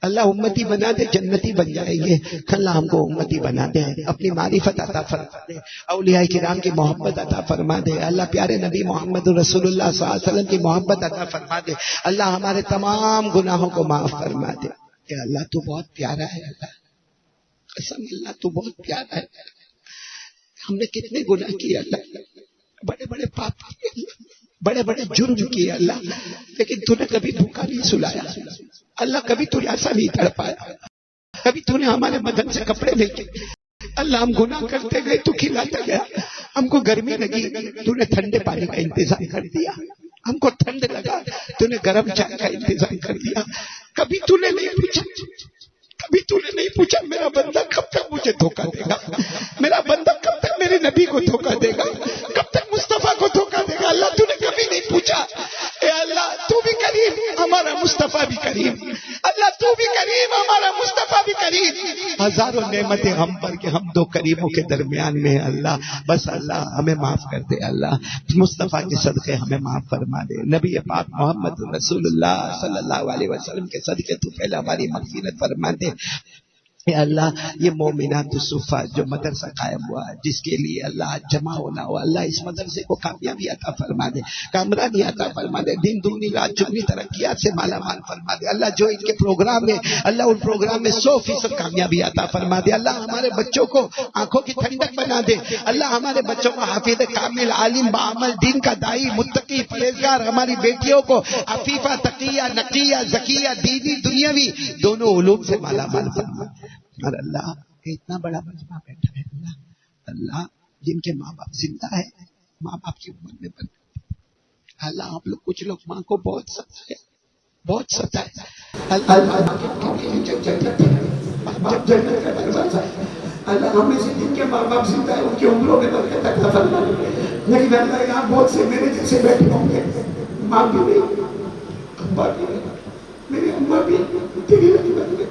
اللہ امتی بنا دے، جنتی بن جائیں گے. اللہ ہم کو امتی بنا دے، اپنی معرفت عطا فرما دے، اولیاء کرام کی محبت عطا فرما دے. اللہ پیارے نبی محمد رسول اللہ صلی اللہ علیہ وسلم کی محبت عطا فرما دے. اللہ ہمارے تمام گناہوں کو معاف فرما دے. کہ اللہ تو بہت پیارا ہے، اللہ قسم اللہ تو بہت پیارا ہے. ہم نے کتنے گناہ کیے اللہ، بڑے بڑے پاپ کیے، بڑے بڑے جرم کیے اللہ، لیکن تو نے کبھی بھوکا نہیں سلایا اللہ، کبھی تو ایسا نہیں تڑپایا، کبھی تو نے ہمارے بدن سے کپڑے لے کے اللہ ہم گناہ کرتے گئے تو کھلاتا گیا، ہم کو گرمی لگی تو نے ٹھنڈے پانی کا انتظام کر دیا، ہم کو ٹھنڈ لگا تو نے گرم چائے کا انتظام کر دیا، کبھی تو نے نہیں پوچھا، کبھی تو نے نہیں پوچھا میرا بندہ کب تک مجھے دھوکہ دے گا، میرا بندہ کب تک میرے نبی کو دھوکہ دے گا، کب تک مصطفیٰ کو دھوکہ دے گا، اللہ تو نے کبھی نہیں پوچھا۔ اے اللہ تو بھی کریم، ہمارا مصطفیٰ بھی کریم، اللہ تو بھی کریم، ہمارا مصطفیٰ بھی کریم، ہزاروں نعمتیں ہم پر کہ ہم دو کریموں کے درمیان میں ہیں اللہ، بس اللہ ہمیں معاف کر دے، اللہ مصطفیٰ کے صدقے ہمیں معاف فرما دے، نبی پاک محمد رسول اللہ صلی اللہ علیہ وسلم کے صدقے تو پہلے ہماری مغفرت فرما دے۔ اے اللہ یہ مومنات الصفات جو مدرسہ قائم ہوا جس کے لیے اللہ جمع ہونا ہوا، اللہ اس مدرسے کو کامیابی عطا فرما دے، کامرانی عطا فرما دے، دن دگنی رات چگنی ترقیات سے مالا مال فرما دے، اللہ جو ان کے پروگرام ہے اللہ ان پروگرام میں 100% کامیابی عطا فرما دے، اللہ ہمارے بچوں کو آنکھوں کی ٹھنڈک بنا دے، اللہ ہمارے بچوں کو حافظ کامل عالم بعمل دین کا دائی متقی پرہیزگار، ہماری بیٹیوں کو عفیفہ تقیہ نقیہ زکیہ دینی دنیاوی دونوں علوم سے مالا مال فرما دے۔ اور اللہ اتنا بڑا مجمع بیٹھا ہے اللہ، اللہ جن کے ماں باپ زندہ ہے، ماں باپ کی عمر میں بن اللہ ہم لوگ کچھ لوگ ماں کو بہت ستائے، بہت ستائے اللہ اللہ ہمیں سے جن کے ماں باپ زندہ ہے ان کی عمروں میں برکت عطا فرما، لیکن اللہ یہاں بہت سے میرے جیسے بیٹھے ہوں گے، ماں بھی نہیں، ابا بھی نہیں، میری اماں بھی تیری رحمت میں،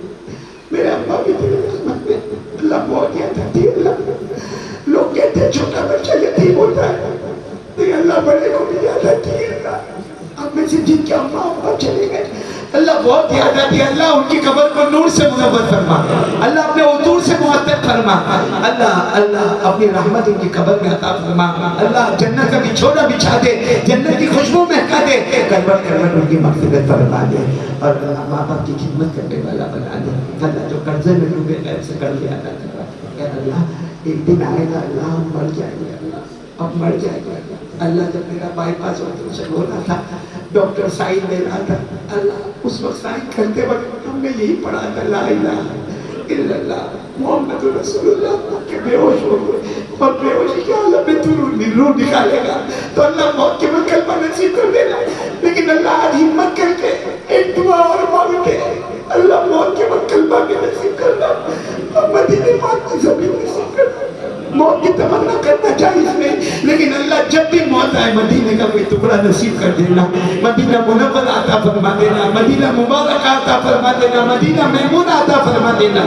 میرے ابا بھی تیرے رحمت میں، اللہ بہت یاد آتی ہے اللہ، لوگ کہتے ہیں چھوٹا بچہ یتیم ہوتا ہے، لیکن اللہ بڑے کو بھی یاد آتی ہے اللہ، اب میں سے جن کے اماں ابا چلے گئے اللہ بہت یاد آتی ہے اللہ، ان کی قبر کو نور سے منور فرما، اللہ اپنے عطور سے معطر فرما، اللہ اللہ اپنی رحمت ان کی قبر میں عطا فرما، اللہ جنت کا بچھونا بچھا دے، جنت کی خوشبو مہکا دے، کروٹ کروٹ ان کی مغفرت فرما دے، اور اللہ ماں باپ کی خدمت کرنے والا بنا دے، اللہ جو قرضے میں ڈوبے غیر سے قرضے ادا کروا، اے اللہ ایک دن آئے گا اللہ ہم مر جائیں گے اللہ، اب مر جائے گا اللہ، جب میرا بائی پاس آپریشن ہو رہا تھا ڈاکٹر سائن دے رہا تھا اللہ، اس وقت سائن کرتے وقت ہم نے یہی پڑھا تھا لا الہ الا اللہ محمد رسول اللہ، کہ بے ہوش ہو گئے اور بے ہوشی کے عالم میں تو روح نکالے گا تو اللہ موت کے وقت کلمہ نصیب کر دینا، لیکن اللہ آج ہمت کر کے ایک دعا اور مانگ کے اللہ موت کے وقت کلمہ بھی نصیب کرنا اور مدینے پاک کی زمین نصیب کرنا، موت کی تمنا کرنا چاہیے اس میں، لیکن اللہ جب بھی موت آئے مدینے کا کوئی ٹکڑا نصیب کر دینا، مدینہ منور عطا فرما دینا، مدینہ مبارک عطا فرما دینا، مدینہ میمون عطا فرما دینا۔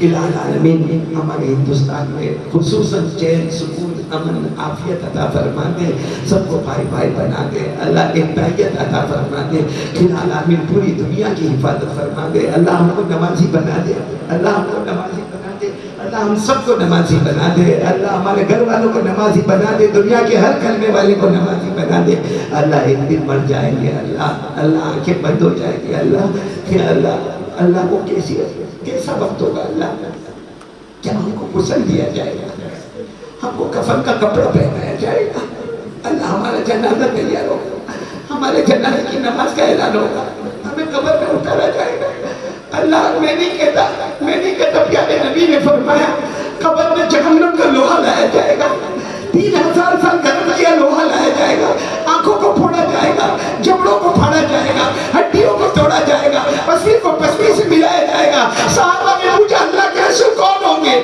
الہ العالمین ہمارے ہندوستان میں خصوصاً چین سکون امن عافیت عطا فرما دے، سب کو بھائی بھائی بنا دے، اللہ اتحادیت عطا فرما دے، الہ العالمین پوری دنیا کی حفاظت فرما دے، اللہ ہم کو نمازی بنا دے، اللہ ہم کو نمازی بنا دے، اللہ ہم سب کو نمازی بنا دے، اللہ ہمارے گھر والوں کو نمازی بنا دے، دنیا کے ہر کلمے والے کو نمازی بنا دے، اللہ ایک دن مر جائیں گے اللہ، اللہ آنکھیں بند ہو جائیں گے اللہ، کہ اللہ اللہ کو کیسا وقت ہوگا اللہ، کیا ہم کو غسل دیا جائے گا، ہم کو کفن کا کپڑا پہنایا جائے گا اللہ، ہمارا جنازہ تیار ہوگا، ہمارے جنازے کی نماز کا اعلان ہوگا، ہمیں قبر میں اتارا جائے گا اللہ، میں نہیں کہتا پیارے نبی نے فرمایا قبر میں جہنم کا لوہا لایا جائے گا، 3000 سال گرم کیا لوہا لایا جائے گا، آنکھوں کو پھوڑا جائے گا، جبڑوں کو پھاڑا جائے گا، ہڈیوں کو توڑا جائے گا، پسلی کو پسلی سے ملایا جائے گا۔ صحابہ نے پوچھا اللہ کے رسول کون ہوں گے؟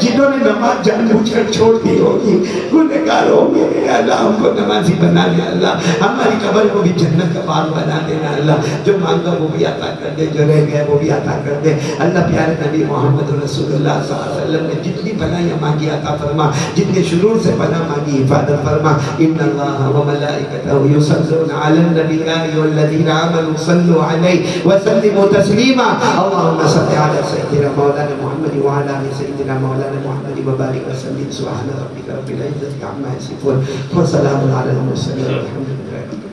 جنہوں نے نماز جان بوجھ کر چھوڑ دی ہوگی گنہگار ہوں گے، اللہ ہم کو نمازی بنا دے اللہ، ہماری قبر کو بھی جنت کا باغ بنا دینا اللہ، جو مانگا وہ بھی عطا کر دے، جو رہ گیا وہ بھی عطا کر دے اللہ، پیارے نبی محمد رسول اللہ صلی اللہ علیہ وسلم نے جتنی بھلائیاں مانگی عطا فرما، جتنے شرور سے پناہ مانگی حفاظت فرما، ان اللہ و ملائکتہ یصلون علی النبی یا ایھا الذین آمنوا صلوا علیہ وسلموا تسلیما، اللهم صل علی سیدنا مولانا محمد وعلی آل سیدنا مولانا محمد وبارک وسلم، سبحان ربک رب العزة عما یصفون وسلام علی المرسلین والحمد للہ۔